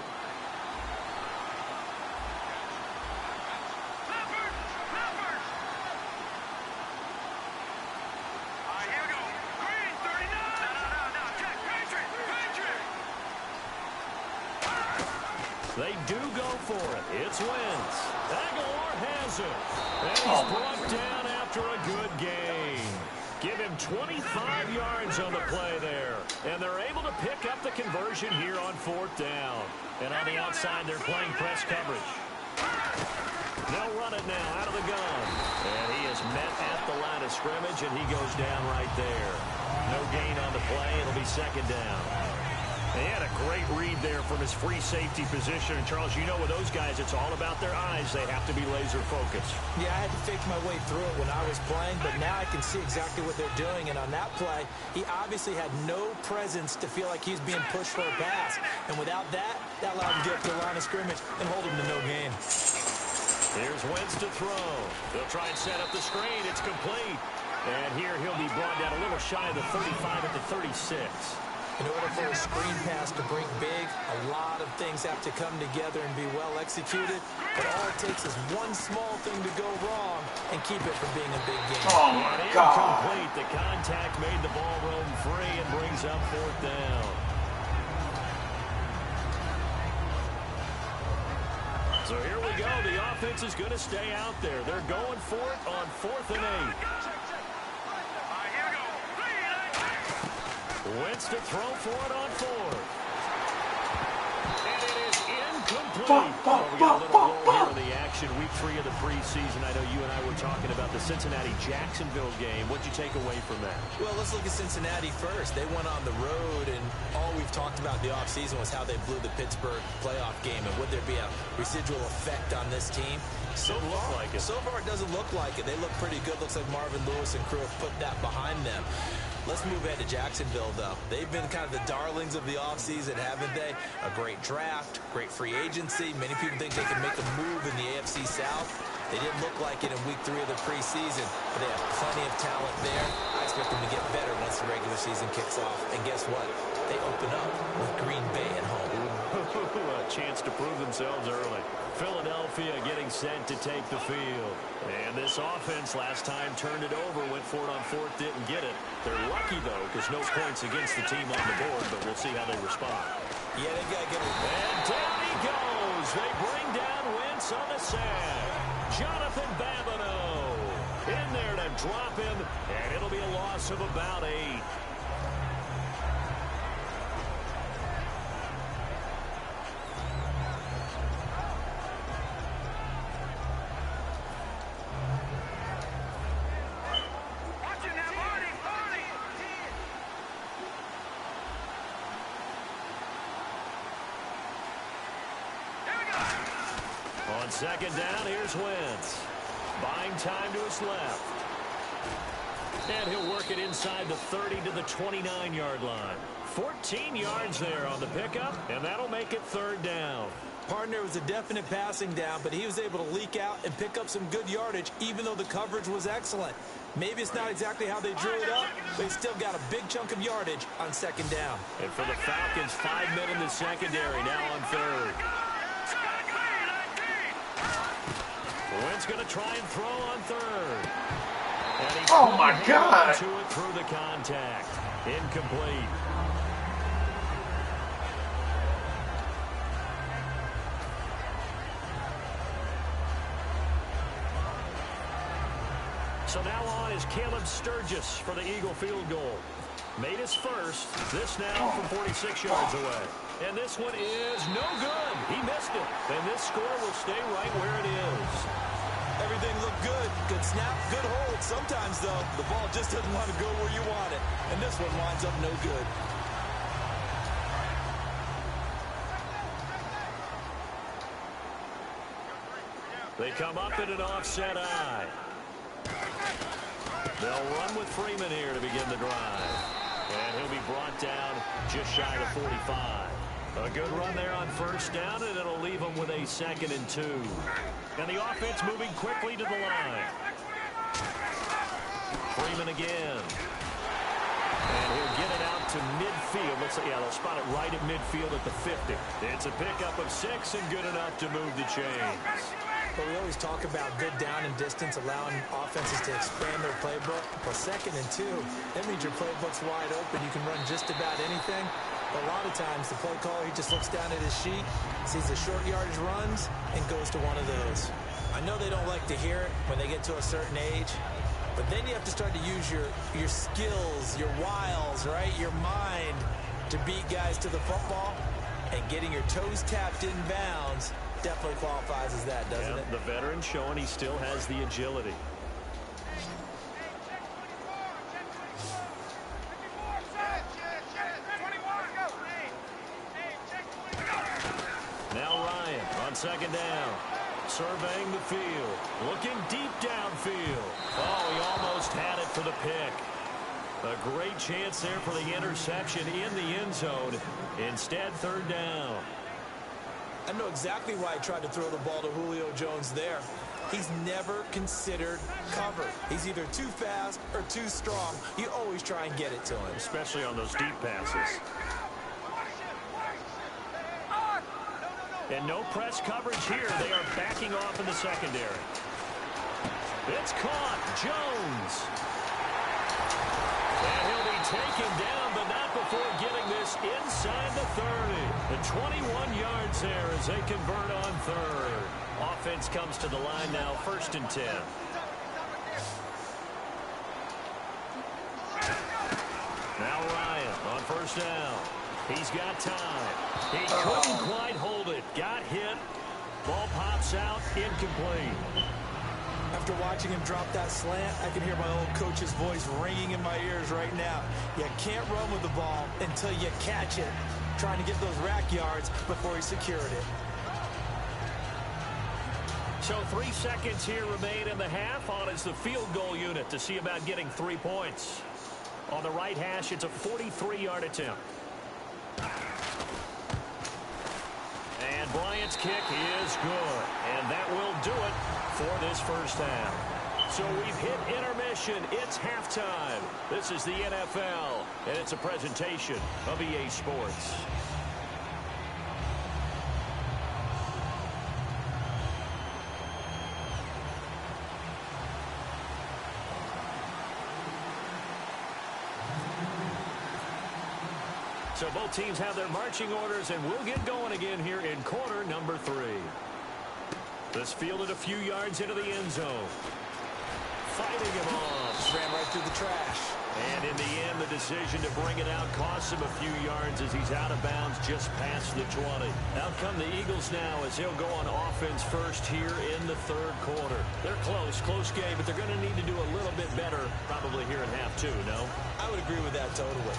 They do go for it. It's Wentz. Aguilar has it. And he's brought down after a good game. Give him 25 yards on the play there. And they're able to pick up the conversion here on 4th down. And on the outside, they're playing press coverage. They'll run it now out of the gun. And he is met at the line of scrimmage, and he goes down right there. No gain on the play. It'll be 2nd down. He had a great read there from his free safety position. And, Charles, you know with those guys, it's all about their eyes. They have to be laser focused. Yeah, I had to fake my way through it when I was playing, but now I can see exactly what they're doing. And on that play, he obviously had no presence to feel like he's being pushed for a pass. And without that, that allowed him to get up to the line of scrimmage and hold him to no gain. Here's Wentz to throw. They'll try and set up the screen. It's complete. And here he'll be brought down a little shy of the 35 at the 36. In order for a screen pass to break big, a lot of things have to come together and be well executed. But all it takes is one small thing to go wrong and keep it from being a big game. Oh, my God. Incomplete. The contact made the ball roam free and brings up 4th down. So here we go. The offense is going to stay out there. They're going for it on 4th and 8. Wentz to throw for it on 4th. And it is incomplete. We got a little roll here in the action. Week 3 of the preseason. I know you and I were talking about the Cincinnati-Jacksonville game. What'd you take away from that? Well, let's look at Cincinnati first. They went on the road, and all we've talked about in the offseason was how they blew the Pittsburgh playoff game. And would there be a residual effect on this team? So far, it doesn't look like it. They look pretty good. Looks like Marvin Lewis and crew have put that behind them. Let's move ahead to Jacksonville, though. They've been kind of the darlings of the offseason, haven't they? A great draft, great free agency. Many people think they can make a move in the AFC South. They didn't look like it in week 3 of the preseason, but they have plenty of talent there. I expect them to get better once the regular season kicks off. And guess what? They open up with Green Bay at home. A chance to prove themselves early. Philadelphia getting set to take the field. And this offense last time turned it over, went for it on 4th, didn't get it. They're lucky, though, because no points against the team on the board, but we'll see how they respond. Yeah, they got to get it. And down he goes. They bring down Wentz on the sack. Jonathan Babineau in there to drop him, and it'll be a loss of about 8. On 2nd down, here's Wentz. Buying time to his left. And he'll work it inside the 30 to the 29-yard line. 14 yards there on the pickup, and that'll make it 3rd down. Partner was a definite passing down, but he was able to leak out and pick up some good yardage, even though the coverage was excellent. Maybe it's not exactly how they drew it up, but he still got a big chunk of yardage on 2nd down. And for the Falcons, 5 men in the secondary, now on 3rd. Wentz going to try and throw on 3rd. Oh, my God. To it through the contact. Incomplete. So now on is Caleb Sturgis for the Eagle field goal. Made his first. This now from 46 yards away. And this one is no good. He missed it. And this score will stay right where it is. Everything looked good. Good snap, good hold. Sometimes, though, the ball just doesn't want to go where you want it. And this one winds up no good. They come up in an offset eye. They'll run with Freeman here to begin the drive. And he'll be brought down just shy of 45. A good run there on 1st down, and it'll leave them with a 2nd and 2. And the offense moving quickly to the line. Freeman again. And he'll get it out to midfield. Looks like, yeah, they'll spot it right at midfield at the 50. It's a pickup of 6 and good enough to move the chains. But we always talk about good down and distance, allowing offenses to expand their playbook. Well, 2nd and 2, that means your playbook's wide open. You can run just about anything. A lot of times, the play caller, he just looks down at his sheet, sees the short yardage runs, and goes to one of those. I know they don't like to hear it when they get to a certain age, but then you have to start to use your skills, your wiles, right, your mind to beat guys to the football, and getting your toes tapped in bounds definitely qualifies as that, doesn't it? The veteran showing he still has the agility. Now Ryan on second down. Surveying the field. Looking deep downfield. Oh, he almost had it for the pick. A great chance there for the interception in the end zone. Instead, third down. I know exactly why he tried to throw the ball to Julio Jones there. He's never considered cover. He's either too fast or too strong. You always try and get it to him. Especially on those deep passes. And no press coverage here. They are backing off in the secondary. It's caught. Jones. And he'll be taken down, but not before getting this inside the 30. And 21 yards there as they convert on third. Offense comes to the line now, 1st and 10. Now Ryan on first down. He's got time. He couldn't quite hold it. Got hit. Ball pops out. Incomplete. After watching him drop that slant, I can hear my old coach's voice ringing in my ears right now. You can't run with the ball until you catch it. Trying to get those rack yards before he secured it. So 3 seconds here remain in the half. On is the field goal unit to see about getting 3 points. On the right hash, it's a 43-yard attempt. And Bryant's kick is good. And that will do it for this first half. So we've hit intermission. It's halftime. This is the NFL, and it's a presentation of EA Sports. So both teams have their marching orders, and we'll get going again here in quarter number 3. This fielded a few yards into the end zone. Fighting him off. Just ran right through the trash. And in the end, the decision to bring it out costs him a few yards as he's out of bounds just past the 20. Out come the Eagles now as they'll go on offense first here in the third quarter. They're close game, but they're going to need to do a little bit better probably here in half 2, no? I would agree with that totally.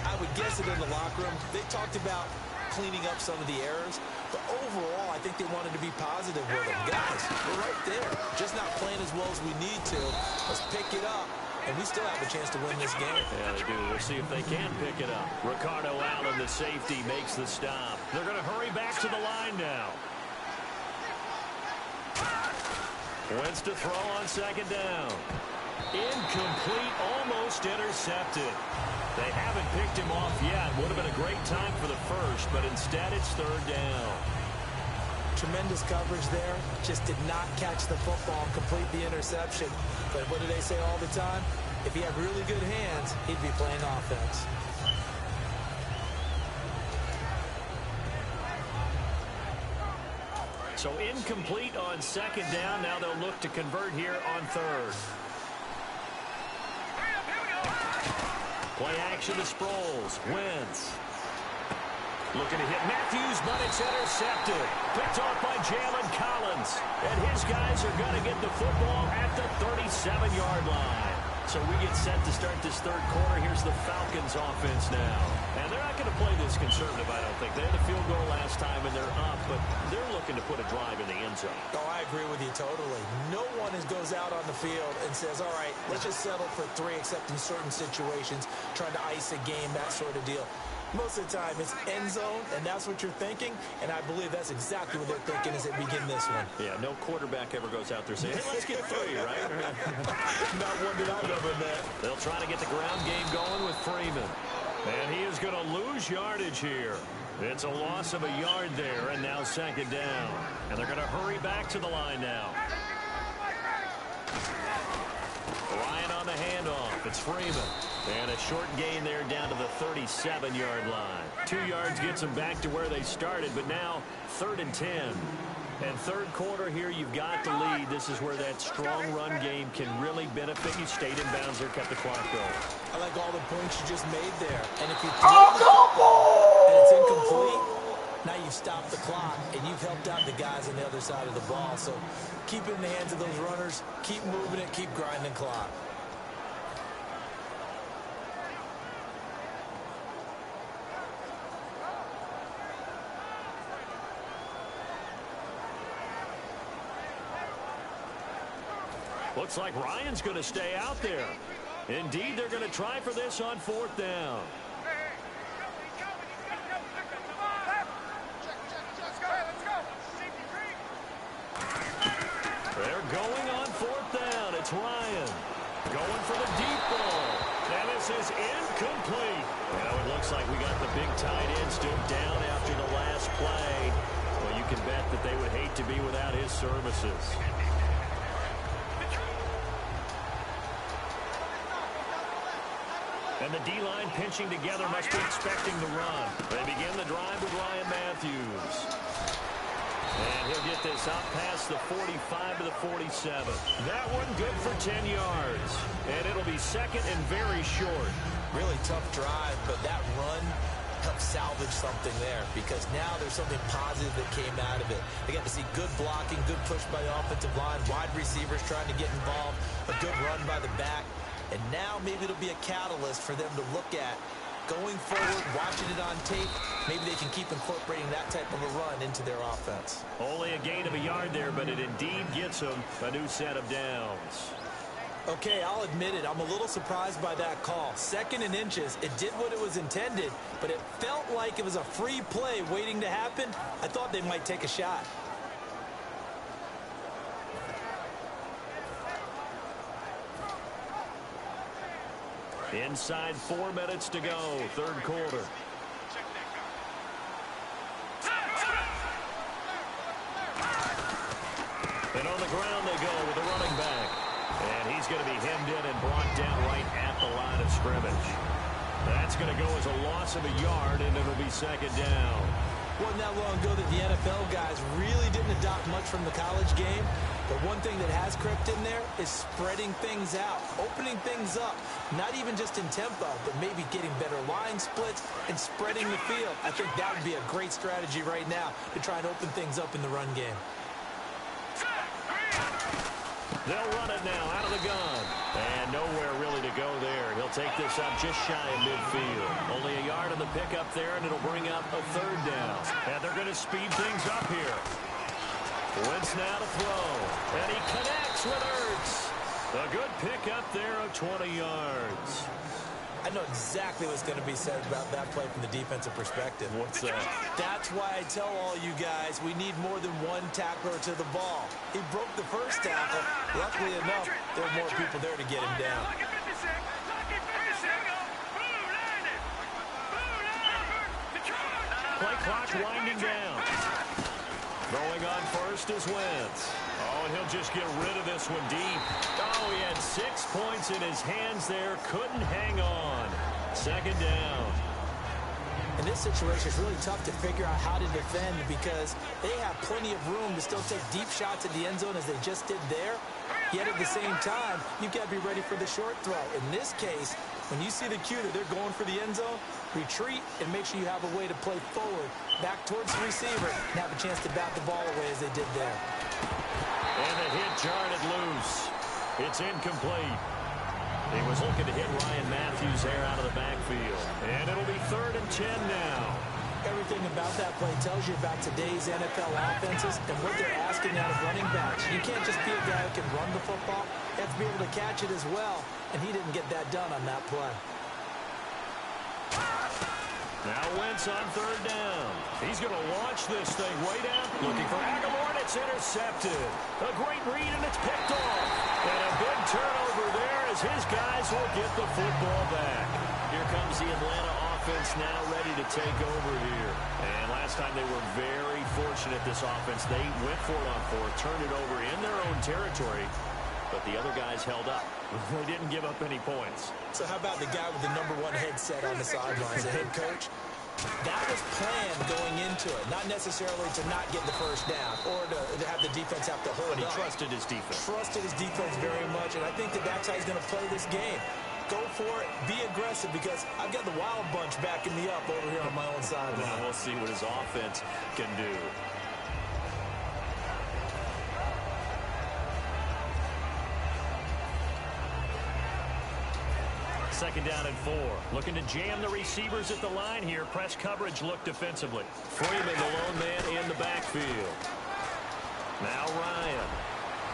I would guess it in the locker room. They talked about cleaning up some of the errors, but overall, I think they wanted to be positive with them. Guys, we're right there. Just not playing as well as we need to. Let's pick it up, and we still have a chance to win this game. Yeah, they do. We'll see if they can pick it up. Ricardo Allen, the safety, makes the stop. They're going to hurry back to the line now. Wentz to throw on second down. Incomplete, almost intercepted. They haven't picked him off yet. Would have been a great time for the first, but instead it's third down. Tremendous coverage there. Just did not catch the football and complete the interception. But what do they say all the time? If he had really good hands, he'd be playing offense. So incomplete on second down. Now they'll look to convert here on third. Play action to Sproles. Wentz. Looking to hit Matthews, but it's intercepted. Picked off by Jalen Collins. And his guys are going to get the football at the 37-yard line. So we get set to start this third quarter. Here's the Falcons offense now. And they're not going to play this conservative, I don't think. They had a field goal last time, and they're up, but they're looking to put a drive in the end zone. Oh, I agree with you totally. No one goes out on the field and says, all right, let's just settle for 3, except in certain situations, trying to ice a game, that sort of deal. Most of the time, it's end zone, and that's what you're thinking, and I believe that's exactly what they're thinking as they begin this one. Yeah, no quarterback ever goes out there saying, hey, let's get 3, right? Not one that I've ever met. They'll try to get the ground game going with Freeman. And he is going to lose yardage here. It's a loss of a yard there, and now second down. And they're going to hurry back to the line now. Ryan on the handoff. It's Freeman. And a short gain there down to the 37-yard line. 2 yards gets them back to where they started, but now 3rd and 10. And third quarter here, you've got the lead. This is where that strong run game can really benefit you. Stayed in bounds there, kept the clock going. I like all the points you just made there. And if you throw the football and it's incomplete, now you've stopped the clock and you've helped out the guys on the other side of the ball. So keep it in the hands of those runners. Keep moving it. Keep grinding clock. Looks like Ryan's going to stay out there. Indeed, they're going to try for this on 4th down. They're going on 4th down. It's Ryan going for the deep ball. And this is incomplete. Now it looks like we got the big tight end stood down after the last play. Well, you can bet that they would hate to be without his services. And the D-line pinching together must be expecting the run. They begin the drive with Ryan Matthews. And he'll get this up past the 45 to the 47. That one good for 10 yards. And it'll be 2nd and very short. Really tough drive, but that run helped salvage something there because now there's something positive that came out of it. They got to see good blocking, good push by the offensive line, wide receivers trying to get involved, a good run by the back. And now maybe it'll be a catalyst for them to look at going forward, watching it on tape. Maybe they can keep incorporating that type of a run into their offense. Only a gain of a yard there, but it indeed gets them a new set of downs. Okay, I'll admit it. I'm a little surprised by that call. 2nd and inches. It did what it was intended, but it felt like it was a free play waiting to happen. I thought they might take a shot. Inside 4 minutes to go, 3rd quarter. And on the ground they go with the running back. And he's going to be hemmed in and brought down right at the line of scrimmage. That's going to go as a loss of a yard, and it'll be 2nd down. Wasn't that long ago that the NFL guys really didn't adopt much from the college game. But one thing that has crept in there is spreading things out, opening things up, not even just in tempo, but maybe getting better line splits and spreading the field. I think that would be a great strategy right now to try and open things up in the run game. They'll run it now out of the gun. And nowhere really to go there. He'll take this up just shy of midfield. Only a yard on the pickup there, and it'll bring up a 3rd down. And they're going to speed things up here. Wentz now to throw. And he connects with Ertz. A good pickup there of 20 yards. I know exactly what's going to be said about that play from the defensive perspective. What's that? That's why I tell all you guys we need more than one tackler to the ball. He broke the first tackle. Luckily enough, there were more people there to get him down. Play clock winding down. Going on first is Wentz. Oh, and he'll just get rid of this one deep. Oh, he had 6 points in his hands there. Couldn't hang on. 2nd down. In this situation, it's really tough to figure out how to defend because they have plenty of room to still take deep shots at the end zone as they just did there. Yet at the same time, you've got to be ready for the short throw. In this case, when you see the cue that they're going for the end zone, retreat and make sure you have a way to play forward, back towards the receiver, and have a chance to bat the ball away as they did there. And the hit jarred it loose. It's incomplete. He was looking to hit Ryan Matthews there out of the backfield. And it'll be 3rd and 10 now. Everything about that play tells you about today's NFL offenses and what they're asking out of running backs. You can't just be a guy who can run the football. You have to be able to catch it as well. And he didn't get that done on that play. Now Wentz on 3rd down. He's going to launch this thing way down. Looking for Aguilar, and it's intercepted. A great read, and it's picked off. And a big turnover there as his guys will get the football back. Here comes the Atlanta offense now ready to take over here. And last time they were very fortunate, this offense. They went for it on 4th, turned it over in their own territory. but the other guys held up. They didn't give up any points. So how about the guy with the #1 headset on the sidelines, the head coach? That was planned going into it, not necessarily to not get the first down or to have the defense have to hold But he up. trusted his defense. Trusted his defense very much, and I think that's how he's going to play this game. Go for it, be aggressive, because I've got the wild bunch backing me up over here on my own sideline. Well, we'll see what his offense can do. Second down and 4. Looking to jam the receivers at the line here. Press coverage look defensively. Freeman, the lone man in the backfield. Now Ryan.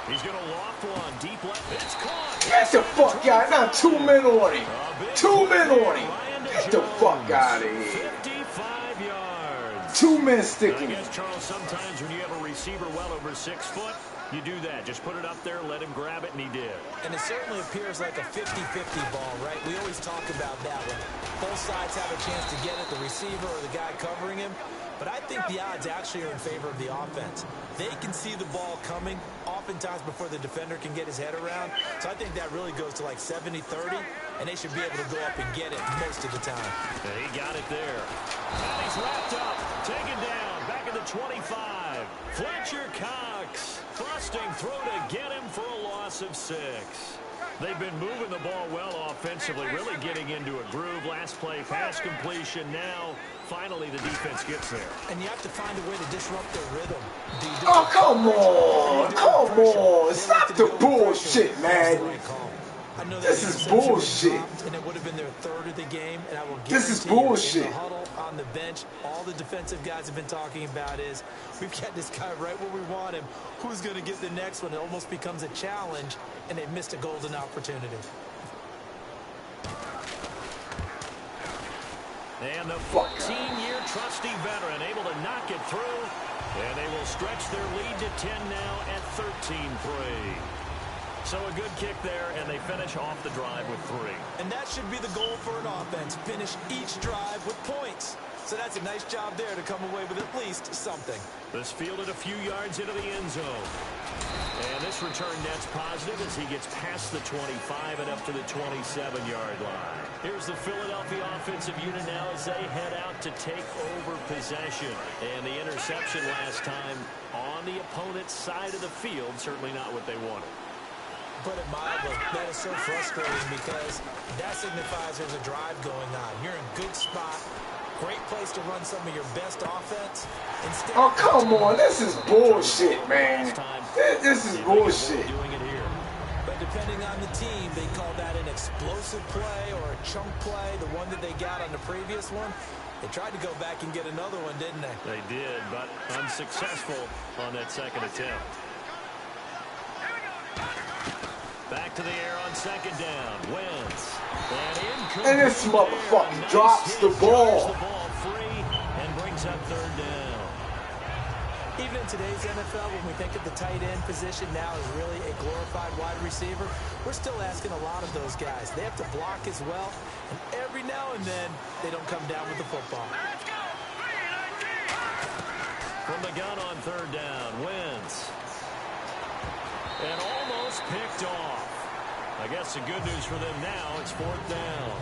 He's going to loft one. Deep left. It's caught. Get the fuck out. Not 2 men on him. 2 men on him. Get the fuck out of here. 55 yards. 2 men I sticking. guess, Charles, sometimes when you have a receiver well over 6 foot, you do that. Just put it up there, let him grab it, and he did. And it certainly appears like a 50-50 ball, right? We always talk about that one. Both sides have a chance to get it, the receiver or the guy covering him. But I think the odds actually are in favor of the offense. They can see the ball coming oftentimes before the defender can get his head around. So I think that really goes to like 70-30, and they should be able to go up and get it most of the time. And he got it there. And he's wrapped up, taken down, back at the 25. Fletcher Cox, thrusting through to get him for a loss of 6. They've been moving the ball well offensively, really getting into a groove. Last play, pass completion. Now, finally, the defense gets there. And you have to find a way to disrupt their rhythm. Oh, come on. Come on. Stop the bullshit, man. This is bullshit. And it would have been their third of the game. And I will This is guarantee you, bullshit. in the huddle on the bench, all the defensive guys have been talking about is, we've got this guy right where we want him. Who's going to get the next one? It almost becomes a challenge, and they've missed a golden opportunity. And the 14-year trusty veteran able to knock it through. And they will stretch their lead to 10 now at 13-3. So a good kick there, and they finish off the drive with 3. And that should be the goal for an offense. Finish each drive with points. So that's a nice job there to come away with at least something. This fielded a few yards into the end zone. And this return net's positive as he gets past the 25 and up to the 27-yard line. Here's the Philadelphia offensive unit now as they head out to take over possession. And the interception last time on the opponent's side of the field, certainly not what they wanted. Put it mildly, that is so frustrating because that signifies there's a drive going on. You're in a good spot, great place to run some of your best offense. Instead, Oh, come on. This is bullshit, man. This is bullshit. Doing it here. but depending on the team, they call that an explosive play or a chunk play, the one that they got on the previous one. They tried to go back and get another one, didn't they? They did, but unsuccessful on that second attempt. Back to the air on second down. Wentz. And this motherfucker drops the ball. The ball free and brings up third down. Even in today's NFL, when we think of the tight end position now as really a glorified wide receiver, we're still asking a lot of those guys. They have to block as well, and every now and then, they don't come down with the football. From the gun on third down, Wentz. And almost picked off. I guess the good news for them now, it's fourth down.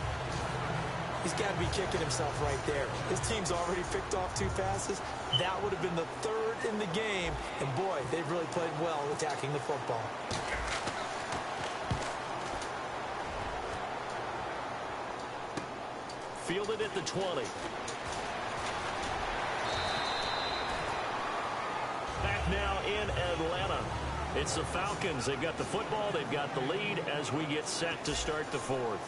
He's got to be kicking himself right there. His team's already picked off 2 passes. That would have been the 3rd in the game. And, boy, they've really played well attacking the football. Fielded at the 20. Back now in Atlanta. It's the Falcons. They've got the football. They've got the lead as we get set to start the 4th.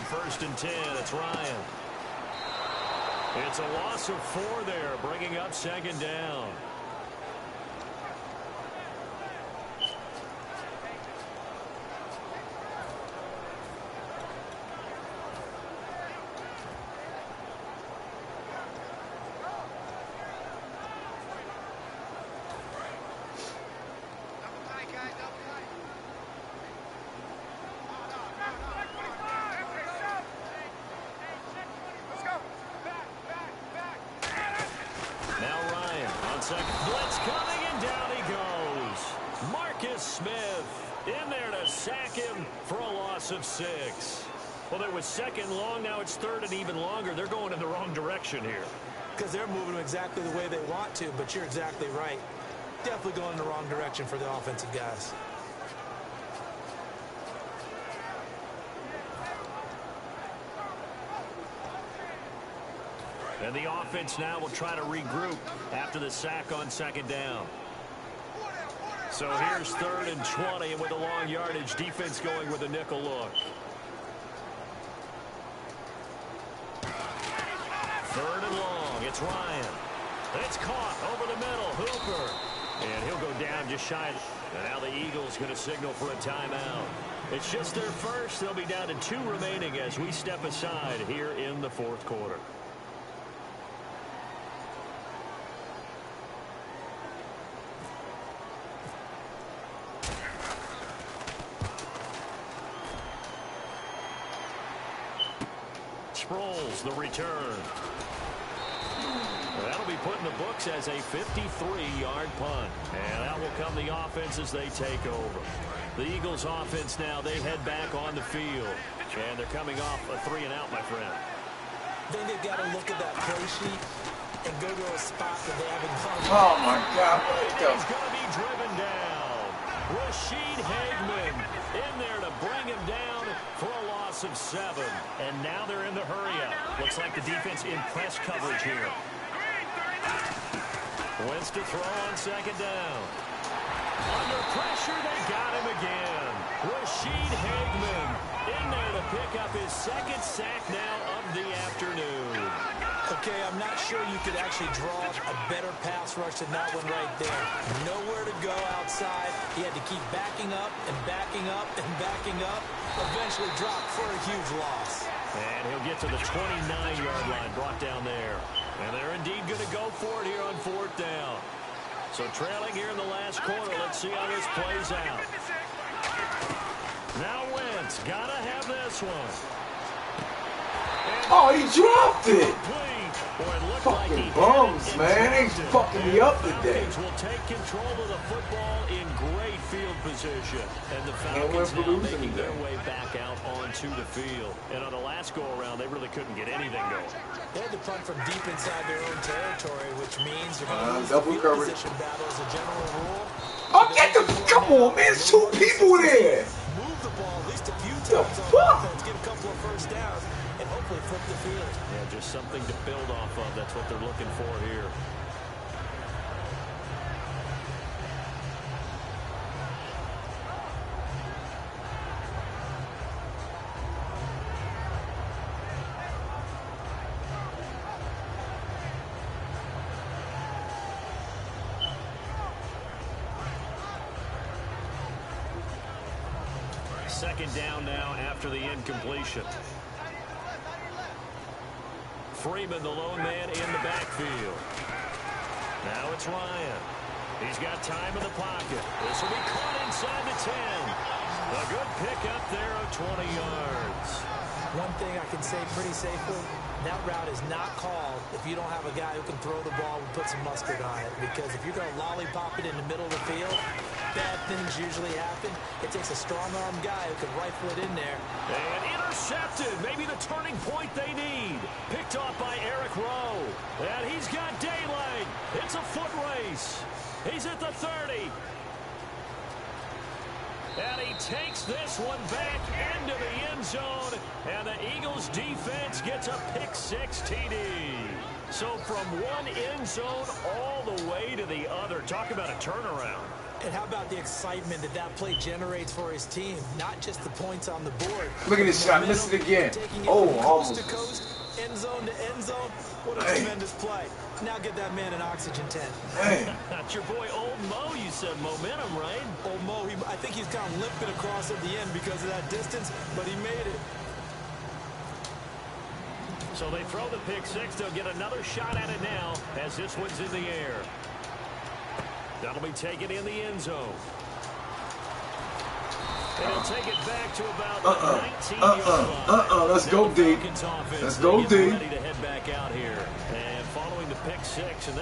First and 10, it's Ryan. It's a loss of 4 there, bringing up second down. second. Blitz coming, and down he goes. Marcus Smith in there to sack him for a loss of 6. Well, it was second long. Now it's third and even longer. They're going in the wrong direction here. Because they're moving exactly the way they want to, but you're exactly right. Definitely going in the wrong direction for the offensive guys. And the offense now will try to regroup after the sack on second down. So here's 3rd and 20, and with a long yardage, defense going with a nickel look. 3rd and long. It's Ryan. It's caught over the middle. Hooper. And he'll go down just shy. And now the Eagles going to signal for a timeout. It's just their first. They'll be down to 2 remaining as we step aside here in the 4th quarter. Sproles, the return. That'll be put in the books as a 53-yard punt. And out will come the offense as they take over. The Eagles offense now, they head back on the field. And they're coming off a 3-and-out, my friend. Then they've got to look at that play sheet and go to a spot that they haven't gone. Oh, my God. He's going to be driven down. Rashid Hagman in there to bring him down for a loss of 7. And now they're in the hurry-up. Looks like the defense in press coverage here. Wentz to throw on second down. Under pressure, they got him again. Rashid Hagman in there to pick up his 2nd sack now of the afternoon. Okay, I'm not sure you could actually draw a better pass rush than that one right there. Nowhere to go outside. He had to keep backing up and backing up and backing up. Eventually dropped for a huge loss. And he'll get to the 29-yard line, brought down there. And they're indeed going to go for it here on 4th down. So trailing here in the last quarter. Let's see how this plays out. Now Wentz, got to have this one. Oh, he dropped it. Fucking like bums, man. They fucking me up today. Will take control of the football in great field position. And the Falcons now making their way back out onto the field. And on the last go-around, they really couldn't get anything going. They had to punt from deep inside their own territory, which means you're going to lose double the field coverage. position battle as a general rule. Oh, get the... Come on, man. There's 2 people there. Move the ball at least a few times on offense, get a couple of first downs, and hopefully flip the field. Yeah, just something to build off of. That's what they're looking for here. Second down now after the incompletion. Freeman, the lone man in the backfield. Now it's Ryan. He's got time in the pocket. This will be caught inside the 10. A good pickup there of 20 yards. One thing I can say pretty safely, that route is not called if you don't have a guy who can throw the ball and put some mustard on it. Because if you're going to lollipop it in the middle of the field, bad things usually happen. It takes a strong-arm guy who can rifle it in there. And intercepted. Maybe the turning point they need. Picked off by Eric Rowe. And he's got daylight. It's a foot race. He's at the 30. And he takes this one back into the end zone. And the Eagles defense gets a pick-6 TD. So from one end zone all the way to the other. Talk about a turnaround. And how about the excitement that that play generates for his team? Not just the points on the board. Look at this shot. Miss it again. Oh, almost. Coast to coast, end zone to end zone. What a tremendous play. Now get that man an oxygen tent. That's your boy Old Mo, you said. Momentum, right? Old Mo, I think he's kind of limping across at the end because of that distance, but he made it. So they throw the pick-6. They'll get another shot at it now as this one's in the air. That'll be taken in the end zone. And he'll take it back to about the 19-yard line. Let's go deep. Let's go deep. Ready to head back out here. And following the pick-6, and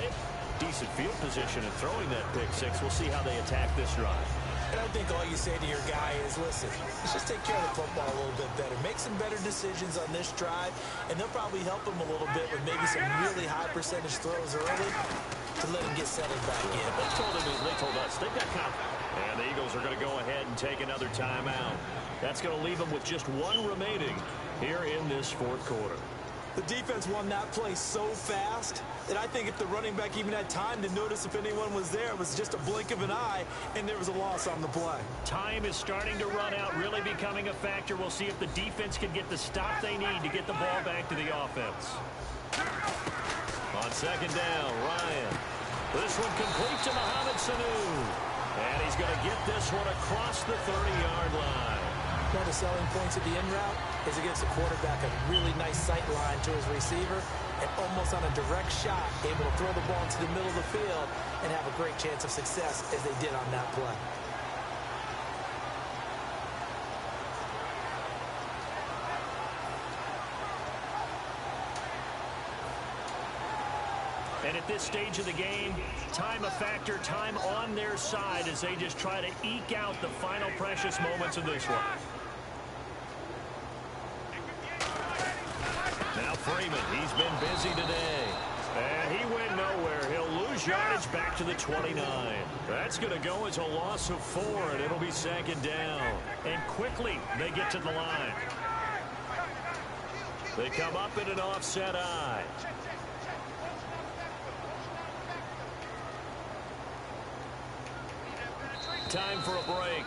decent field position and throwing that pick six. We'll see how they attack this drive. And I think all you say to your guy is, listen, let's just take care of the football a little bit better. Make some better decisions on this drive, and they'll probably help him a little bit with maybe some really high percentage throws early to let him get settled back in. They told us they've got confidence. And the Eagles are going to go ahead and take another timeout. That's going to leave them with just one remaining here in this fourth quarter. The defense won that play so fast that I think if the running back even had time to notice if anyone was there, it was just a blink of an eye, and there was a loss on the play. Time is starting to run out, really becoming a factor. We'll see if the defense can get the stop they need to get the ball back to the offense. On second down, Ryan. This one complete to Mohamed Sanu. And he's going to get this one across the 30-yard line. One of the selling points of the in route is against the quarterback, a really nice sight line to his receiver, and almost on a direct shot, able to throw the ball into the middle of the field and have a great chance of success as they did on that play. And at this stage of the game, time a factor, time on their side as they just try to eke out the final precious moments of this one. Now Freeman, he's been busy today. And he went nowhere. He'll lose yardage back to the 29. That's going to go as a loss of 4, and it'll be second down. And quickly, they get to the line. They come up in an offset eye. Time for a break.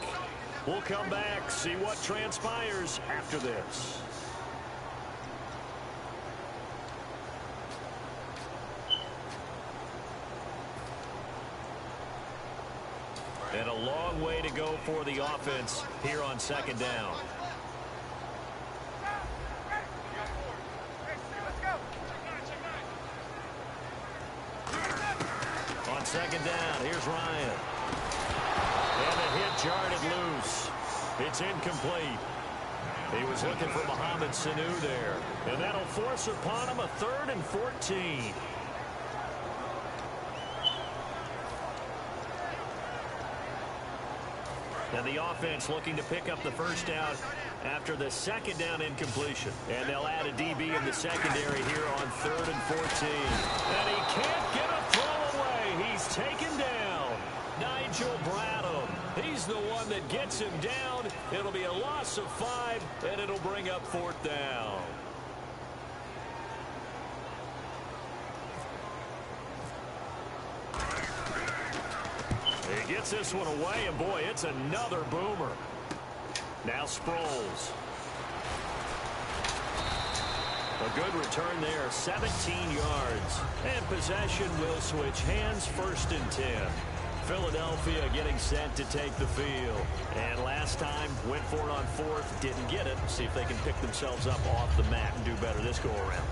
We'll come back, see what transpires after this. And a long way to go for the offense here on second down. On second down, here's Ryan. And the hit jarred it loose. It's incomplete. He was looking for Mohamed Sanu there. And that'll force upon him a 3rd and 14. And the offense looking to pick up the first down after the second down incompletion. And they'll add a DB in the secondary here on 3rd and 14. And he can't get a throw away. He's taken down. Nigel Bradham. He's the one that gets him down. It'll be a loss of 5, and it'll bring up 4th down. He gets this one away, and boy, it's another boomer. Now Sproles. A good return there, 17 yards. And possession will switch hands, 1st and 10. Philadelphia getting set to take the field. And last time, went for it on 4th, didn't get it. See if they can pick themselves up off the mat and do better this go-around.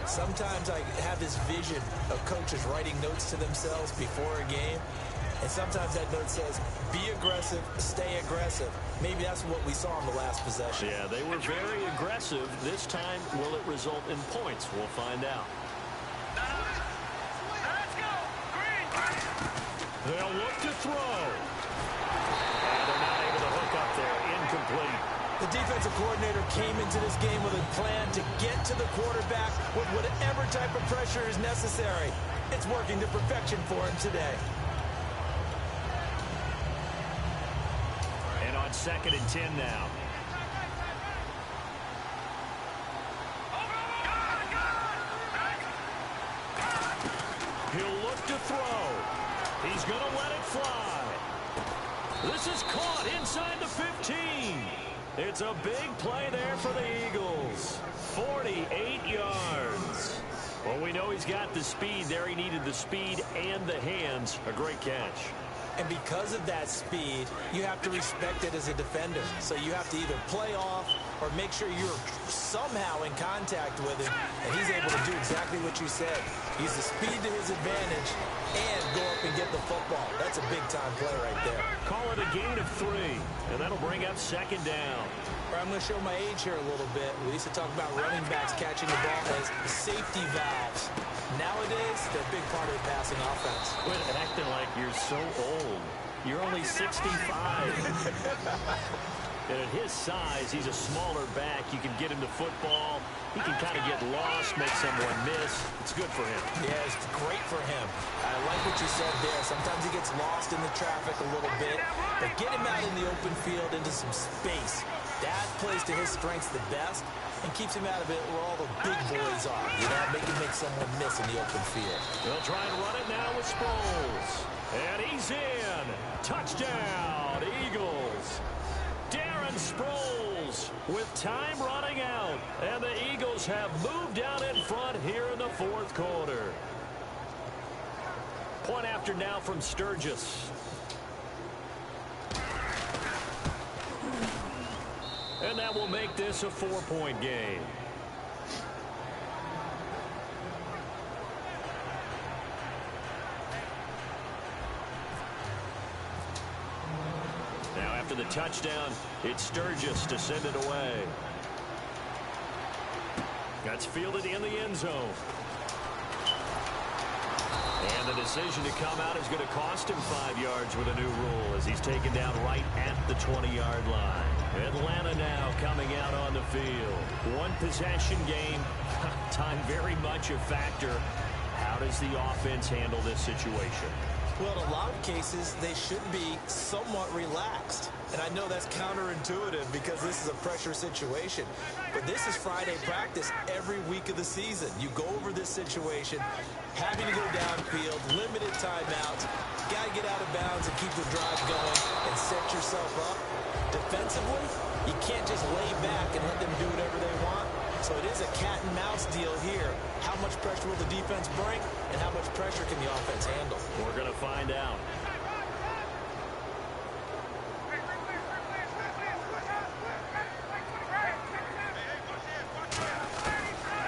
Sometimes I have this vision of coaches writing notes to themselves before a game. And sometimes that note says, be aggressive, stay aggressive. Maybe that's what we saw in the last possession. Yeah, they were very aggressive. This time, will it result in points? We'll find out. Let's go! Green! They'll look to throw. And they're not able to hook up there. Incomplete. The defensive coordinator came into this game with a plan to get to the quarterback with whatever type of pressure is necessary. It's working to perfection for him today. And on 2nd and 10 now. He'll look to throw. He's going to let it fly. This is caught inside the 15. It's a big play there for the Eagles. 48 yards. Well, we know he's got the speed there. He needed the speed and the hands. A great catch. And because of that speed, you have to respect it as a defender. So you have to either play off or make sure you're somehow in contact with him, and he's able to do exactly what you said. Use the speed to his advantage and go up and get the football. That's a big-time play right there. Call it a gain of 3, and that'll bring up 2nd down. I'm going to show my age here a little bit. We used to talk about running backs catching the ball as safety valves. Nowadays, they're a big part of the passing offense. Quit acting like you're so old. You're only 65. And at his size, he's a smaller back. You can get him the football. He can kind of get lost, make someone miss. It's good for him. Yeah, it's great for him. I like what you said there. Sometimes he gets lost in the traffic a little bit. But get him out in the open field into some space. That plays to his strengths the best and keeps him out of it where all the big boys are. You know, make someone miss in the open field. They'll try and run it now with Sproles. And he's in. Touchdown, Eagles. Darren Sproles with time running out. And the Eagles have moved out in front here in the 4th quarter. Point after now from Sturgis. And that will make this a 4-point game. Now after the touchdown, it's Sturgis to send it away. That's fielded in the end zone. And the decision to come out is going to cost him 5 yards with a new rule as he's taken down right at the 20-yard line. Atlanta now coming out on the field. One possession game. Time very much a factor. How does the offense handle this situation? Well, in a lot of cases, they should be somewhat relaxed. And I know that's counterintuitive because this is a pressure situation. But this is Friday practice every week of the season. You go over this situation, having to go downfield, limited timeouts, got to get out of bounds and keep the drive going and set yourself up. Defensively, you can't just lay back and let them do whatever they want. So it is a cat and mouse deal here. How much pressure will the defense bring and how much pressure can the offense handle? We're going to find out.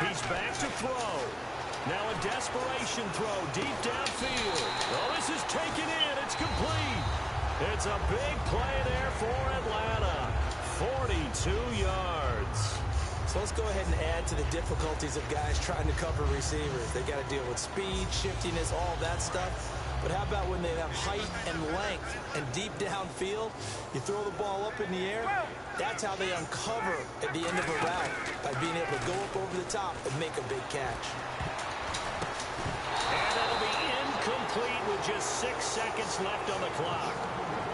He's back to throw. Now a desperation throw deep downfield. Oh, this is taken in. It's complete. It's a big play there for Atlanta. 42 yards. So let's go ahead and add to the difficulties of guys trying to cover receivers. They got to deal with speed, shiftiness, all that stuff. But how about when they have height and length and deep downfield? You throw the ball up in the air. That's how they uncover at the end of a route, by being able to go up over the top and make a big catch. And that'll be incomplete with just 6 seconds left on the clock.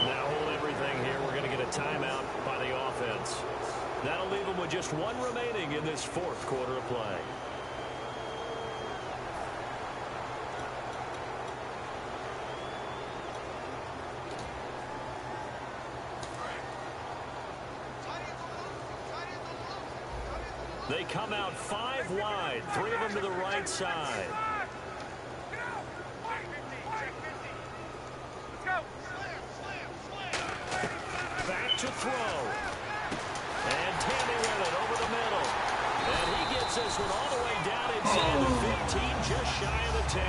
Now hold everything here. We're going to get a timeout by the offense. That'll leave them with just 1 remaining in this 4th quarter of play. They come out 5 wide, 3 of them to the right side. Back to throw. And Tammy with it over the middle. And he gets this one all the way down inside the 15, just shy of the 10.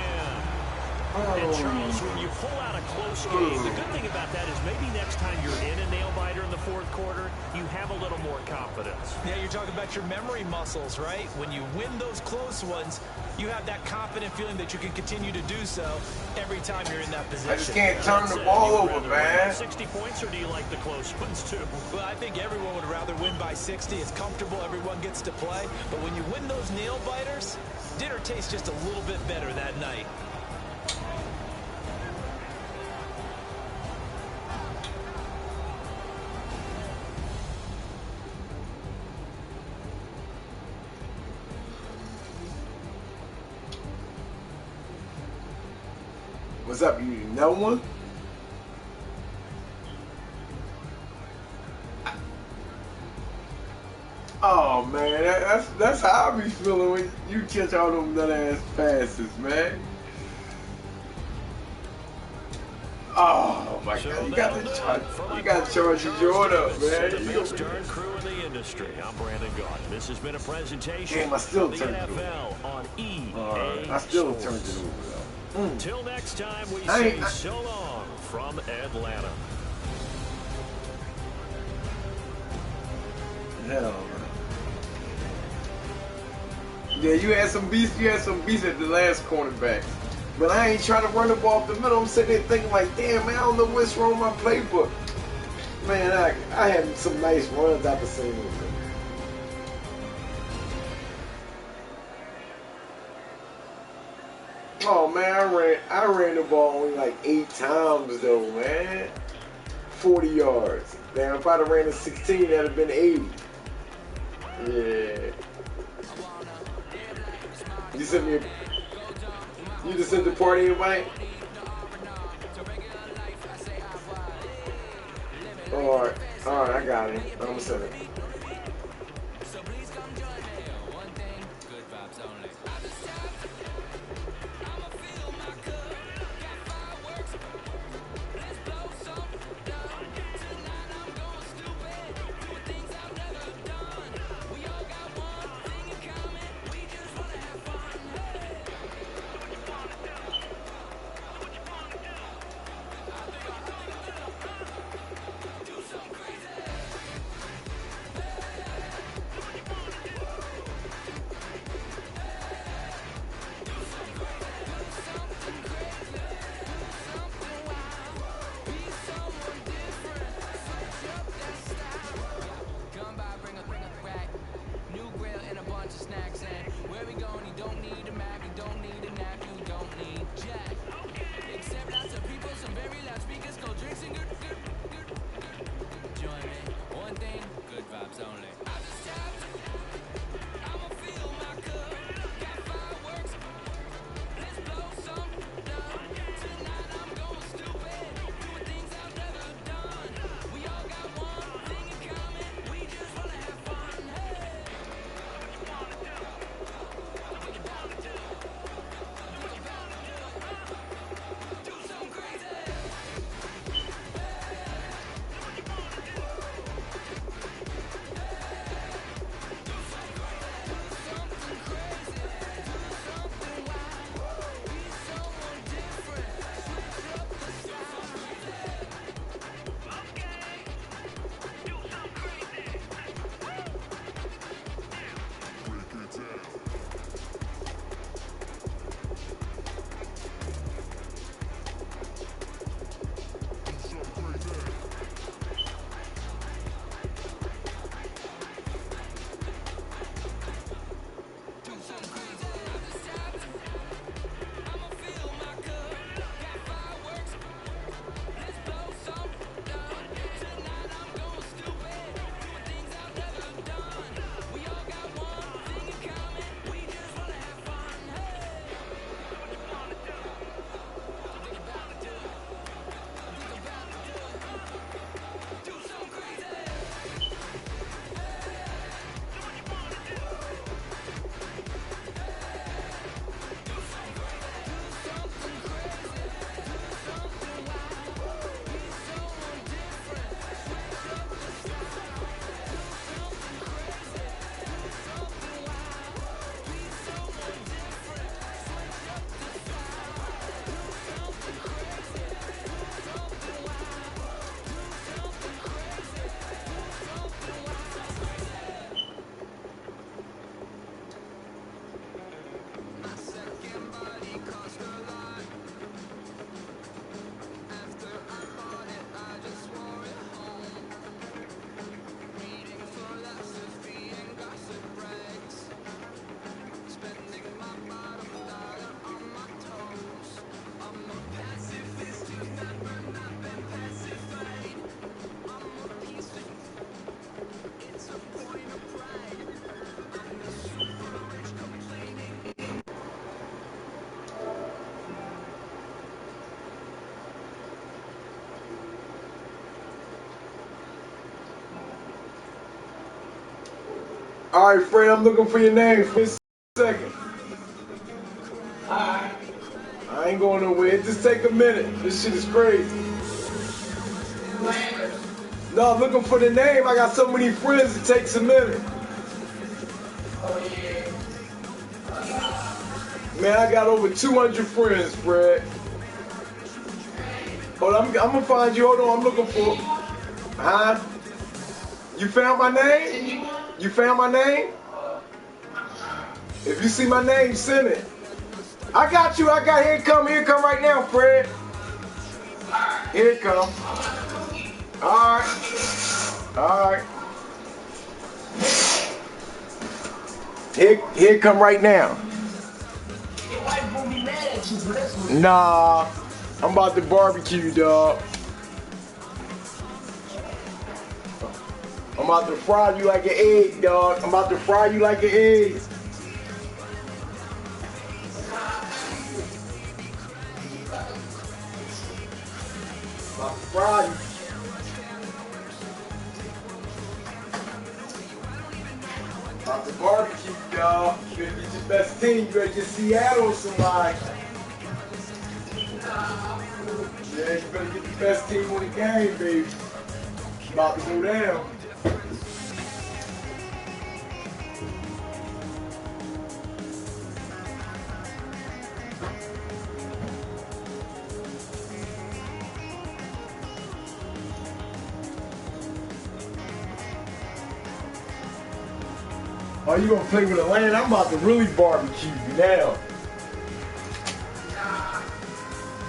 And Charles, when you pull out a close game, the good thing about that is maybe next time you're in a nail-biter in the 4th quarter, you have a little more confidence. Yeah, you're talking about your memory muscles, right? When you win those close ones, you have that confident feeling that you can continue to do so every time you're in that position. I just can't turn the ball over, man. 60 points, or do you like the close ones too? Well, I think everyone would rather win by 60. It's comfortable. Everyone gets to play. But when you win those nail-biters, dinner tastes just a little bit better that night. What's up? You know one? Oh man, that's how I be feeling when you catch all them nut ass passes, man. Oh my So God, you that'll got do to it charge, for my you got to charge your joint up, man. the best darn crew in the industry. I'm Brandon Gaudin. This has been a presentation Damn, I still of the turned it NFL on EA I still Sports. turned it over, though. Till next time, we say so long from Atlanta. Hell no. Yeah, you had some beasts at the last cornerback. But I ain't trying to run the ball up the middle. I'm sitting there thinking like, damn, man, I don't know what's wrong with my playbook. Man, I had some nice runs out the same way. Oh man, I ran the ball only like 8 times though, man. 40 yards. Damn, if I'd have ran it 16, that'd have been 80. Yeah. You just sent the party invite? Alright, I got it. I'm gonna send it. All right, Fred, I'm looking for your name for a second. Alright. I ain't going nowhere. Just take a minute. This shit is crazy. No, looking for the name. I got so many friends, it takes a minute. Man, I got over 200 friends, Fred. Hold on, I'm gonna find you. Hold on, I'm looking for. Huh? You found my name? You found my name? If you see my name, send it. I got you. I got here. It come right now, Fred. Here it come. All right. All right. Here it come right now. Nah, I'm about to barbecue, dog. I'm about to fry you like an egg, dog. I'm about to fry you like an egg. About to fry you. About to barbecue, dog. You better get your best team. You better get Seattle or somebody. Yeah, you better get the best team on the game, baby. About to go down. Oh, you gonna play with Atlanta? I'm about to really barbecue you now.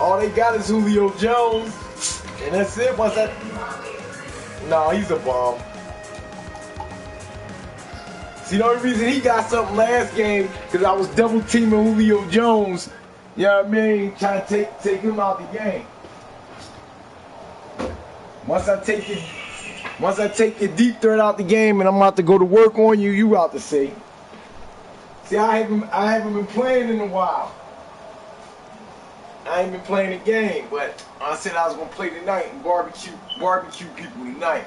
All they got is Julio Jones, and that's it. Once that, no, he's a bum. See, the only reason he got something last game because I was double teaming Julio Jones. You know what I mean? Trying to take him out the game. Once I take your deep threat out the game and I'm about to go to work on you, you out to see. See, I haven't been playing in a while. I ain't been playing the game, but I said I was gonna play tonight and barbecue people tonight.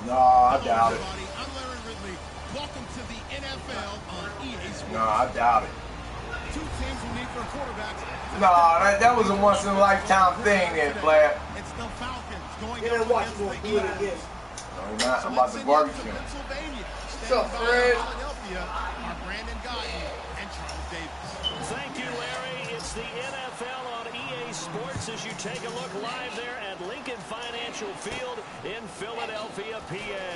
No, I doubt it. Welcome to the NFL on EA Sports. No, I doubt it. Two teams will need their quarterbacks. No, that was a once in a lifetime thing there, player. It's the Falcons going Get up and watch against more the good Eagles. again. No, I'm about to barbecue. Pennsylvania. What's up, Fred? Philadelphia are Brandon Guyton and Charles Davis. Thank you, Larry. It's the NFL on EA Sports as you take a look live there at Lincoln Financial Field in Philadelphia, PA.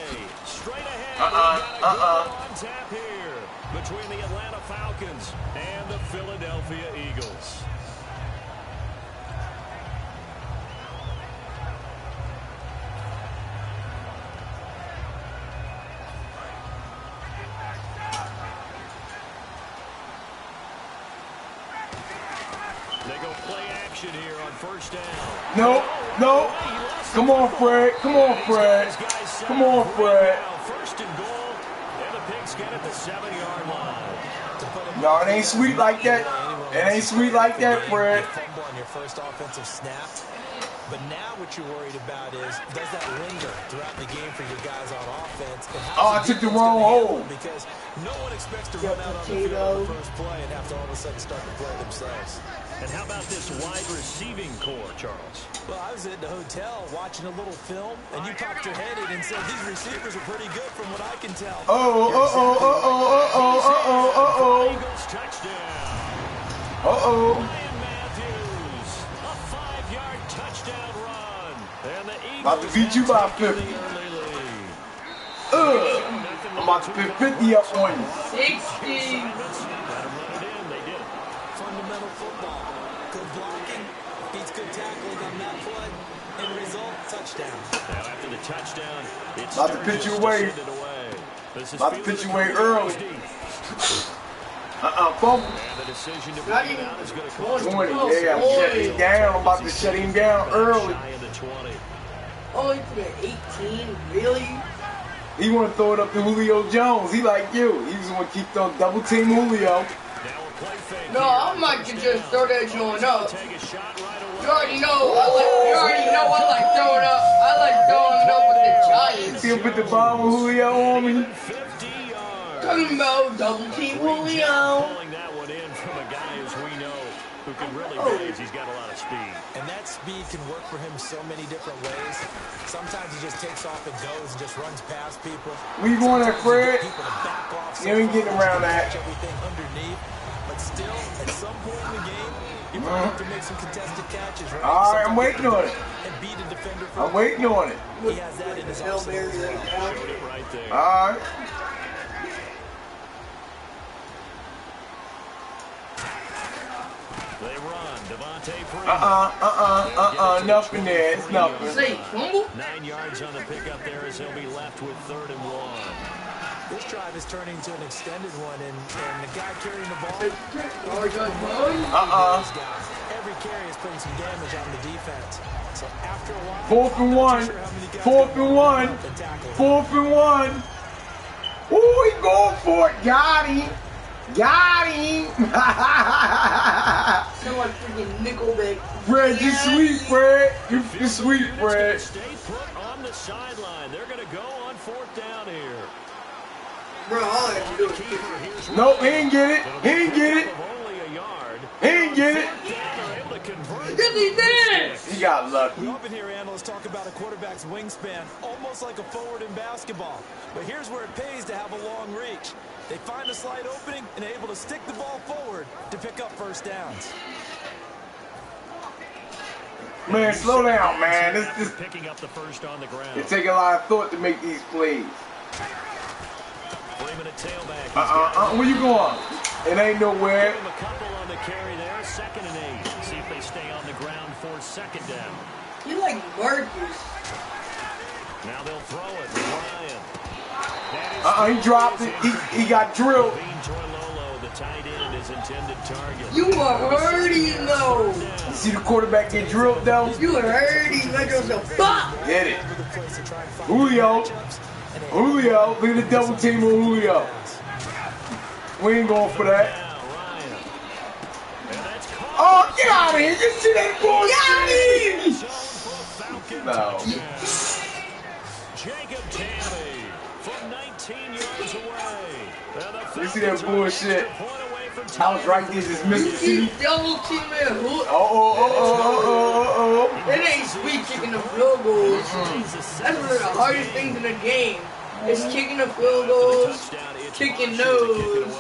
Straight ahead, we've got a good one on tap here between the Atlanta Falcons and the Philadelphia Eagles. They go play action here on first down. No. Come on, Fred. Come on, Fred. First and goal, and the Pigs get it the 7-yard line. No, it ain't sweet like that. It ain't sweet like that, Fred. Fumble on your first offensive snap. But now what you're worried about is, does that linger throughout the game for your guys on offense? Oh, I took the wrong hole. Because no one expects to run out on the field on the first play and have to all of a sudden start to play themselves. And how about this wide receiving core, Charles? Well, I was at the hotel watching a little film, and you popped your head in and said these receivers are pretty good from what I can tell. Eagles touchdown. Ryan Matthews, a 5-yard touchdown run. And the Eagles About to beat you by 50. I'm about to put 50 up on you. 60. Fundamental football. Good blocking, beats good tackling on that play, and result, touchdown. Now after the touchdown, it's About to pitch you away. About to pitch you away early. Fumble. And the decision to Not bring it even out is going to come 20. Yeah, I'm shutting him down. I'm about to shut him down early. shy of the 20. Only to the 18, really? He want to throw it up to Julio Jones. He like you. He was going to keep throwing double team Julio. Now a play fake No, here. I might could just throw that joint up. Take a shot right away. You already know I like throwing up. I like throwing it up with the Giants. See him put the bomb with Julio on me. 50 yards. talking about double team Julio. Pulling that one in from a guy as we know who can really blaze. He's got a lot of speed. And that speed can work for him so many different ways. Sometimes he just takes off and goes and just runs past people. Where you going there, Fred? You ain't getting around that. Everything underneath. But still, at some point in the game, you might have to make some contested catches, right? All right, I'm waiting on it. And beat a defender. I'm waiting on it. He has that in his arsenal. Right there. All right. They run. Devontae Freeman. Nothing there. It's nothing. Say, fumble? 9 yards on the pickup there as he'll be left with 3rd and 1. This drive is turning to an extended one, and the guy carrying the ball. Every carry is putting some damage on the defense. So after a while, 4th and 1. 4th and 1. 4th and 1. Ooh, he going for it. Got him. Got him. Sound like freaking Nickelback. Fred, you sweet, Fred. You sweet, Fred. Stay put on the sideline. They're going to go on 4th down here. Bro, all I have to do is kick it. Nope, he ain't get it. He ain't get it. Only a yard. He ain't get it. Yes, he did! He got lucky. we often hear analysts talk about a quarterback's wingspan, almost like a forward in basketball. But here's where it pays to have a long reach. They find a slight opening and are able to stick the ball forward to pick up first downs. Man, slow down, man. This Picking up the first on the ground. it take a lot of thought to make these plays. Freeman at tailback. Where you going? It ain't nowhere. Give him a couple on the carry there. 2nd and 8. See if they stay on the ground for 2nd down. You like Marcus. Now they'll throw it. Ryan. He dropped it. He got drilled. Toilolo, the tight end, is intended target. You are hurting, though. You see the quarterback get drilled, though? You hurting like it was a fuck. Get it. Julio. Julio. Look at the double team on Julio. We ain't going for that. Oh, get out of here. You see that bullshit? No. Jacob Tammy from 19 yards away. You see that bullshit? I was right there just missing the You double teaming who? Oh. It ain't sweet kicking the field goals. That's one of the hardest things in the game. It's kicking the field goals, kicking those.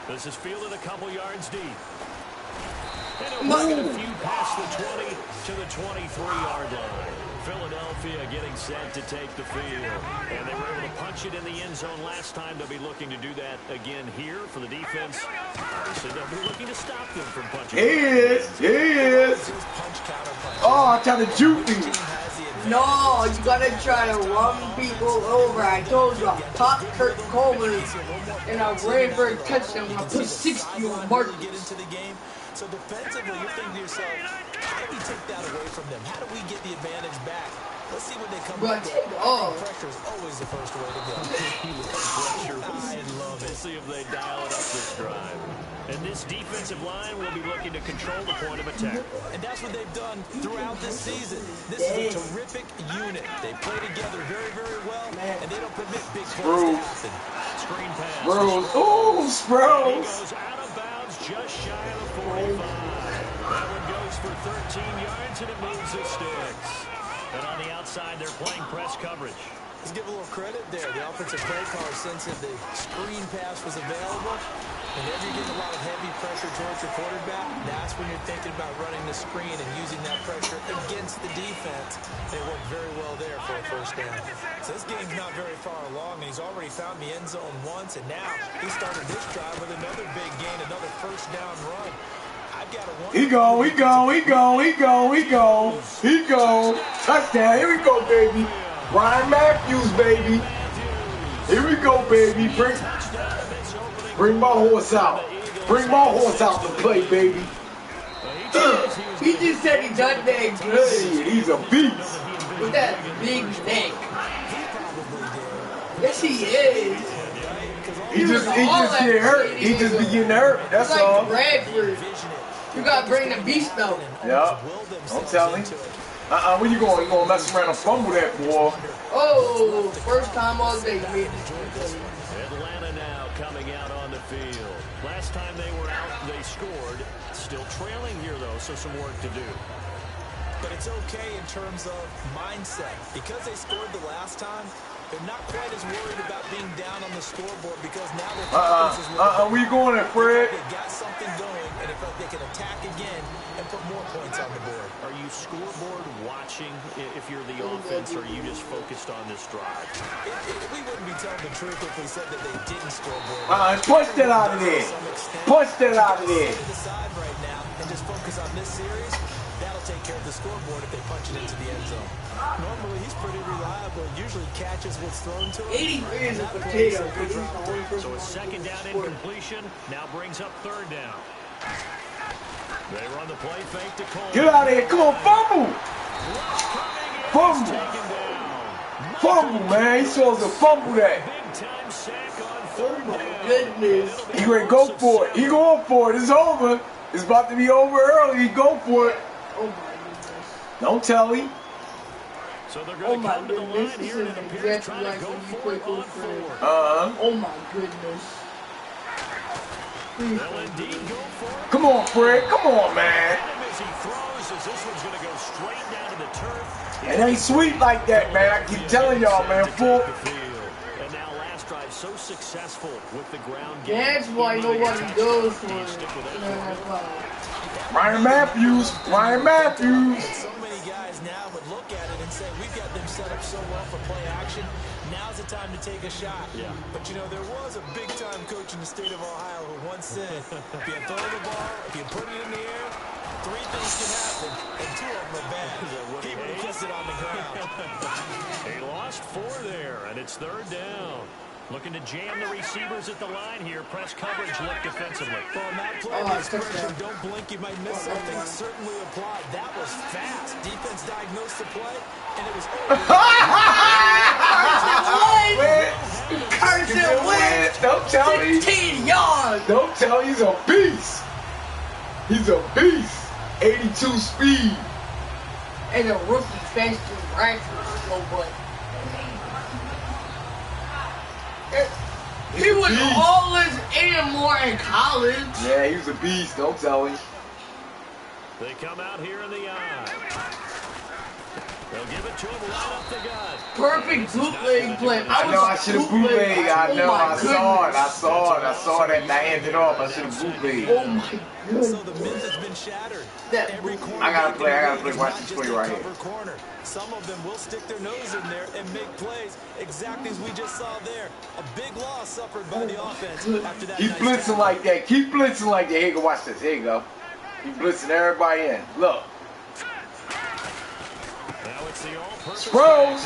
This is fielded a couple yards deep. And it'll get a few past the 20 to the 23-yard line. Philadelphia getting set to take the field. And they were able to punch it in the end zone last time. They'll be looking to do that again here for the defense. Obviously, they'll be looking to stop them from punching. He is. Oh, I tried to juke him. No, you gotta try to run people over. I told you, I popped Kurt Coleman and I ran for a touchdown. I put 60 on Marcus. Get into the game. So defensively, you're thinking to yourself, how do we take that away from them? How do we get the advantage back? Let's see when they come back. Pressure is always the first way to go. I love it. We'll see if they dial it up this drive. And this defensive line will be looking to control the point of attack. And that's what they've done throughout this season. This is a terrific unit. They play together very, very well, and they don't permit big plays to happen. Screen pass. Sproles. Ooh, Sproles. Goes out of bounds just shy of the 45. That one goes for 13 yards, and it moves the sticks. And on the outside, they're playing press coverage. Let's give a little credit there. The offensive play caller sensed that the screen pass was available. Whenever you're getting a lot of heavy pressure towards your quarterback, that's when you're thinking about running the screen and using that pressure against the defense. They worked very well there for a first down. So this game's not very far along, and he's already found the end zone once, and now he started this drive with another big gain, another first down run. He go. Touchdown. Here we go, baby. Brian Matthews, baby. Here we go, baby. Bring my horse out. Bring my horse out to play, baby. He just said he done that good. Shit, he's a beast. With that big neck. Yes, he is. He just get hurt. He just be getting hurt. That's all. Bradford. You gotta bring the beast though. Yeah. I'm telling you. Where you going? You gonna mess around and fumble that, boy? Oh, first time all day, man. Atlanta now coming out on the field. Last time they were out, they scored. Still trailing here, though, so some work to do. But it's okay in terms of mindset. Because they scored the last time, they're not quite as worried about being down on the scoreboard because now their confidence is where you going at, Fred? They got something going, and it felt they can attack again and put more points on the board. Are you scoreboard watching if you're the offense, or are you just focused on this drive? We wouldn't be telling the truth if we said that they didn't scoreboard. Punch that out of there. Punch that out of there. To the side right now and just focus on this series. That'll take care of the scoreboard if they punch it into the end zone. Normally, he's pretty reliable. Usually catches what's thrown to him. 83 is a potato. So a second down incompletion now brings up third down. They run the play fake to Cole. Get out of here. Come on, fumble. Fumble. Fumble, man. He's supposed to fumble that. Big time sack on third down. Goodness. He ready to go for it. He going for it. It's over. It's about to be over early. He go for it. Oh my goodness. Don't tell him. So they're going to come to the line here and it appears Exactly trying like to go when you for play it on Old Friend. four. Oh my goodness. They'll indeed go for it. Come on, Fred. Come on, man. As he throws, as this one's going to go straight down to the turf. It ain't sweet like that, man. I keep telling y'all, man. Full. And now last drive so successful with the ground game. That's why nobody goes for it. Ryan Matthews. Ryan Matthews. So many guys now would look at it and say, we've got them set up so well for play action. Now's the time to take a shot. Yeah. But, you know, there was a big-time coach in the state of Ohio who once said, if you throw the ball, if you put it in the air, three things can happen, and two of them are bad. He would have kissed it on the ground. He lost four there, and it's third down. Looking to jam the receivers at the line here. Press coverage look defensively. Well, not playing the expression, don't blink, you might miss something, certainly applied. That was fast. Defense diagnosed the play, and it was over. Carson Wentz. Don't tell me. 15 yards. Don't tell me he's a beast. He's a beast. 82 speed. And a rookie faster than Bradford. So what? He was all this and more in college. Yeah, he was a beast. Don't tell him. They come out here in the eye. They'll give it to him right up the gut. Perfect bootleg play. I know I should have bootleg. I know. I saw it. I saw it. I saw that. And I handed off. I should have bootleg. Oh my goodness. So the myth has been shattered. That Every corner I gotta play. Watch this play right here. Corner. Some of them will stick their nose in there and make plays exactly as we just saw there. A big loss suffered by the offense after that. Keep blitzing like that. Keep blitzing like that. Here you go. Watch this. Here you go. Keep blitzing everybody in. Look. Now it's the all-purpose. Sproles.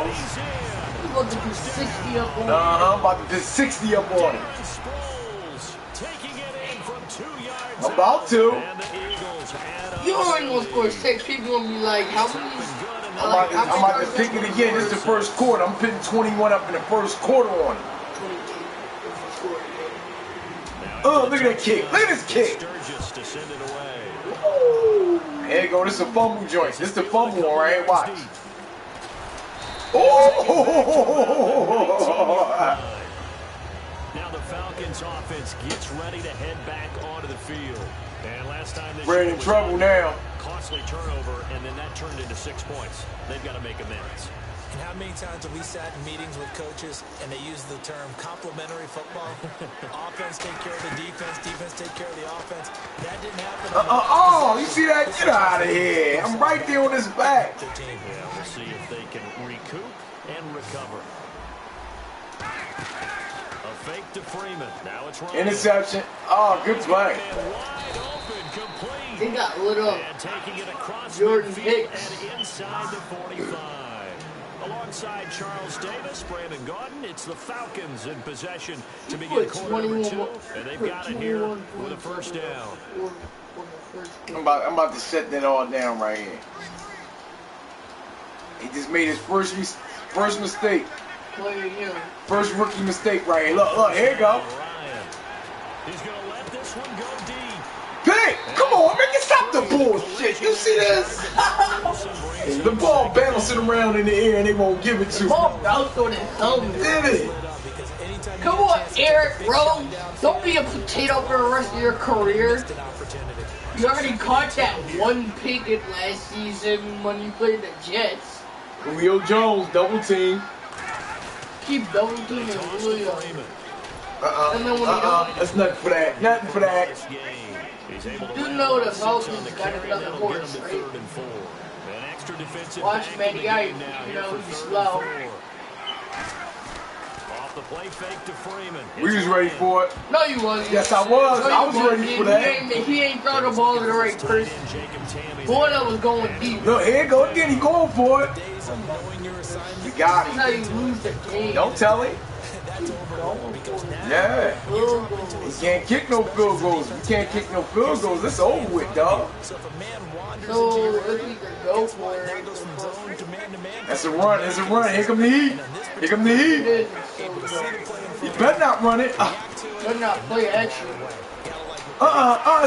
He's about to do 60 up on him. I'm about to do 60 up on him. Taking it in from 2 yards. About to. And the Eagles add You already gonna score 6. People gonna be like, how many? I'm about to pick it again. This is the first quarter. I'm putting 21 up in the first quarter on him. Oh, look at that kick. Look at this kick. Sturgis to send it away. Here you go. This is a fumble joint. This is the fumble one right here. Watch. Oh! Now the Falcons offense gets ready to head back onto the field. And last time We're in trouble now. Costly turnover, and then that turned into 6 points. They've got to make amends. And how many times have we sat in meetings with coaches and they use the term complementary football? Offense take care of the defense, defense take care of the offense. That didn't happen. Oh, you see that? Get out of here. I'm right there on his back. Yeah, we'll see if they can recoup and recover. A fake to Freeman. Now it's Ryan. Interception. Oh, good play. Wide open, complete. They got lit up. And taking it across Jordan midfield Hicks. and inside the 45. Alongside Charles Davis, Brandon Gaudin, it's the Falcons in possession to begin quarter number 2. And they've got it here with a first down. I'm about to shut that all down right here. He just made his first mistake. First rookie mistake right here. Look, here you go. Ryan. He's going to let this one go deep. Hey, come on, man. Stop the bullshit. You see this? The ball bouncing around in the air and they won't give it to him. Ball bounced on his helmet. Did it? Come on, Eric Rose. Don't be a potato for the rest of your career. You already caught that one picket last season when you played the Jets. Julio Jones, double team. Keep double teaming Julio. And then when you don't, That's nothing for that. Nothing for that. you know the Falcons got another horse, right? Watch, man, you know, he's slow. The play fake to Freeman. We was ready for it. No, you wasn't. Yes, I was. No, I was ready for that. He ain't throw the ball to the right person. Boy, that was going deep. Look, here you go again. He going for it. You got That's how him. you lose the game. Don't tell him. Yeah. He can't kick no field goals. If you can't kick no field goals, it's over with, dog. So, let's either go for it. That's a run. It's a run. Here come the heat. Here come the heat. You better not run it. Better not play action.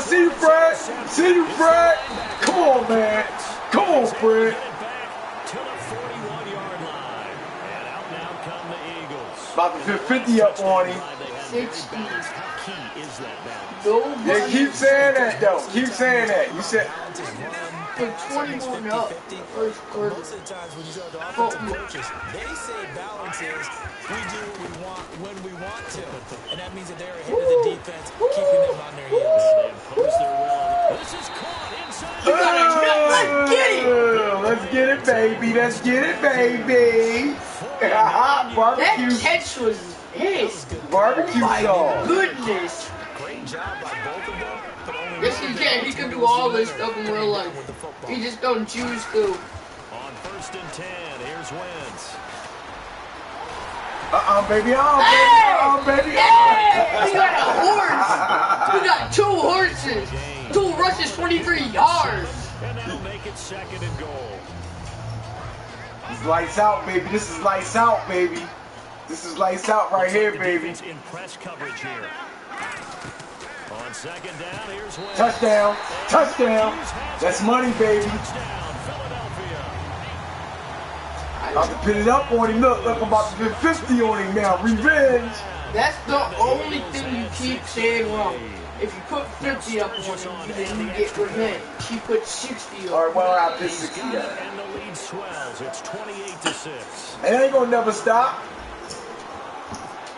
See you, Fred. See you, Fred. Come on, man. Come on, Fred. About to put 50 up on him. 60. Yeah, keep saying that, though. Keep saying that. You said... Put 21 up. First quarter. Most of the times when you talk to offensive coaches, they say balance is we do what we want when we want to. And that means that they're ahead of the defense, keeping them on their heels. They impose their will. This is caught inside. Let's get it. Let's get it, baby. Let's get it, baby. Barbecue. That catch was his. Barbecue sauce. Goodness. Great job by both of them, but only Yes, he can. He can do all this stuff in real life. He just don't choose to. On 1st and 10, here's Wentz. Baby. Baby. Hey! We got a horse. We got 2 horses. 2 rushes, 23 yards. And that'll make it 2nd and goal. It's lights out, baby. This is lights out, baby. This is lights out right here, baby. In press coverage here. On 2nd down, here's Wentz. Touchdown. Touchdown. That's money, baby. Touchdown, Philadelphia. About to put it up on him. Look, I'm about to put 50 on him now. Revenge. That's the only thing you keep saying wrong. If you put 50 up on him, then you get revenge. He put 60 up. All right, well, I put 60 up. And the lead swells. It's 28-6. It ain't gonna never stop.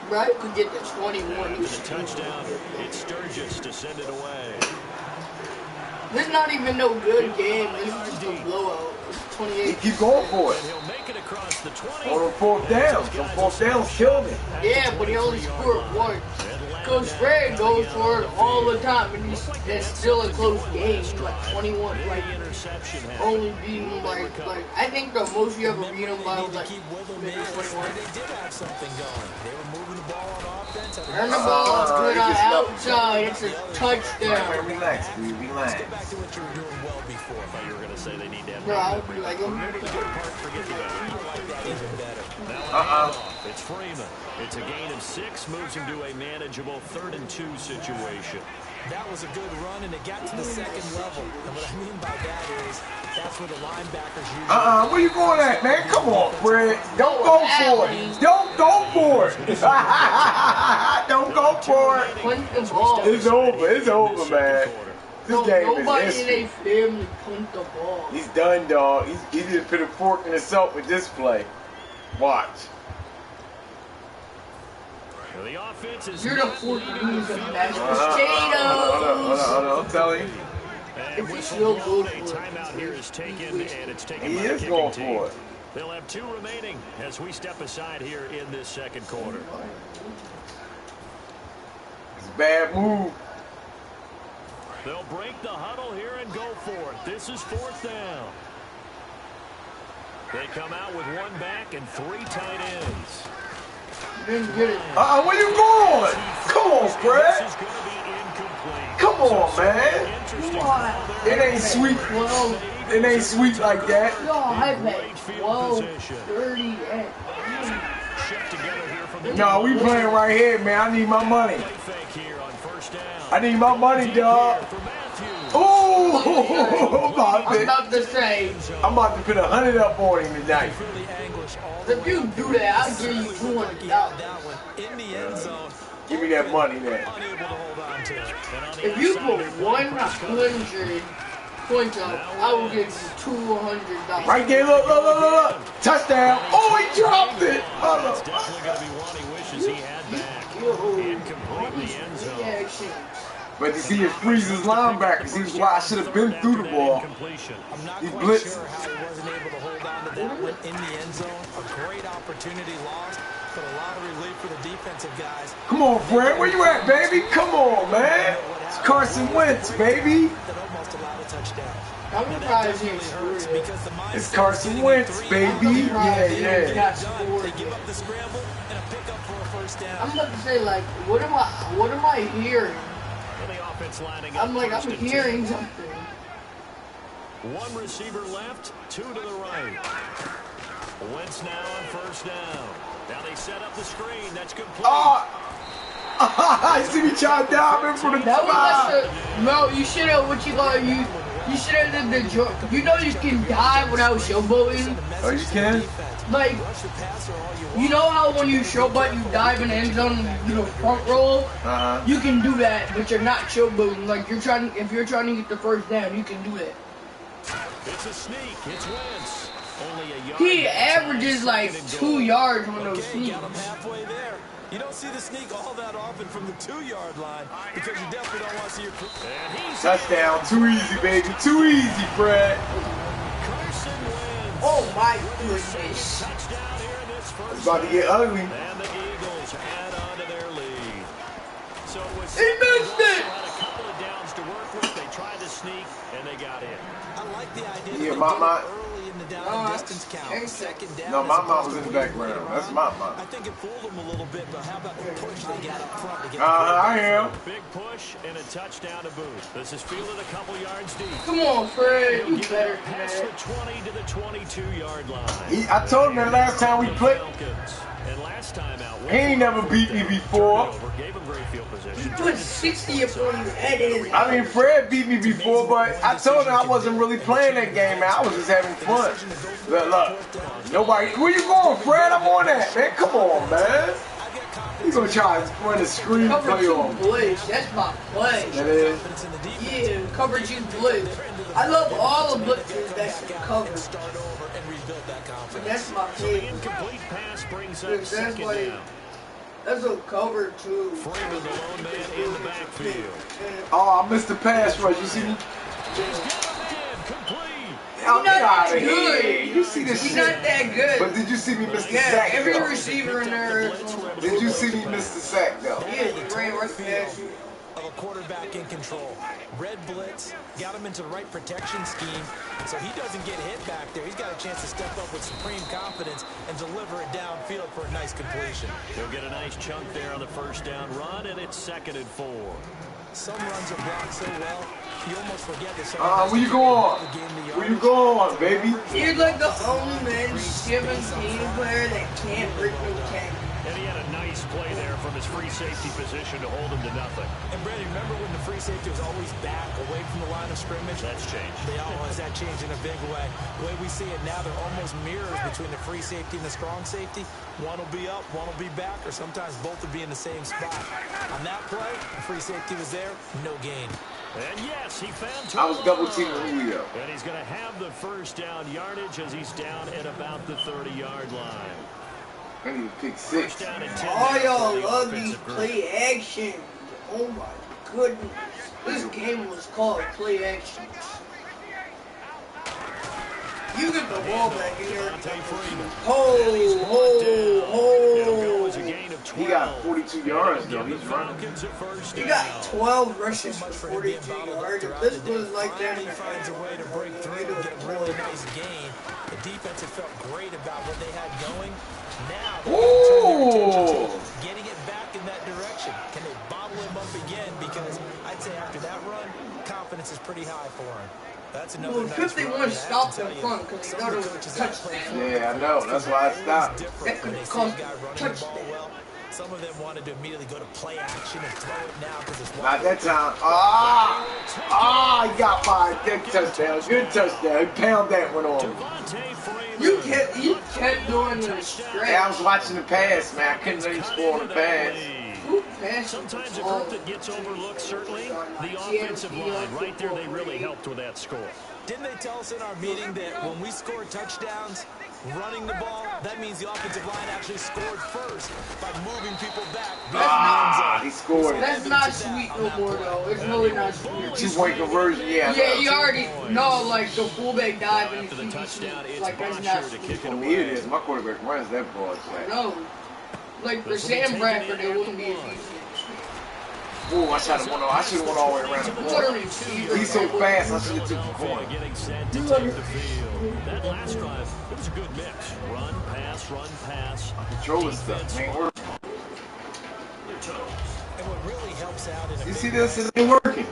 Right? Could get the 21. With a touchdown, it's Sturgis to send it away. This is not even no good game. This is just a blowout. It's 28. Keep going for it. And he'll make it across the 20. On the 4th down. Some 4th downs killed him. Yeah, but he only scored once. Coach Fred goes for it all the time, and it's still a close game. Like 21, like only beating him like I think the most you ever beat him by was like maybe 21. They did have something going. They were moving the ball on offense. And the ball is good on outside. It's a touchdown. Relax, dude. Relax. Get back to what you were doing well before. I thought you were going to say they need to have Bro, I'd be like, forget the I like that even better. It's Freeman. It's a gain of 6, moves him to a manageable 3rd and 2 situation. That was a good run, and it got to the 2nd level. And what I mean by that is that's where the linebackers usually... Where you going at, man? Come on, Fred. Don't go for it. Don't go for it. Don't go for it. punt the ball. It's over. It's over, man. This game Nobody is in history. their family punt the ball. He's done, dog. He just put a fork in himself with this play. Watch. The offense is You're the 49ers of mashed Hold potatoes. on. I'm telling you. And If whistle he'll blown, go a for it. timeout here is taken, and it's taken He by the is kicking going team. for it. They'll have 2 remaining as we step aside here in this 2nd quarter. It's a bad move. They'll break the huddle here and go for it. This is 4th down. They come out with 1 back and 3 tight ends. Didn't get it. Where you going? Come on, This Fred. is going to be incomplete. Come on, man. What? It ain't sweet. It ain't sweet like that. Yo, I've had 12, 30, and Shift together here from the No, we playing right here, man. I need my money. play fake here on 1st down. I need my money, dog. For Matthews. Ooh! Oh, I'm about to say. I'm about to put 100 up on him tonight. If you do that, I'll give you $200. Give me that money then. If you put 100 points up, I will give you $200. Right there, look. Touchdown. Oh, he dropped it. That's definitely going to be one he wishes he had back. Incomplete in the end zone. But you see, it freezes linebackers. He's why I should have been through the ball. He blitzed. Sure how he wasn't able to hold on to that one in the end zone. A great opportunity lost, but a lot of relief for the defensive guys. Come on, Fred. Where you at, baby? Come on, man. It's Carson Wentz, baby. That almost allowed a touchdown. I'm surprised he scored. It's Carson Wentz, baby. Yeah. They give up the scramble and a pickup for a first down. I'm about to say, like, what am I hearing? I'm hearing something. One receiver left, two to the right. Wentz now on first down. Now they set up the screen. That's complete. I see me trying to dive in for the That was no, you should have, you should have did the joke. You know you can dive without showboating? Oh, you can? Like, you know how when you showboat, you dive in the end zone, you know, front roll? You can do that, but you're not showboating. Like, if you're trying to get the first down, you can do that. It's a sneak. It's Wentz. Only a yard. He averages like 2 yards on those sneaks. Got him halfway there. You don't see the sneak all that often from the 2-yard line because you definitely don't want to see your... Touchdown. Too easy, baby. Too easy, Fred. Oh, my goodness. It's about to get ugly. And the Eagles add on to their lead. So it was he missed it! had a couple of downs to work with. They tried to sneak, and they got in. I like the idea Yeah, that early in the down and distance count. Second down. No, my mom was in the background. That's my mom. I think it fooled them a little bit, but how about the push they got up front to get I am. Big push and a touchdown to boot. This is fielded a couple yards deep. Come on, Fred. You better than Past the that. 20 to the 22-yard line. I told him that last time we played. And last time out, He ain't never beat me before. gave him great field position. He put 60 upon his head in his I mean, Fred beat me before, but I told him I wasn't really playing that game, man. I was just having fun. Look, nobody. Where you going, Fred? I'm on that, man. Come on, man. You gonna try to run a screen cover play 2 on? blitz. That's my play. That is. Yeah, cover 2 blitz. I love all the blitzes that's covered. But that's my favorite. Incomplete pass brings Dude, up second down. That's a cover 2. Freeman, the lone man in the backfield. Oh, I missed the pass rush. You see me? He's got him in. Complete. He's not that Here. good. You see this He's shit? not that good. But did you see me miss the Yeah, sack? every though? receiver in there. Did you see me miss the sack though? Yeah, he ran right past you. of a quarterback in control. Red blitz, got him into the right protection scheme, so he doesn't get hit back there. He's got a chance to step up with supreme confidence and deliver it downfield for a nice completion. He'll get a nice chunk there on the first down run, and it's 2nd and 4. Some runs are blocked so well, you almost forget that some where you going? Where you going, baby? He's like the only man 17 player that can't break no tackle. And he had a nice play there from his free safety position to hold him to nothing. And Brady, remember when the free safety was always back away from the line of scrimmage? That's changed. They always that changed in a big way. The way we see it now, they're almost mirrors between the free safety and the strong safety. One will be up, one will be back, or sometimes both will be in the same spot. On that play, the free safety was there, no gain. And yes, he found I was double teaming Julio. And he's going to have the first down yardage as he's down at about the 30-yard line. I need to pick 6. First down and 10 Oh, now y'all for the love these offensive group. play action. Oh my goodness. This game was called play action. You get the ball back in here. He got 42 yards though. He's running. He got 12 rushes for 42 yards. If this was like that, He finds a way to break through and get a really nice gain. The defense had felt great about what they had going. Now, Ooh! getting it back in that direction. Can they bottle him up again? Because I'd say after that run, confidence is pretty high for him. That's another well, nice 51 run. stopped in front because he thought it was a touchdown. Yeah, I know. That's why I stopped. That could have caused a touchdown. Some of them wanted to immediately go to play action and throw it now because it's not that time. He got fired. Good touchdown. Good touchdown. Pound that one on. You kept doing the stretch. Yeah, I was watching the pass, man. I couldn't let him score on the pass. Sometimes a group that gets overlooked, certainly, the offensive line. Right there, they really helped with that score. Didn't they tell us in our meeting that when we score touchdowns, running the ball, that means the offensive line actually scored first by moving people back. He scored it. That's not sweet no more, though. It's really not sweet. Two-point conversion, yeah. Yeah, you already know, like, the fullback dive and the touchdown. Like, that's not sweet. For me, it is. My quarterback runs that ball. No. Like, for Sam Bradford, it wouldn't be as easy. Ooh, I should have went all the way around the corner. He's so fast, I should have took the corner. That last drive, it was a good mix. Run, pass. Controlling stuff, man. And what really helps out in you see this? It ain't working.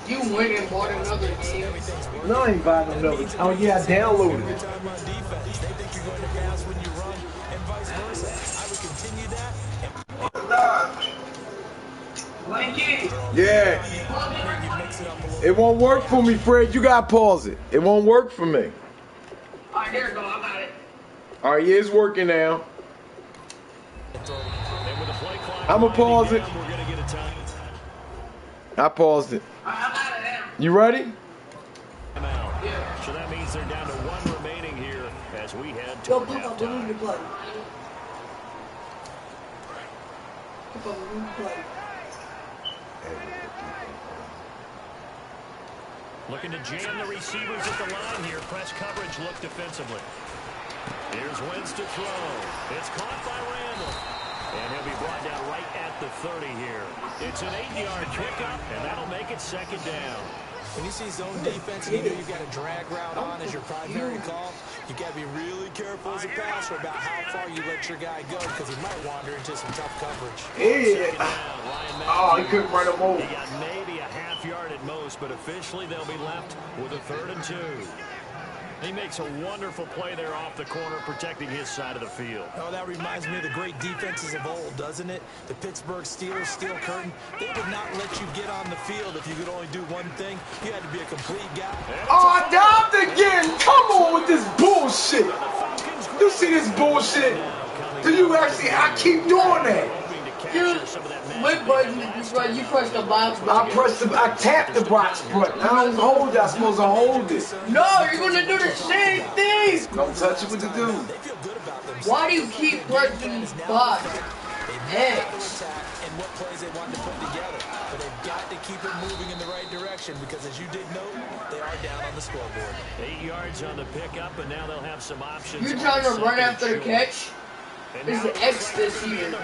You went and bought another game. No, I ain't buying another. Oh, yeah, I downloaded it. They think you're going to pass when you run, and vice versa. I would continue that. Yeah. It won't work for me, Fred. You gotta pause it. It won't work for me. Alright, there we go. I got it. Alright, yeah, it's working now. I'm gonna pause it. I paused it. You ready? Yeah. So that means they're down to one remaining here as we head to halftime. Looking to jam the receivers at the line here. Press coverage look defensively. Here's Wentz to throw. It's caught by Randall. And he'll be brought down right at the 30 here. It's an 8-yard pickup, and that'll make it second down. When you see zone defense and you know you've got a drag route on as your primary call, you got to be really careful as a passer about how far you let your guy go because he might wander into some tough coverage. Yeah. Oh, he couldn't run him over. He got maybe a half yard at most, but officially they'll be left with a 3rd and 2. He makes a wonderful play there off the corner, protecting his side of the field. Oh, that reminds me of the great defenses of old, doesn't it? The Pittsburgh Steelers, Steel Curtain, they would not let you get on the field if you could only do one thing. You had to be a complete guy. Oh, I dived again! Come on with this bullshit! You see this bullshit? Do you actually, I keep doing that. What button you press the box button? I tapped the box button. I don't hold it. I'm supposed to hold it. No, you're gonna do the same thing. Don't touch it with the dude. Why do you keep pressing the box? X. And what plays they want to put together, but they've got to keep it moving in the right direction because, as you did note, they are down on the scoreboard. 8 yards on the pickup, and now they'll have some options. You're trying to run after the catch? It's the X this year.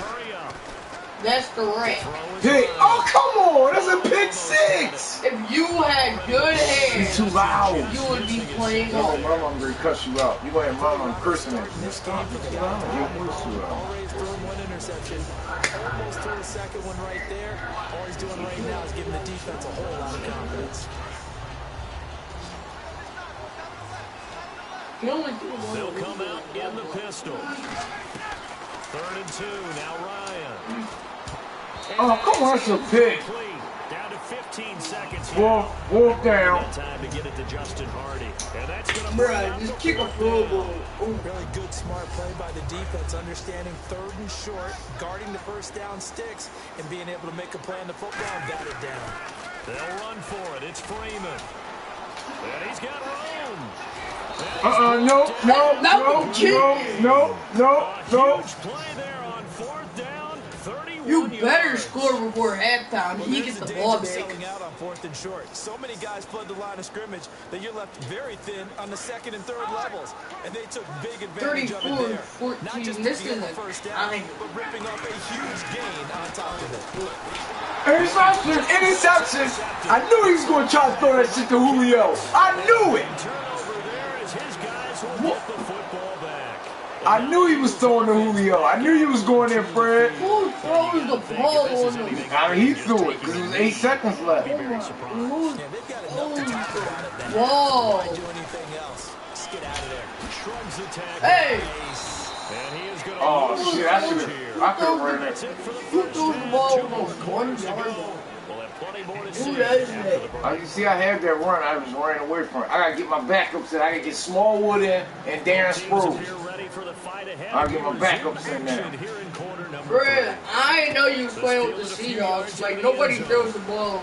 That's the rank. Pick. Oh, come on. That's a pick 6. If you had good hands, too loud. You would be playing no, on. Mama, I'm going to cuss you out. You going to Mama, I'm cursing at you. Stop it. Already throwing one interception. Almost threw the second one right there. All he's doing right now is giving the defense a whole lot of confidence. They'll come out in the pistol. 3rd and 2. Now Ryan. Oh, come on, that's a pick. Down to 15 seconds. Wolf down. Time to get it to Justin Hardy. And that's going to Bruh, just kick a field goal. Really good, smart play by the defense, understanding 3rd and short, guarding the first down sticks, and being able to make a play on the football and bat it down. They'll run for it. It's Freeman. And he's got room. No. Huge play there on 4th down. 31 You better yards. score before halftime. He gets the ball back. Selling out on 4th and short. So many guys flood the line of scrimmage that you're left very thin on the 2nd and 3rd levels, and they took big advantage of it there. 34-14. Not just This picking is up the first down, a but ripping up a huge gain on top of it. Interception. I knew he was going to try to throw that shit to Julio. I knew it. Turnover there as his guys will get the football back. I knew he was throwing to Julio. I knew he was going there, Fred. Who throws the ball on him? I mean, he threw it because there was 8 seconds left. Yeah, they've got enough to talk about it. Whoa. Why do anything else? Just get out of there. Shrugs the tackle. Hey. And he is going to Oh lose shit! I could run That's it. it for the Who first throws the down. ball 2 almost more 1 quarters to yard? go. We'll have plenty more to Who see does after that? the break. You see, I had that run. I was running away from it. I gotta get my backups in. I gotta get Smallwood in and Darren Teams Sproles. appear ready for the fight ahead. I'll get my backups in there. Action here in quarter number 3. Bruh, I didn't know you was playing with the Seahawks. Like, nobody throws the ball.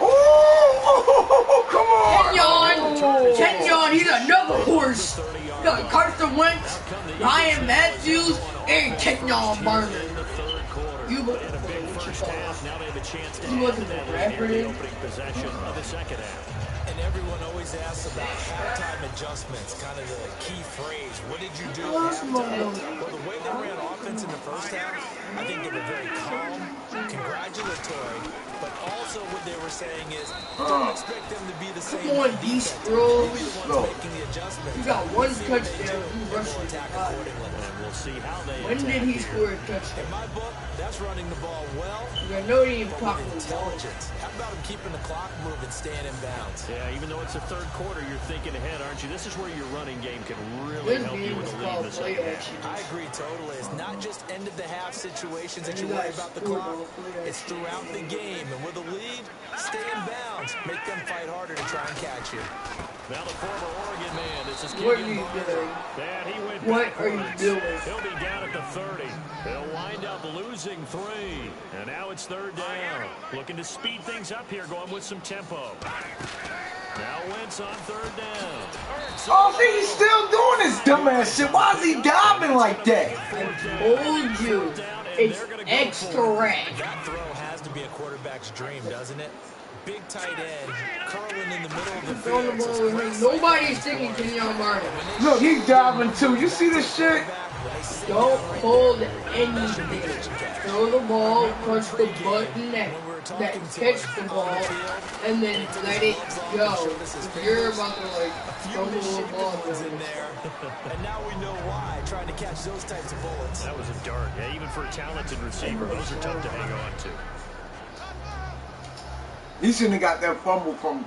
Oh, come on! Kenyon, he's another horse. You got Carson Wentz, Ryan Matthews, and Kenyon Barner. You look And a big first half. Now they have a chance to You add wasn't to that a lead here in the rapper. opening possession of the second half. And everyone always asks about halftime adjustments, kind of the key phrase. What did you do at halftime? Well, the way they ran offense in the first half, I think they were very calm, congratulatory, but also what they were saying is, don't expect them to be the same. Come on, Beast Bros. Maybe the ones making the adjustments. You got one See what they touchdown. do, You and rushed we'll it. attack accordingly. And we'll see how they When did he attack score here. a touchdown? In my book, that's running the ball well, I know he ain't but properly with intelligence. How about him keeping the clock moving, staying in bounds? Yeah, even though it's the third quarter, you're thinking ahead, aren't you? This is where your running game can really This help you game with is a lead in called the play second half. action. I agree totally. It's not just end of the half situations that you You worry guys about the scored clock. on play It's action. throughout the game. And with a lead, stay in bounds. Make them fight harder to try and catch you. Now the former Oregon man, this is What are Kenyon you Barner. doing? And he went What are you backwards. doing? He'll be down at the 30. They'll wind up losing 3. And now it's third down. Looking to speed things up here, going with some tempo. Now Wentz on third down. Oh, see, he's still doing this dumbass shit. Why is he diving like that? Told you. It's extra red. That throw has to be a quarterback's dream, doesn't it? Big tight end, curling in the middle of the Throw the field. ball with him. Nobody's sticking Kenyon Barner. Look, he's diving too. You see this shit? Don't hold anything. Throw the ball, push the button that catch the ball, and then let it go. You're about to like throw the little ball in there. And now we know why, trying to catch those types of bullets. That was a dart. Yeah, even for a talented receiver, those are tough to hang on to. He shouldn't have got that fumble from,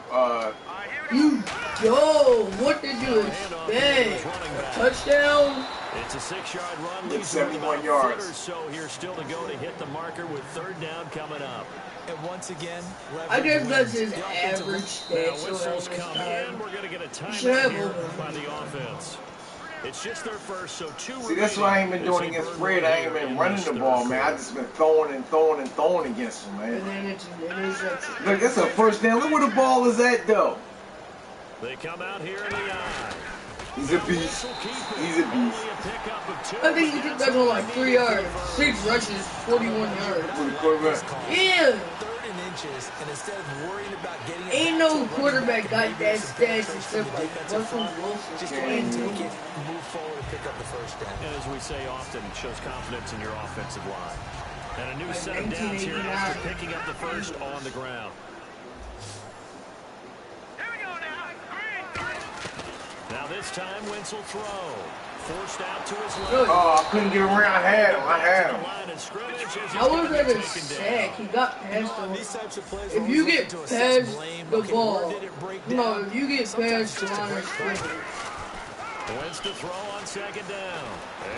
You go. What did you expect? A touchdown? It's a 6-yard run, It's leaves 71 about yards. a foot or so here still to go to hit the marker with third down coming up. And once again, I guess that's wins. his The offensive average Now stats whistles around this come in. time. We're going to get a should have timeout here over. by the offense. It's just their first, so 2 see, that's what I ain't been doing against Fred. I ain't been running the ball, man. I just been throwing and throwing and throwing against him, And man. then it's an interception. Look, that's a first down. Look where the ball is at, though. They come out here in the eye. He's a beast. He's a beast. Only a pickup of 2. I think he took that on like 3 yards. 6 rushes, 41 yards. For the quarterback. Yeah. Third and inches, and instead of worrying about getting it Ain't back no to running quarterback back got and that maybe some big stats plays except from the like defensive Russell front, Wilson. just go ahead and take it, move forward, and pick up the first down. And as we say often, it shows confidence in your offensive line. And a new Like set of downs here 1989. after picking up the first on the ground. Here we go now. Green. Now this time, Wentz will throw. Forced out to his left. Good. Oh, I couldn't get around. I had him. I had The him. line of scrimmage as he's How was gonna that be a taken sack? down. He got past On the these types of plays, If we're you always get looking to assess past blame. the Okay, ball, where did it break no, down? if you get Sometimes past it's the just a line of great play. scrimmage, Wentz to throw on second down.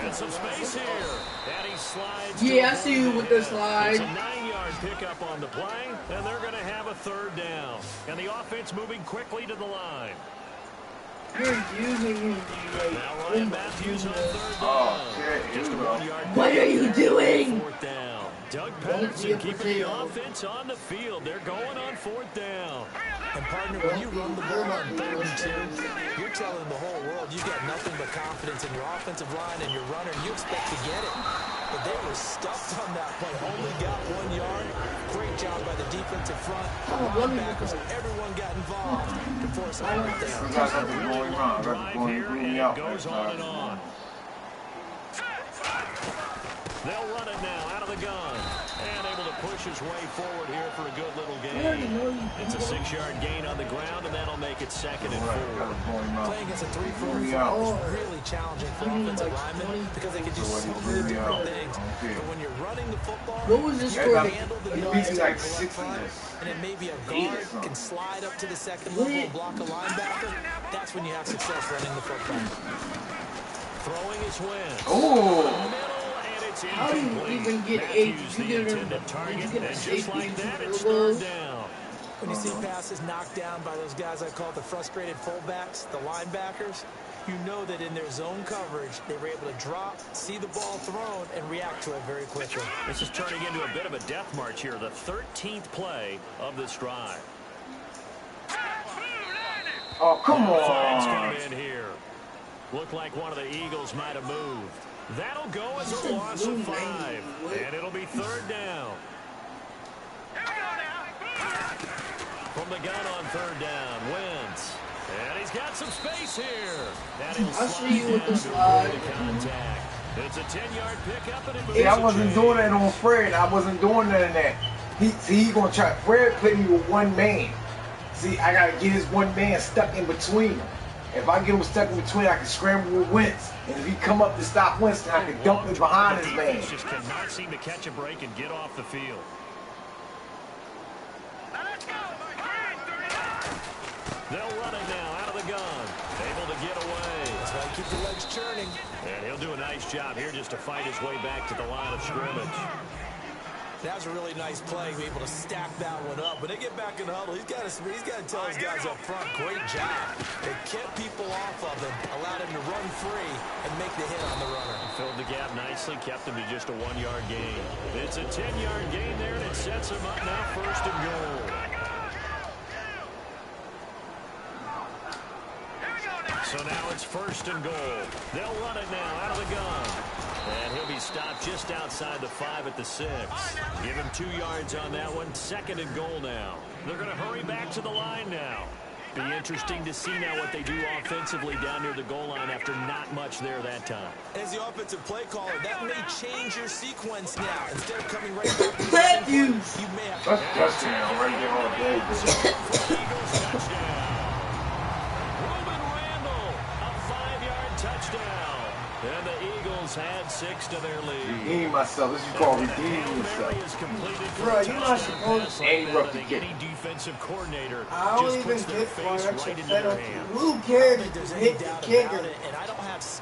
And some space here. And he slides. Yeah, I to see you with the It's slide. a 9-yard pickup on the play, and they're going to have a third down. And the offense moving quickly to the line. you're using him like, Now oh Ryan my Matthews on goodness. third down. Oh, shit. Here Just we a go. 1-yard What are you pickup there. doing? Fourth down. Doug Don't be a Patterson keeping the potato. offense on the field. They're going on fourth down. And partner, when you run the ball on 3rd and 2, you're telling the whole world you've got nothing but confidence in your offensive line and your runner, and you expect to get it. But they were stuffed on that play. Only got 1 yard. Great job by the defensive front. The linebackers, everyone got involved to force a fourth down. I got nothing going on. I got Drive to go and here, bring and me it out. goes on and on. They'll run it now out of the gun. And able to push his way forward here for a good little gain. It's a 6-yard gain on the ground, and that'll make it second and Got 4. to go him out. Playing against a 3-4 front Bring me out. is really challenging for offensive linemen because they can do so many different things. But when you're running the football, What was the you score? can handle the He noise beat me like up 60 front, and then maybe a Eight or guard something. can slide up to the second level and block a linebacker. That's when you have success running the football. Throwing his wins. Oh. How do you even get eight? You get a just like that, it's third down. When you see passes knocked down by those guys I call the frustrated fullbacks, the linebackers, you know that in their zone coverage, they were able to drop, see the ball thrown, and react to it very quickly. This is turning into a bit of a death march here, the 13th play of this drive. Oh, come Flags on. come in here. Looked like one of the Eagles might have moved. That'll go as a loss of 5, and it'll be third down. From the gun on third down, Wentz. And he's got some space here. I'll see you with the slide. It's a 10-yard pickup, and it moves. See, I wasn't doing that on Fred. I wasn't doing none of that. He gonna try. Fred played me with one man. See, I gotta get his one man stuck in between them. If I get him stuck in between, I can scramble with Wentz. And if he come up to stop Wentz, then I can dump it behind his man. Just cannot seem to catch a break and get off the field. They'll run it now out of the gun. Able to get away. That's why you keep the legs churning. And he'll do a nice job here just to fight his way back to the line of scrimmage. That was a really nice play, be able to stack that one up. When they get back in the huddle, he's got to tell his guys up front, great job. They kept people off of him, allowed him to run free and make the hit on the runner. Filled the gap nicely, kept him to just a 1-yard gain. It's a 10-yard gain there, and it sets him up now first and goal. So now it's first and goal. They'll run it now out of the gun. And he'll be stopped just outside the 5 at the 6. Give him 2 yards on that one. Second and goal now. They're going to hurry back to the line now. Be interesting to see now what they do offensively down near the goal line after not much there that time. As the offensive play caller, that may change your sequence now. Instead of coming right back to the Thank you. You may have to... That's touchdown right there all day. Touchdown. And the Eagles had 6 to their lead. Redeem myself. This is called redeeming yourself. Bro, you're not supposed to. Any rookie kick. Any defensive coordinator I don't even get one extra penalty. Who cares if you hit the kicker?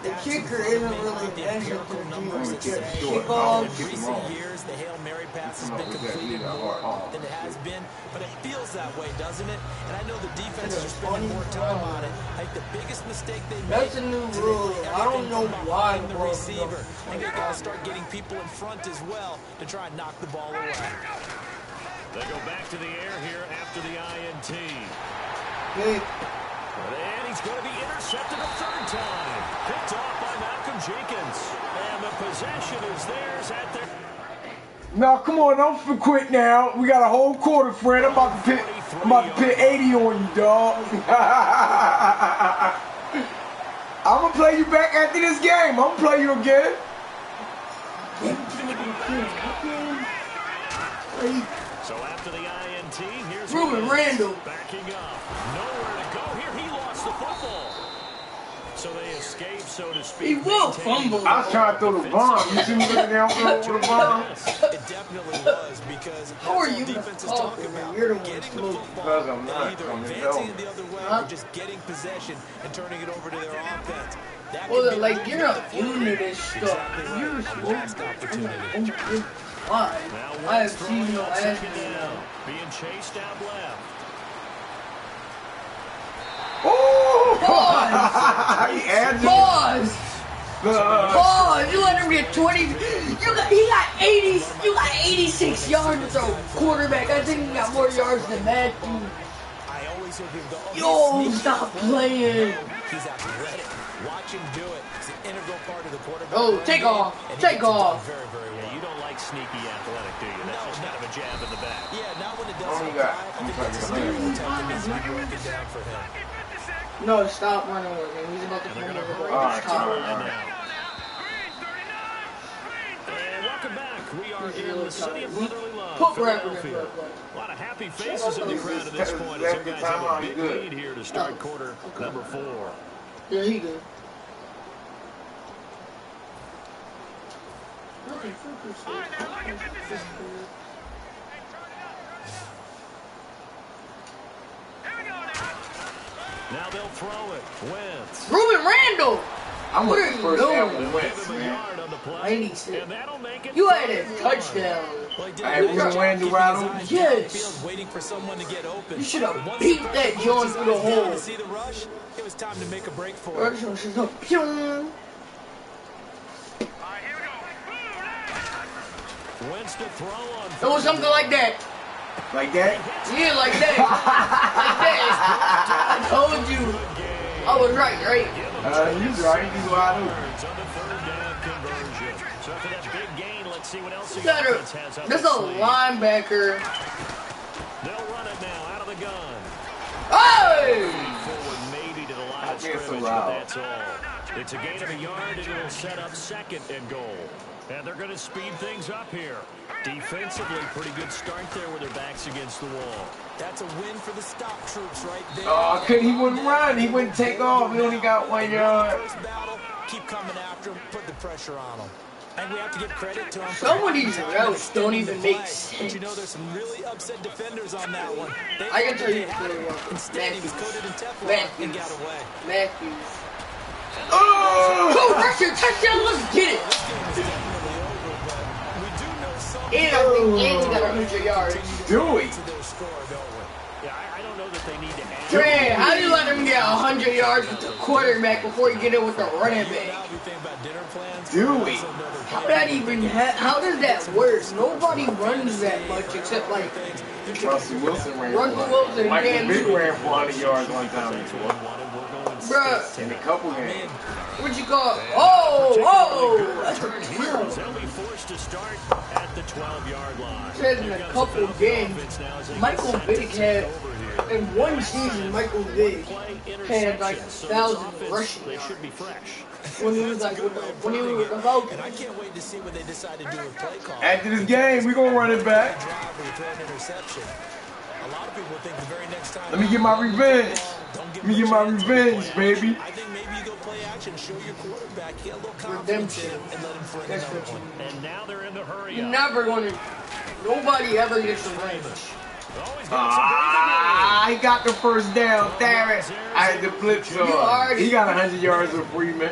The kicker isn't really an engine to kickoff. In recent years, the Hail Mary pass has been completed more than it has been, but it feels that way, doesn't it? And I know the defenses are spending more time on it. I think the biggest mistake they made. That's a new rule. I don't know why. The receiver. And they got to start getting people in front as well to try and knock the ball away. They go back to the air here after the INT. Hey. And he's going to be intercepted a third time. Picked off by Malcolm Jenkins. And the possession is theirs at their... No, come on, don't quit now. We got a whole quarter, friend. I'm about to put 80 on you, dog. I'm gonna play you back after this game. I'm gonna play you again. So after the INT, here's Ruben Randall backing up. Nowhere to go here. He lost the football. So they escape, so to speak. He will fumble. I was trying to throw the bomb. You see me looking down for the bomb? It definitely was because How are you defense is talking talking about You're the one getting the smoking. football Because I'm not and either coming advancing down. it the other way Huh? or just getting possession and turning it over to their offense. That Well, could be like, the you're not key to immune to this stuff. Exactly right. You're Last smoking. opportunity. Why? Now I have Wentz seen throwing no on ass second now. down. Being chased out left. Oh! Pause! He added Pause! Pause! You let him get 20. He got 80. You got 86 yards to throw. Quarterback. I think he got more yards than that dude. I always hear people go, Yo, he's sneaky. stop playing. He's athletic. Watch him do it. It's an integral part of the quarterback. Oh, take off. And he Take gets it done off. Very, very well. Yeah, you don't like sneaky athletic, do you? That's just kind of a jab in the back. Yeah, not when it Oh, doesn't you apply. got- I I'm think trying that's a to get a stereotype that needs to be broken down for him. No, stop running with him. He's about to They're fumble going to the hurry ball. back to the Stop. line now. And welcome back. We are in the city of brotherly love, Put Bradford in Philadelphia. front. A lot of happy faces in the crowd at this point as their guys have a big lead here to start quarter number 4. There he goes. Now they'll throw it. Wentz. Ruben Randall! I want the first down with Wentz, man. 96. You had a touchdown. Hey, we gonna win the battle? Yes. Waiting for someone to get open. You should have beat that John through the hole. See the rush? It was time to make a break for it. Rush was just a pew. Wentz to throw on. It was something like that. Like that? Yeah, like that. Like that. I told you. I was right? He's right. He's wide open. So after that big gain, let's see what else the Got her. offense has up That's its a sleeve. linebacker. They'll run it now out of the gun. Hey! Forward maybe to the line I of think it's scrimmage, so but loud. that's all. It's a gain of a yard, and it'll set up second and goal. And they're going to speed things up here. Defensively, pretty good start there with their backs against the wall. That's a win for the stop troops right there. Oh, he wouldn't run. He wouldn't take off. He only got 1 yard. First battle, keep coming after him, put the pressure on him. And we have to give credit to him. Some of these routes don't even make But sense. you know there's some really upset defenders on that one. They I can thought tell they you had it. for Instead, he was coated in Teflon Matthews. and got away. Matthews. Oh! Go, rush your touchdown. Let's get it. And I think Andy got 100 yards. Dewey. Yeah, I don't know that they need to add. Trey, how do you let him get 100 yards with the quarterback before you get it with the running back? Dewey. How that even how does that work? Nobody runs that much except like Russell Wilson ran Russell for Wilson, Michael damn Vick sure. ran 400 yards one time before. Bruh, In a couple games. what you call? Oh, that's a deal. They'll be forced to start at the 12-yard line. Said in a couple games, Michael Vick had in one season. Michael Vick had like 1,000 rushing They yards should be fresh. when he was like when he was with the Falcons. And I can't wait to see what they decide to do with play call. After this game, we're going to run it back. Drive where you throw an interception. A lot of people think the very next time. Let me get my revenge. Let me get my revenge, baby. I think maybe you go play action, show your quarterback, get a little Redemption. confidence, and let him fling That's another what one. And now they're in the hurry You're up. never gonna. Nobody ever gets revenge. Always He got the first down. Damn it. I had the flip You already- He got 100 yards with Freeman.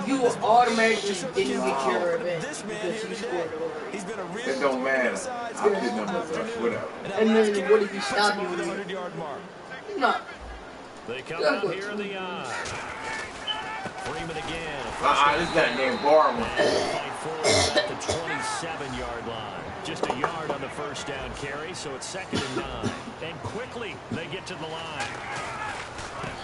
You automatically didn't get your revenge because you scored over. He's been a real It don't matter. I'm getting up with that. Whatever. And then what if you stop you? 100-yard mark. No. They come out here in the eye. Freeman again. This is that damn bar one. Fight forward at the 27-yard line. Just a yard on the first down carry, so it's 2nd and 9. And quickly, they get to the line.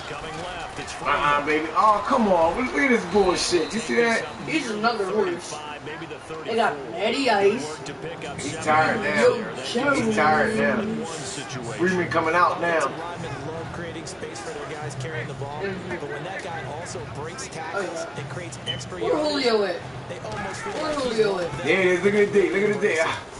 Coming left, it's Freeman. Baby. Oh, come on. Look at this bullshit. You see that? He's another horse. 35, maybe the 34. They got Matty Ice. To pick up He's 7 tired yards now. there. He's tired now. One situation. Freeman coming out now. Linemen love creating space for their guys carrying the ball, but when that guy also breaks tackles and creates extra Where yards, Julio at? they almost feel Where like he's Julio not at? There it is. Look at the D. Look at the D.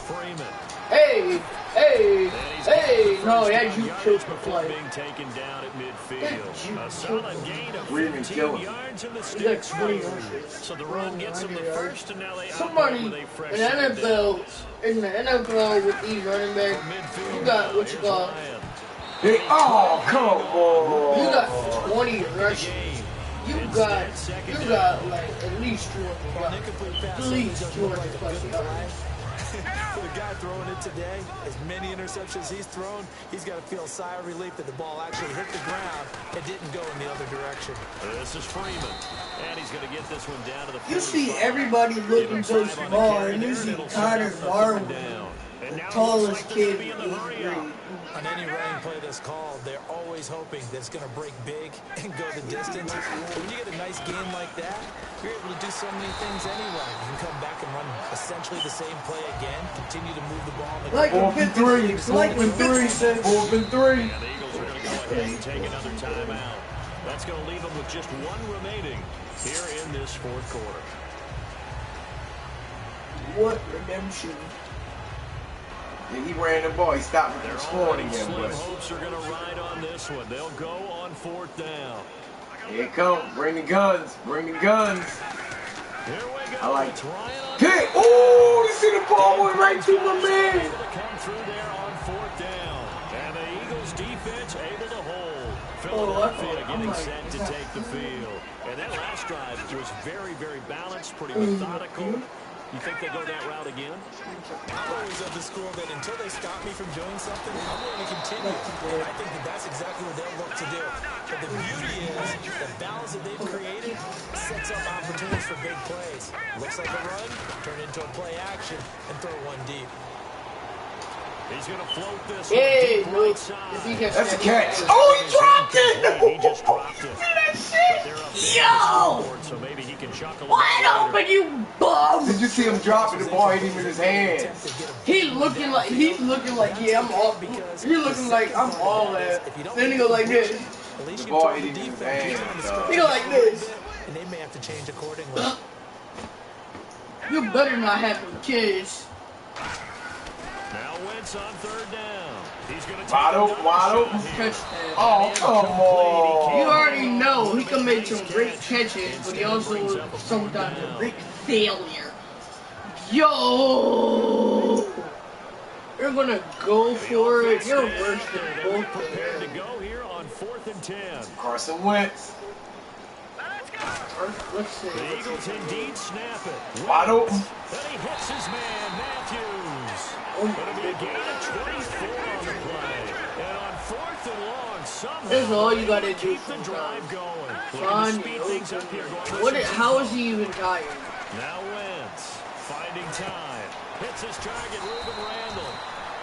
Freeman. Hey, hey, hey. No, that you killed the play. Being taken down at midfield. That A solid gain of Freeman 15 killing. yards in the You got sticks. 20 rushes. So the run gets them the first, and now they Somebody operate in with a fresh the set of NFL, downs. in the NFL with these running backs, you got what you call, Hey, oh, come you on. got 20 rushes. You got like at least 200 yards. At least 200 plus yards. For the guy throwing it today, as many interceptions he's thrown, he's got to feel a sigh of relief that the ball actually hit the ground and didn't go in the other direction. This is Freeman, and he's going to get this one down to the 45. You see everybody looking so small, and you see Connor Barwin, the tallest kid in 8th grade. On any running play that's called, they're always hoping that it's going to break big and go the distance. But when you get a nice game like that, you're able to do so many things anyway. You can come back and run essentially the same play again, continue to move the ball in the Like in 4-3. 56, like in 56. 4-3. And the Eagles are going to go ahead and take another timeout. That's going to leave them with just one remaining here in this fourth quarter. What redemption? Yeah, he ran the ball. He stopped him from scoring again. Slim But hopes are going to ride on this one. They'll go on 4th down. here it comes. Bring the guns. Bring the guns. Here we go. I like It's it. Ryan on Hey, oh, you see the ball went right to my man. able to come through there on 4th down. And the Eagles defense able to hold. Philadelphia getting set to take the field. And that last drive was very, very balanced, pretty methodical. You think they go that route again? I'm always of the school that until they stop me from doing something, I'm going to continue. And I think that that's exactly what they'll look to do. But the beauty is the balance that they've created sets up opportunities for big plays. Looks like a run, turn into a play action, and throw one deep. He's going to float this Hey, one no. right side. That's a catch. Oh, he dropped it. He just dropped it. See that shit? Yo! So maybe he can chuckle Wide open, you bum! Did you see him dropping the ball? Hit him in his hands. He's looking like, yeah, I'm all, he's looking like I'm all that. Then he go like this. The ball hit him in his hands. He go like this. And they may have to change accordingly. You better not have some kids. Now Wentz on third down. He's going to Waddle. Touchdown. Oh, come on. You already know he can make some great catches, but he also sometimes a great failure. Yo! You're gonna go for it. You're worse than both of prepared to them. go here on 4th and 10. Carson Wentz. Let's see. The Eagles indeed snap it. Waddle. And he hits his man, Matthews. It'll be a gain of 24 on the play. And on 4th and long, somehow That's all you gotta do keep the sometimes. drive going. Son, Looking to speed things up here. how is he even tired? Now Wentz finding time. Hits his target, Ruben Randall.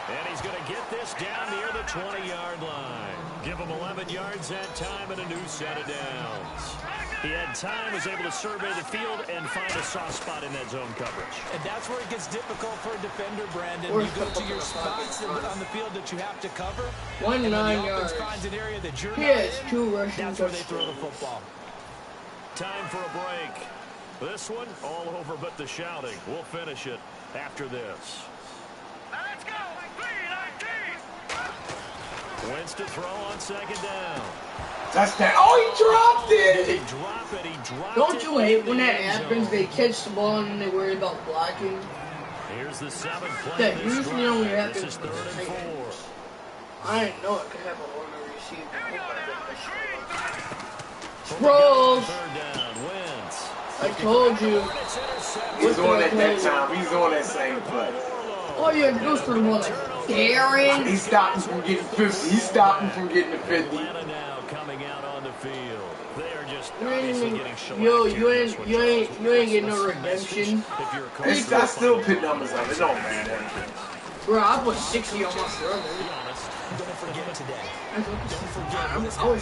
And he's going to get this down near the 20-yard line. Give him 11 yards that time and a new set of downs. He had time, was able to survey the field and find a soft spot in that zone coverage. And that's where it gets difficult for a defender, Brandon. Or You go to your spots on the field that you have to cover. 9 yards. Finds an area that you're He not has in, 2 rushing that's where they throw the touchdowns. football. Time for a break. This one, all over but the shouting. We'll finish it after this. Let's go. 3-19. Wentz to throw on 2nd down. Touchdown. Oh, he dropped Did he it. drop it? He dropped Don't it you hate in when the that end happens? zone. They catch the ball and they worry about blocking. Here's the 7th play. That of this usually drive. only This happens is when 3rd and 4. I didn't know it could have a longer receiver. Bros, 3rd down, Wentz. I told you. It's intercepted. He's on it that time. He's on that same play. All you had to do is put him on like Darren. He stopped him from getting 50. He stopped him from getting to 50. Atlanta now coming out on the field. They are just You ain't obviously even, getting shellacked yo, here you in this ain't, one, you ain't, Charles. you ain't getting no What's the redemption. message if you're a coach? I still put numbers on. It don't matter. Bro, I put 60 on my brother. Be honest. Don't forget today. I Don't forget what's was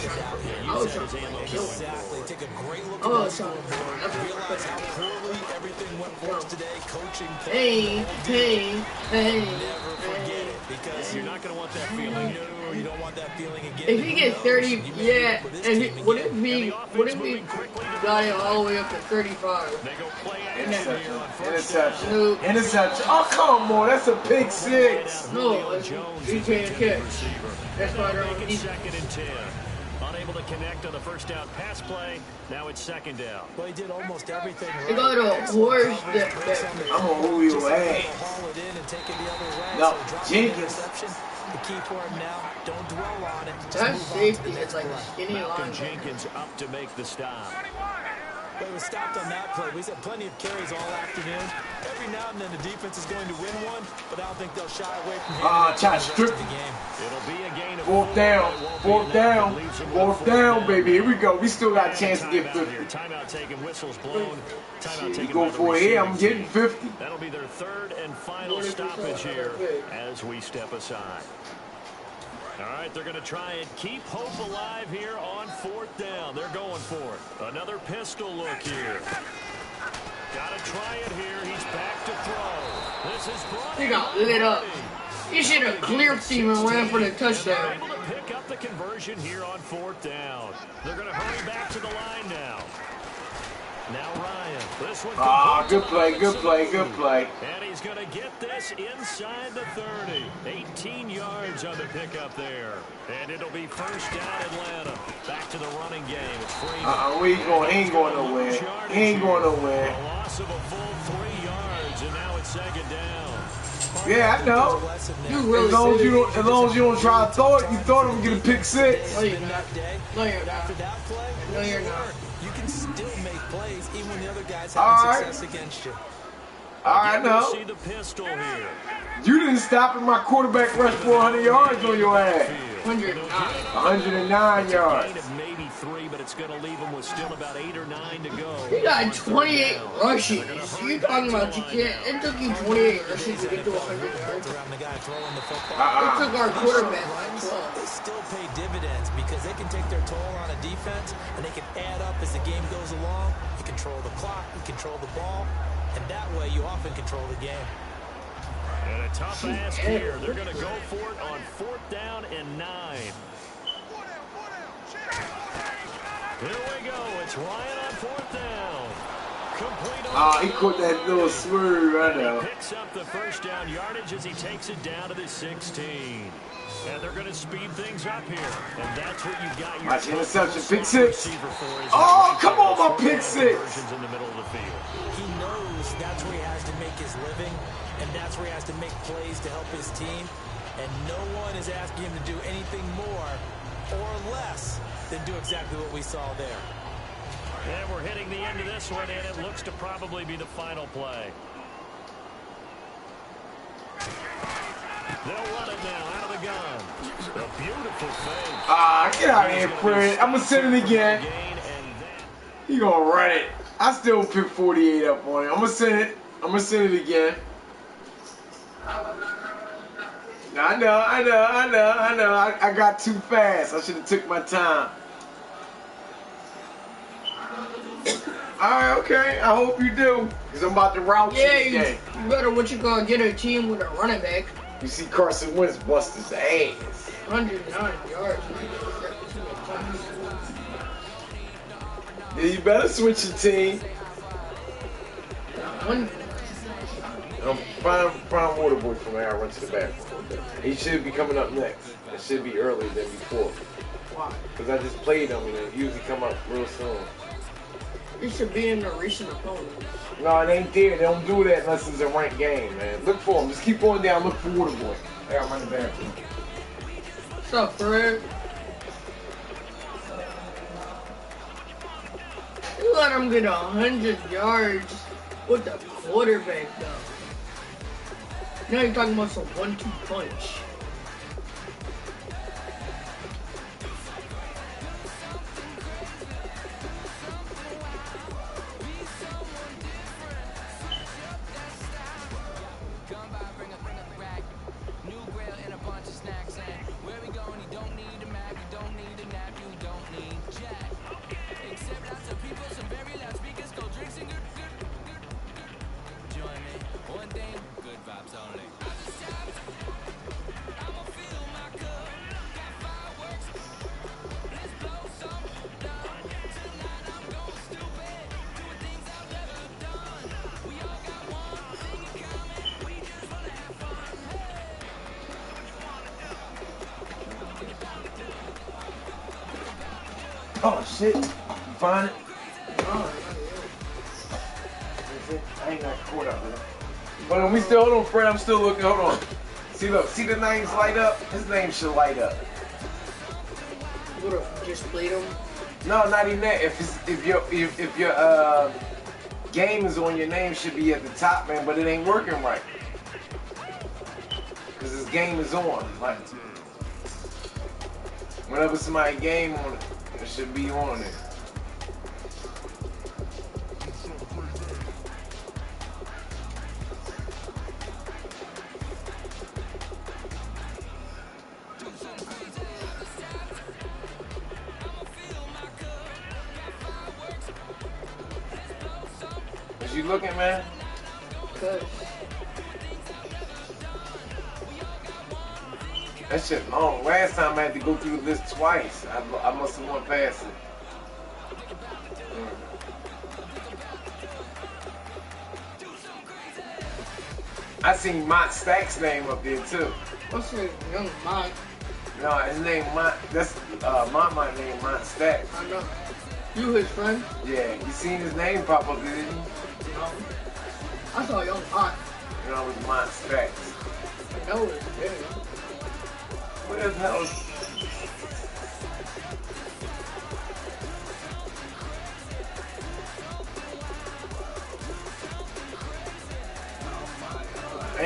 out trying there. to, I was trying to play dope. Exactly. Take a great look I at was that trying to scoreboard. play Realize how poorly everything went for us today. Coaching. Hey, Never forget it because You're not going to want that feeling. no, you don't want that feeling again. If he gets 30, yeah, and he, would it be got it all the way up to 35? They go play action here on first Interception. Nope. Interception. Oh, come on. That's a pick 6. No, it's, he can't catch. That's why they're on Making defense. 2nd and 10. Unable to connect on the first down pass play. Now it's 2nd down. Well, he did almost everything right. They got a horse that I'm going to rule your ass. Haul it in and take it the other way. No, So drop the Jenkins. interception. The key for him now, don't dwell on it. Just that move on to safety the is like a next skinny Malcolm line. Jenkins up to make the stop. But it was stopped on that play. We've had plenty of carries all afternoon. Every now and then the defense is going to win one, but I don't think they'll shy away from handing it try to the rest strip of the game. It'll be a gain of 4th down. It won't be 4th enough. down. It leaves them with 4th down, baby. Here we go. We still got a chance to get Timeout 50. here. Timeout taken, whistles blown. Timeout You taken go by the for it here. I'm receiving getting 50. That'll be their 3rd and final stoppage here as we step aside. All right, they're going to try and keep hope alive here on 4th down. They're going for it. Another pistol look here. Got to try it here. He's back to throw. This is brought He got lit up. He should have cleared him and ran for the touchdown. able to pick up the conversion here on 4th down. They're going to hurry back to the line now. Now Ryan. This one. Good play, good play, good play. And he's going to get this inside the 30. 18 yards on the pickup there. And it'll be first down Atlanta. Back to the running game. It's Freeman. Where he going? He ain't going nowhere. He ain't going A nowhere. loss of a full 3 yards, and now it's 2nd down. Yeah, I know. You really As long as serious? you don't try to throw it, you thought him get a pick 6. No, you're not. No, you're not. After that play, No, you're not. you can still make plays, even when the other guy's having success against you. I know. See the pistol here. You didn't stop my quarterback rush for 100 yards on your ass. 109 yards. Maybe 3, but it's going to leave him with still about 8 or 9 to go. He got 28 rushes. You're talking about you can't. It took you 28 rushes to get to 100 yards. It took our quarterback like 12. They still pay dividends because they can take their toll on a defense and they can add up as the game goes along. You control the clock, you control the ball, and that way you often control the game. And a tough ask here. They're going to go for it on 4th down and 9. Here we go. It's Ryan on 4th down. Complete. He caught that little swerve right now. He picks up the first down yardage as he takes it down to the 16. And they're going to speed things up here. And that's what you got your watch interception, pick 6. Oh, come on, my pick 6. In the middle of the field. He knows that's where he has to make his living, and that's where he has to make plays to help his team. And no one is asking him to do anything more or less than do exactly what we saw there. And we're hitting the end of this one, and it looks to probably be the final play. They'll run it now out of the gun. A beautiful fake. Get out of here, Fred. I'm going to send it again. He going to run it. I still pick 48 up on it. I'm going to send it. I'm going to send it again. I know. I got too fast. I should have took my time. Alright, okay. I hope you do. Because I'm about to route you today. You better get a team with a running back. You see Carson Wentz bust his ass. 109 yards. Yeah, you better switch your team. Prime Water Boy from there. I run to the bathroom. He should be coming up next. It should be earlier than before. Why? Because I just played them and they usually come up real soon. It should be in the recent opponent. No, it ain't there. They don't do that unless it's a ranked game, man. Look for them. Just keep going down. Look for Water Boy. I gotta run the bathroom. What's up, Fred? You let him get 100 yards with the quarterback, though. Now you're talking about some 1-2 punch. Oh shit! Find it. I ain't got caught up, man. But we still, hold on, Fred. I'm still looking. Hold on. See, look. See the names light up. His name should light up. What if just played him? No, not even that. If your game is on, your name should be at the top, man. But it ain't working right. Cause his game is on. Like whenever somebody game on it. It should be on it. Is you looking, man? Good. That shit long. Last time I had to go through the list twice. I must have went past it. I seen Mont Stack's name up there too. What's his young Mont? No, his name Mont. That's my name, Mont Stack. I know. You his friend? Yeah, you seen his name pop up there, didn't you? No. I saw young Mont. You know, it was Mont Stacks. I know it. Yeah. Where the hell is...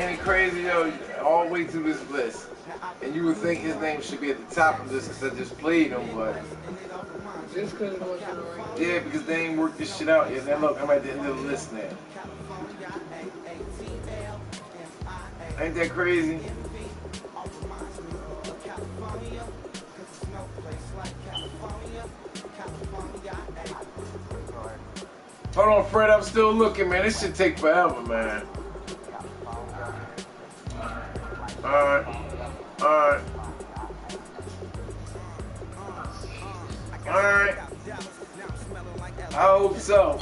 Ain't it crazy, yo? All the way through this list. And you would think his name should be at the top of this because I just played him, but... Just because it wasn't right. Yeah, because they ain't worked this shit out yet. Now look, I'm at the end of the list now. Ain't that crazy? Hold on, Fred, I'm still looking, man. This should take forever, man. Alright. Alright. Alright. I hope so.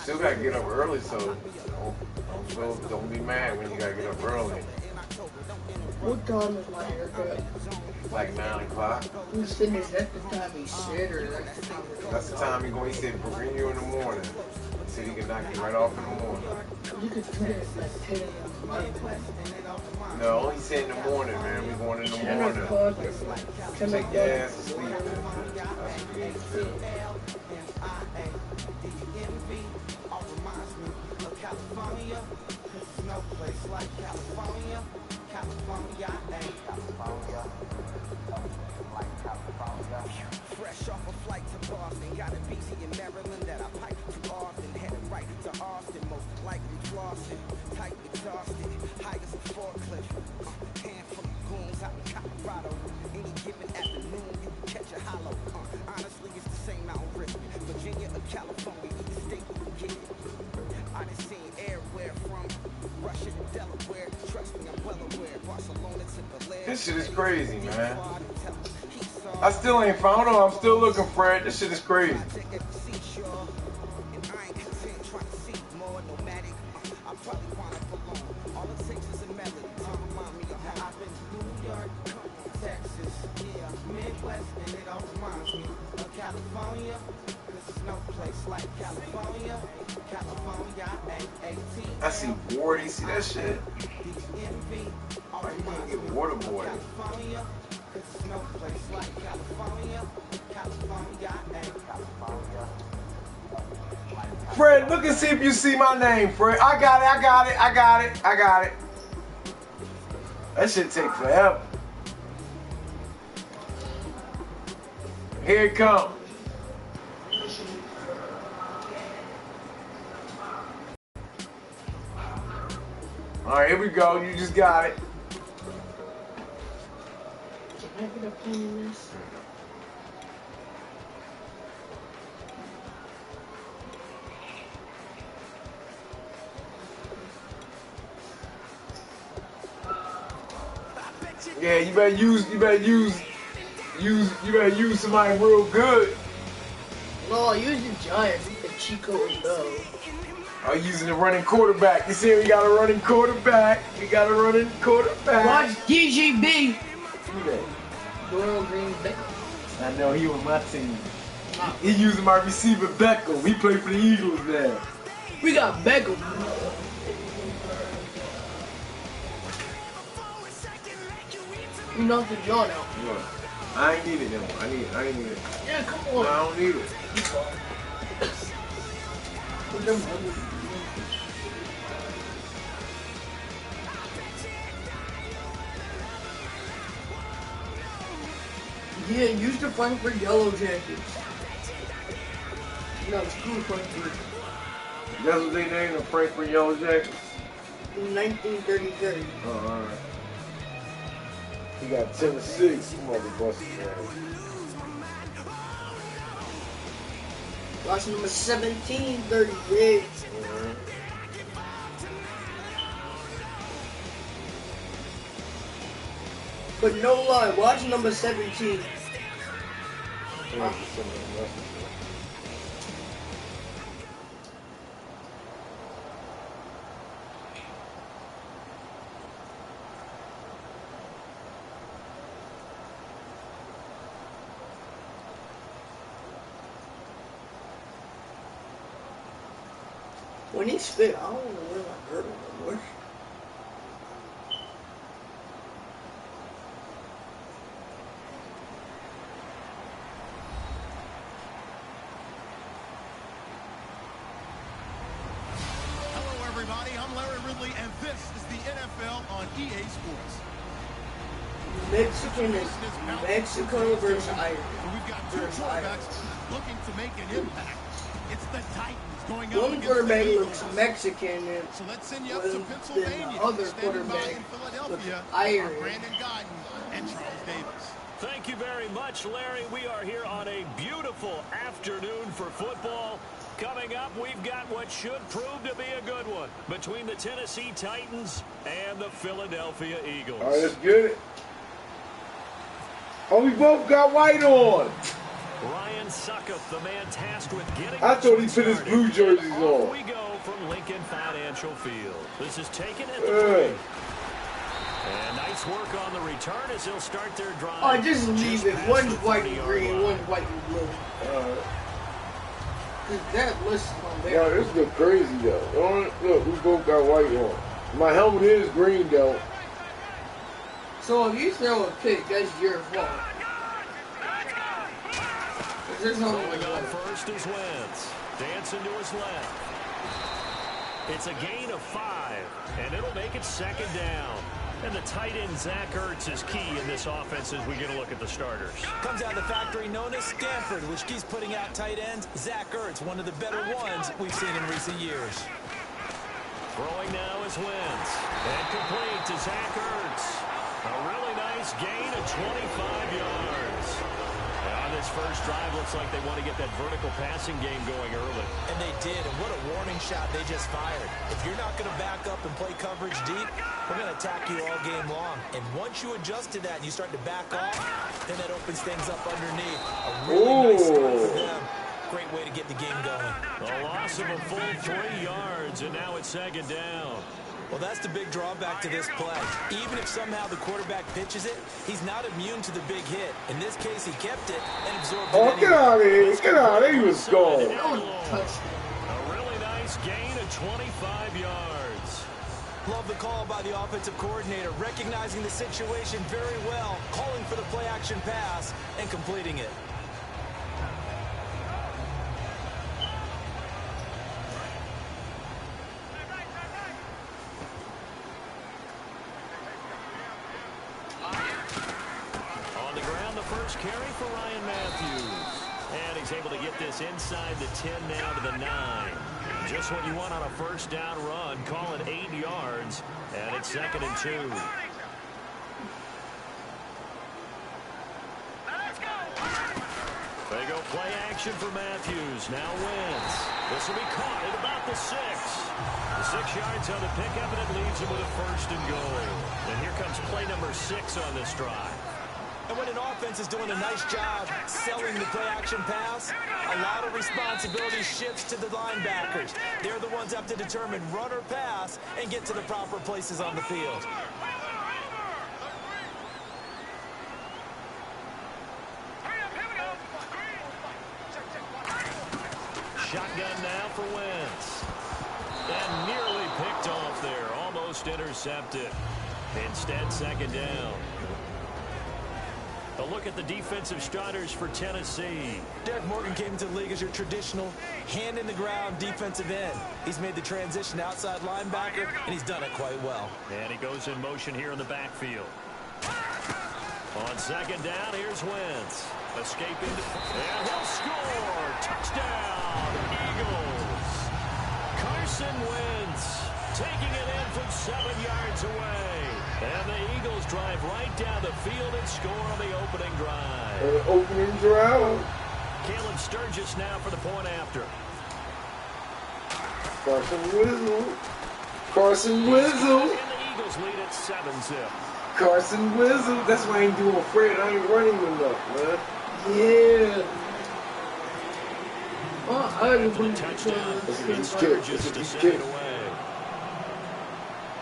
Still gotta get up early, so don't be mad when you gotta get up early. What time is my haircut? Like 9 o'clock. Who's saying is that the time he said, or that's the time? That's the time he going. He said bring you in the morning. He said he can knock you right off in the morning. You could do that at like 10 a.m. No, he said in the morning, man. We going in the 10 morning. o'clock. 10 Take o'clock. your ass to sleep, man. That's what you need to do. Fresh off a flight to Boston, got it busy in Maryland that I pipe too often. Headed right to Austin, most likely flossing. Tight, exhausted, high as a forklift. Handful of goons out in Colorado. Any given afternoon, you can catch a hollow. Honestly, it's the same out in Richmond, Virginia or California, either state you can get it. I done seen everywhere from Russia to Delaware. Trust me, I'm well aware. Barcelona to Bel Air. This shit is crazy, man. I still ain't found him. I'm still looking, Fred. This shit is crazy. I see water. You see that shit? Why you can't get waterboarded? Fred, look and see if you see my name, Fred. I got it. That shit take forever. Here it comes. All right, here we go. You just got it. Can I get a pen in this? Yeah, you better use somebody real good. No, use the Giants, the Chico and Bell. I'm using the running quarterback. You see, we got a running quarterback. Watch DGB. Who that? Doyle Green Beckham. I know, he was my team. He using my receiver Beckham. He played for the Eagles now. We got Beckham. You knocked the John out. Look, I ain't need it no more. I ain't need it. Yeah, come No, on. I don't need it. Yeah, use the Frankfurt Yellow Jackets. No, screw Frankfurt. That's what they named the Frankfurt Yellow Jackets? In 1933. Oh, alright. He got Tennessee. Come on, busted ass. Watch number 17, 38. But no lie, watch number 17. When he's fit, I don't want to wear my girdle no more. Hello, everybody. I'm Larry Ridley, and this is the NFL on EA Sports. Mexican is Mexico versus Ireland. We've got two quarterbacks looking to make an impact. It's the Titans going up One against quarterback the looks Eagles. Mexican, and So let's send you up to then Pennsylvania. the other Standing by quarterback in Philadelphia looks are Irish. Brandon Guyton and Charles Davis. Thank you very much, Larry. We are here on a beautiful afternoon for football. Coming up, we've got what should prove to be a good one between the Tennessee Titans and the Philadelphia Eagles. All right, let's get it. Oh, we both got white on. Ryan Suckup, the man tasked with getting. I thought he put his blue jerseys Off on. we go from Lincoln Financial Field. This is taken at the 3. And nice work on the return as he'll start their drive. oh, just leave it. past One's the white and 30-yard green, line. one's white and blue. Cause that list on Yeah, there. this look crazy though. Look, we both got white on. My helmet is green though. So if you throw a pick, that's your fault. There's Throwing only on one. first is Wentz. Dancing to his left. It's a gain of 5, and it'll make it second down. And the tight end, Zach Ertz, is key in this offense as we get a look at the starters. Comes out of the factory known as Stanford, which keeps putting out tight ends. Zach Ertz, one of the better ones we've seen in recent years. Throwing now is Wentz. And complete to Zach Ertz. A really nice gain of 25 yards. On this first drive, looks like they want to get that vertical passing game going early. And they did, and what a warning shot they just fired. If you're not going to back up and play coverage deep, we're going to attack you all game long. And once you adjust to that and you start to back off, then that opens things up underneath. A really nice start for them. Great way to get the game going. A loss of a full 3 yards, and now it's second down. Well, that's the big drawback to this play. Even if somehow the quarterback pitches it, he's not immune to the big hit. In this case, he kept it and absorbed it Oh, anyway. get out of here. Get out of here. He was gone. A really nice gain of 25 yards. Love the call by the offensive coordinator, recognizing the situation very well, calling for the play-action pass and completing it. On the ground, the first carry for Ryan Matthews. And he's able to get this inside the 10 now to the 9. Just what you want on a first down run. Call it 8 yards. And it's second and 2. They go play action for Matthews. Now wins. This will be caught at about the 6. The 6 yards on the pickup, and it leaves him with a first and goal. And here comes play number 6 on this drive. And when an offense is doing a nice job selling the play-action pass, a lot of responsibility shifts to the linebackers. They're the ones that have to determine run or pass and get to the proper places on the field. Shotgun now for Wentz. And nearly picked off there. Almost intercepted. Instead, second down. A look at the defensive starters for Tennessee. Derek Morgan came into the league as your traditional hand-in-the-ground defensive end. He's made the transition outside linebacker, and he's done it quite well. And he goes in motion here in the backfield. On second down, here's Wentz. Escaping, and he'll score! Touchdown, Eagles! Carson Wentz taking it in from 7 yards away. And the Eagles drive right down the field and score on the opening drive. Opening drive. Caleb Sturgis now for the point after. Carson Wizzle. Carson Wizzle. And the Eagles lead at 7-zip. Carson Wizzle. That's why I ain't doing Fred. I ain't running enough, man. Yeah. Oh, I didn't For the believe touchdown, That's a big it's kick. Sturgis That's a to big send kick. it away.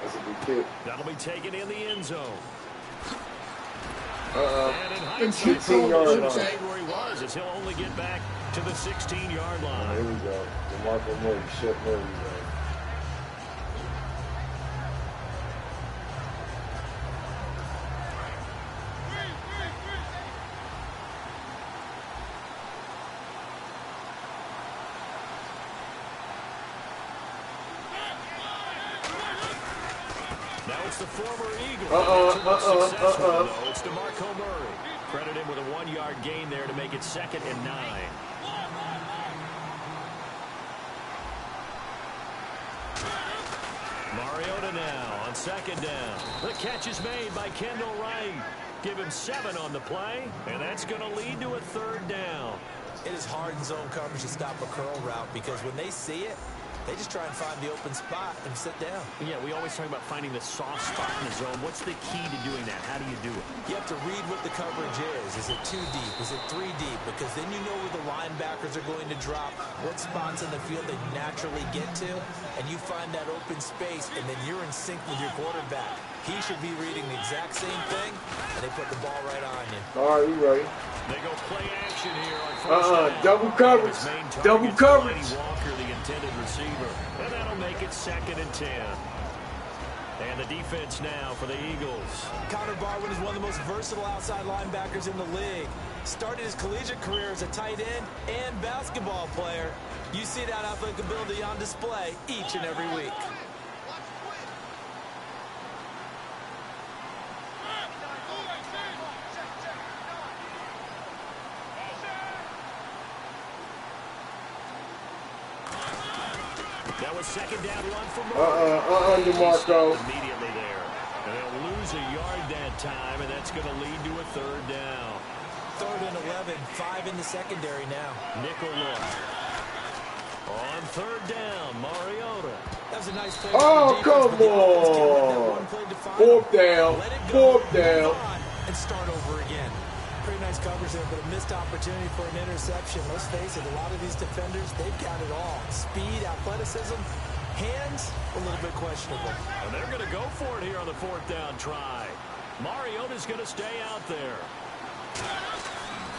That's a big kick. That'll be taken in the end zone. Uh-uh. And in It's hindsight, 15-yard line. say where he was, as he'll only get back to the 16-yard Here line. we go. DeMarco Murray, Shep Murray, man. It's the former Eagle. It's DeMarco Murray. Credit him with a 1-yard gain there to make it 2nd and 9. Mariota now on 2nd down. The catch is made by Kendall Wright. Give him 7 on the play, and that's going to lead to a 3rd down. It is hard in zone coverage to stop a curl route because when they see it, they just try and find the open spot and sit down. Yeah, we always talk about finding the soft spot in the zone. What's the key to doing that? How do you do it? You have to read what the coverage is. Is it 2 deep? Is it 3 deep? Because then you know where the linebackers are going to drop, what spots in the field they naturally get to, and you find that open space, and then you're in sync with your quarterback. He should be reading the exact same thing, and they put the ball right on you. All right, you ready? They go play action here on 1st down. Double coverage. Double coverage. Walker, the intended receiver. And that'll make it 2nd and 10. And the defense now for the Eagles. Connor Barwin is one of the most versatile outside linebackers in the league. Started his collegiate career as a tight end and basketball player. You see that athletic ability on display each and every week. That was 2nd down run for Murray. DeMarco. Immediately there. And they'll lose a yard that time, and that's going to lead to a 3rd down. 3rd and 11, 5 in the secondary now. Nickel look. On 3rd down, Mariota. That was a nice play. Oh, come on. 4th down. 4th down. And start over again. Pretty nice coverage there, but a missed opportunity for an interception. Let's face it, a lot of these defenders, they've got it all. Speed, athleticism, hands, a little bit questionable. And they're going to go for it here on the 4th down try. Mariota's going to stay out there.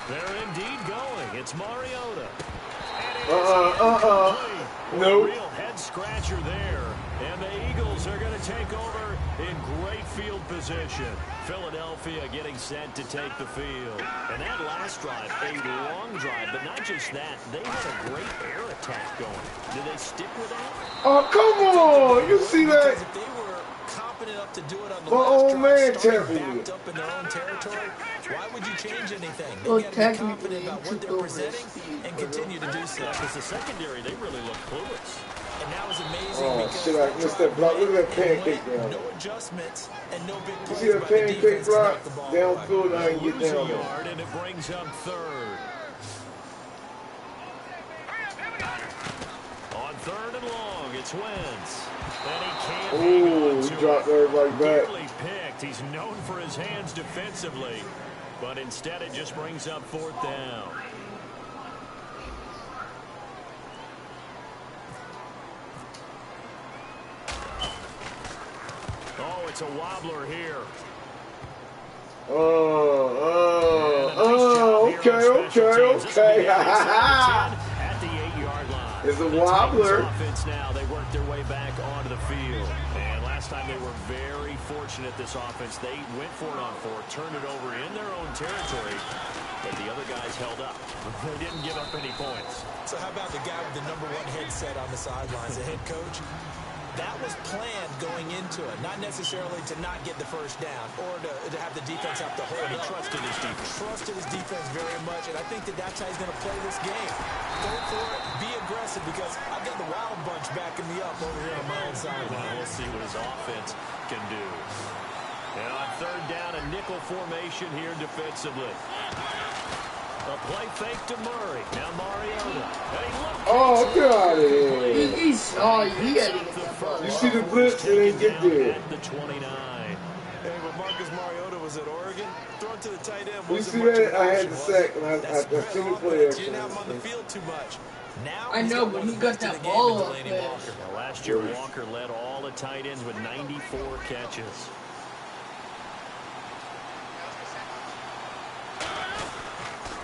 They're indeed going. It's Mariota. No. Real head scratcher there. And the Eagles are going to take over in great field position. Philadelphia getting set to take the field. And that last drive, a long drive, but not just that. They had a great air attack going. Did they stick with that? Oh, come on. You see that? Because if they were confident enough to do it on the My last old man drive, starting tapping backed up in their own territory, why would you change anything? Well, They got to be confident about what they're presenting and continue to do so. Yeah, because the secondary, they really look clueless. And that was amazing. Oh, because shit, I missed that block. Look at that pancake down. no adjustments and no big You plays see that by the pancake defense to block? knock the ball Down away. through, I can get Lose a down there. yard, and it brings up 3rd. On 3rd and long, it's Wentz. And he can't hang Ooh, on he to dropped it. everybody back. Barely picked. He's known for his hands defensively. But instead, it just brings up 4th down. Oh, it's a wobbler here. Okay. At the 8-yard line. It's a The wobbler. Titans offense now, they work their way back onto the field. And last time they were very fortunate, this offense. They went for it on 4, turned it over in their own territory, but the other guys held up. They didn't give up any points. So how about the guy with the #1 headset on the sidelines, the head coach? That was planned going into it, not necessarily to not get the first down or to have the defense have to hold He up. trusted his defense. Trusted his defense very much, and I think that's how he's going to play this game. Go for it, be aggressive, because I've got the wild bunch backing me up over here on my own sideline. We'll see what his offense can do. And on 3rd down, a nickel formation here defensively. A play fake to Murray. Now Mariota. Oh, get out of here. He saw you. He had to get that ball. You see the blitz, it ain't get there. At the 29. Hey, but Marcus Mariota was at Oregon, thrown to the tight end. You see that? I had the sack, and I seen the play You action. didn't have him on the field too much. Now I know, but he got that ball up there. Now, last year, Walker led all the tight ends with 94 catches.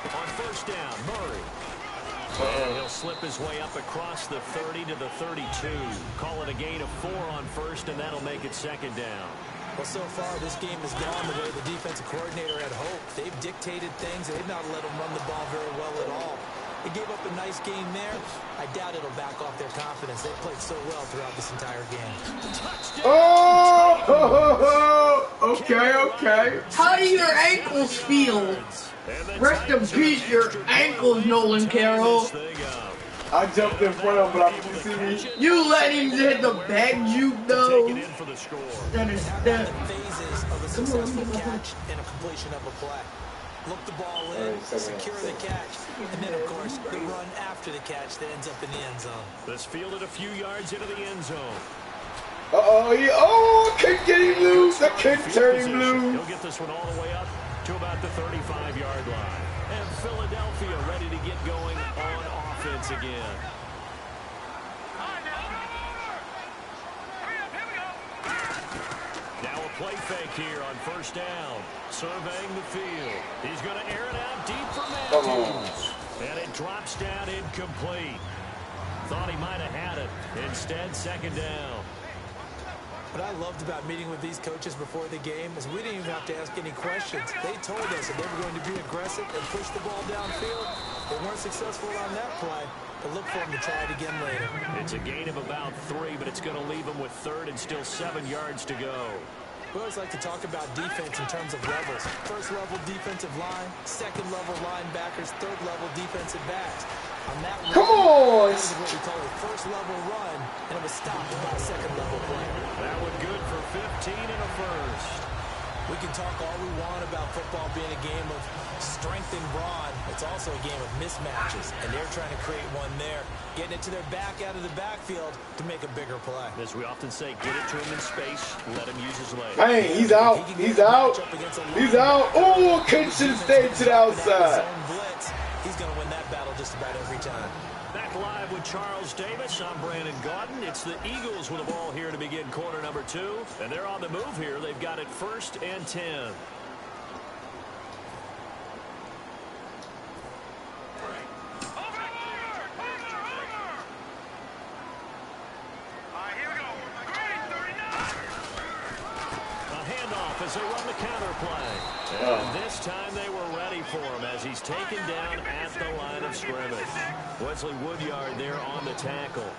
On 1st down, Murray. And he'll slip his way up across the 30 to the 32. Call it a gain of 4 on 1st, and that'll make it 2nd down. Well, so far, this game has gone the way the defensive coordinator had hoped. They've dictated things. They've not let them run the ball very well at all. They gave up a nice game there. I doubt it'll back off their confidence. They played so well throughout this entire game. Oh, okay. How do your ankles feel? Rest in peace, your ankles, Nolan Carroll. I jumped in front of him, but you see me. You let him hit the back juke, though. That is that. Phases of a successful catch and a completion of a play. Look the ball in, secure the catch, and then, of course, the run after the catch that ends up in the end zone. This fielded a few yards into the end zone. I couldn't get him loose. I couldn't turn him loose. He'll get this one all the way up to about the 35-yard line. And Philadelphia ready to get going on offense again. Now a play fake here on first down. Surveying the field. He's going to air it out deep for Matthews. And it drops down incomplete. Thought he might have had it. Instead, second down. What I loved about meeting with these coaches before the game is we didn't even have to ask any questions. They told us that they were going to be aggressive and push the ball downfield. They weren't successful on that play, but look for them to try it again later. It's a gain of about 3, but it's going to leave them with third and still 7 yards to go. We always like to talk about defense in terms of levels. First level defensive line, second level linebackers, third level defensive backs. On that run, Come on! this is what we call a first level run, and it was stopped by a second level play. That one good for 15 and a first. We can talk all we want about football being a game of strength and brawn. It's also a game of mismatches, and they're trying to create one there, getting it to their back out of the backfield to make a bigger play. As we often say, get it to him in space, let him use his legs. Hey, he's out. He's out. He's out. Oh, Kent should have stayed to the outside. He's going to win that battle just about every time. Back live with Charles Davis. I'm Brandon Gaudin. It's the Eagles with the ball here to begin quarter number 2. And they're on the move here. They've got it 1st and 10. As they run the counter play. And this time they were ready for him as he's taken down at the line of scrimmage. Wesley Woodyard there on the tackle.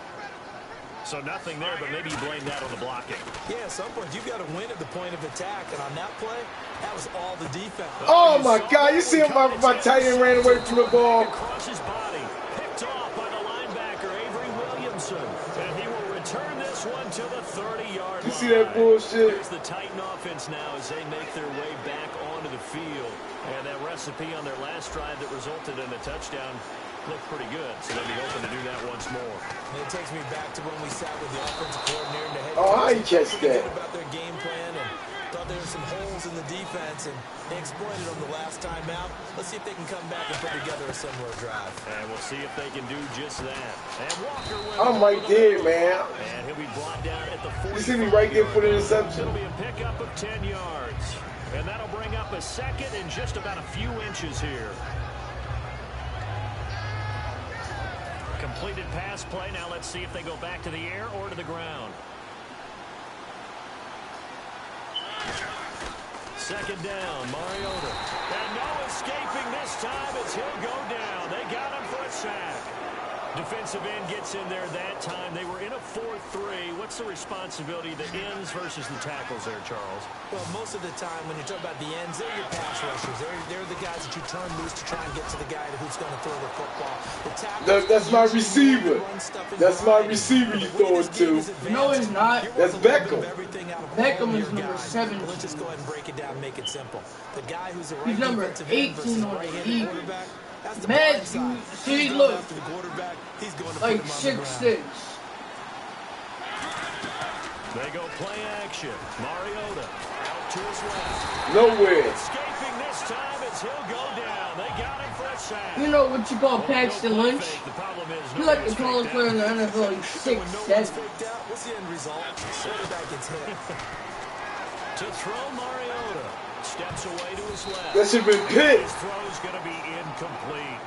So nothing there, but maybe you blame that on the blocking. Yeah, at some point you've got to win at the point of attack. And on that play, that was all the defense. Oh, my God. You see him, my tight end ran away from the ball. Across his body. Picked off by the linebacker, Avery Williamson. And he will return this one to the 30-yard line. You see that bullshit? Here's the Titan offense now as they make their way back onto the field. And that recipe on their last drive that resulted in a touchdown looked pretty good. So they'll be open to do that once more. And it takes me back to when we sat with the offensive coordinator and the head coach. Oh, I ain't catch that. About their game plan and thought there were some holes in the defense, and they exploited them the last time out. Let's see if they can come back and put together a similar drive. And we'll see if they can do just that. And Walker I'm right there, man. And he'll be brought down at the 40. You see me right there for the interception. It'll be a pickup of 10 yards. And that'll bring up a second in just about a few inches here. Completed pass play. Now let's see if they go back to the air or to the ground. Second down, Mariota. And no escaping this time as he'll go down. They got him for a sack. Defensive end gets in there that time. They were in a 4-3. What's the responsibility of the ends versus the tackles there, Charles? Well, most of the time when you talk about the ends, they're your pass rushers. They're the guys that you turn loose to try and get to the guy who's going to throw the football. The tackles, that's my receiver. That's my receiver you throw it to. No, it's not. That's Beckham. Beckham is number 7. Let's just go ahead and break it down and make it simple. The guy who's the right He's number defensive end 18 versus the on the right-handed league. quarterback. Matthew, see, look, like 6'6". They go play action. Mariota out to his left. Nowhere. Escaping this time as he'll go down. They got him for a sack. You know what you call Paxton Lynch? You like the tallest player in the NFL, like 6'7". What's the end result? Quarterback gets hit. To throw Mariota. Steps away to his left. That should have been Pitt. His throw's going to be incomplete.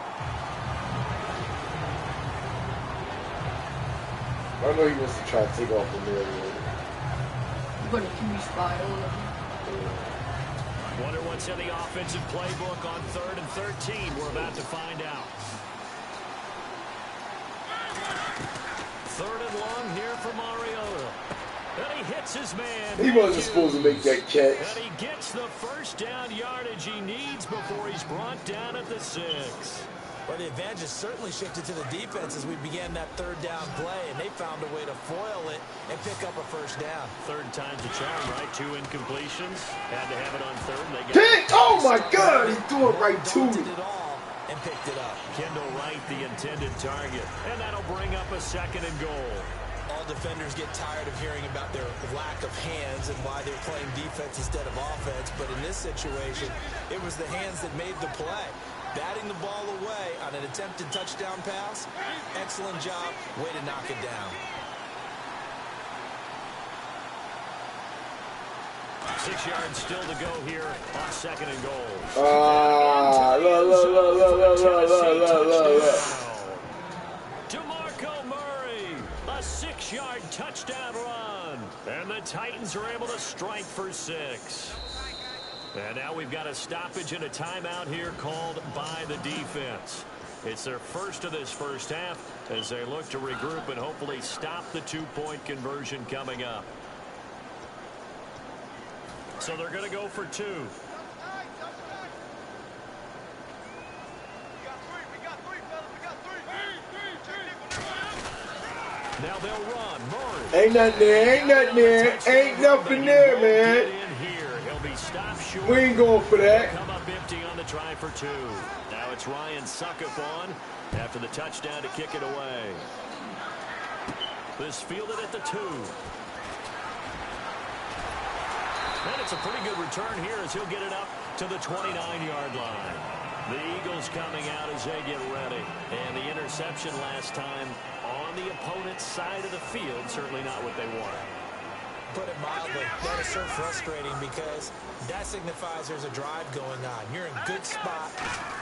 I know he wants to try to take off the middle. You got a QB spy on him. Wonder what's in the offensive playbook on 3rd and 13. We're about to find out. Third and long here for Mariota. And he hits his man. He wasn't supposed to make that catch. And he gets the first down yardage he needs before he's brought down at the 6. Well, the advantage has certainly shifted to the defense as we began that third down play, and they found a way to foil it and pick up a first down. Third time's a charm, right? 2 incompletions. Had to have it on third. And they got Pick! Oh my God! He threw it right to me. It all and picked it up. Kendall Wright, the intended target. And that'll bring up a 2nd and goal. All defenders get tired of hearing about their lack of hands and why they're playing defense instead of offense. But in this situation, it was the hands that made the play. Batting the ball away on an attempted touchdown pass. Excellent job. Way to knock it down. 6 yards still to go here on 2nd and goal. DeMarco Murray, a 6-yard touchdown run. And the Titans are able to strike for 6. And now we've got a stoppage and a timeout here called by the defense. It's their first of this first half as they look to regroup and hopefully stop the 2-point conversion coming up. So they're going to go for 2. Now they'll run. Murray. Ain't nothing there. Ain't nothing there. Ain't nothing there, man. We ain't going for that. Come up empty on the try for 2. Now it's Ryan Suckup on after the touchdown to kick it away. This fielded at the 2. And it's a pretty good return here as he'll get it up to the 29-yard line. The Eagles coming out as they get ready. And the interception last time on the opponent's side of the field, certainly not what they want. Put it mildly, that is so frustrating because that signifies there's a drive going on. You're in a good spot,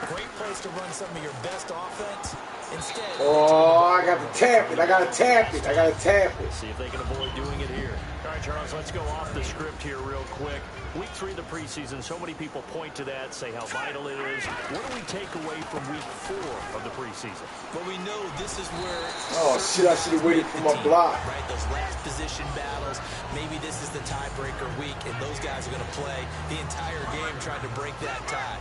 great place to run some of your best offense. Instead, I got to tap it. I got to tap it. I got to tap it. See if they can avoid doing it here. All right, Charles, let's go off the script here real quick. Week 3 of the preseason, so many people point to that, say how vital it is. What do we take away from week 4 of the preseason? Well, we know this is where... Oh, shit, I should have waited for my block. Right, those last position battles. Maybe this is the tiebreaker week, and those guys are going to play the entire game trying to break that tie.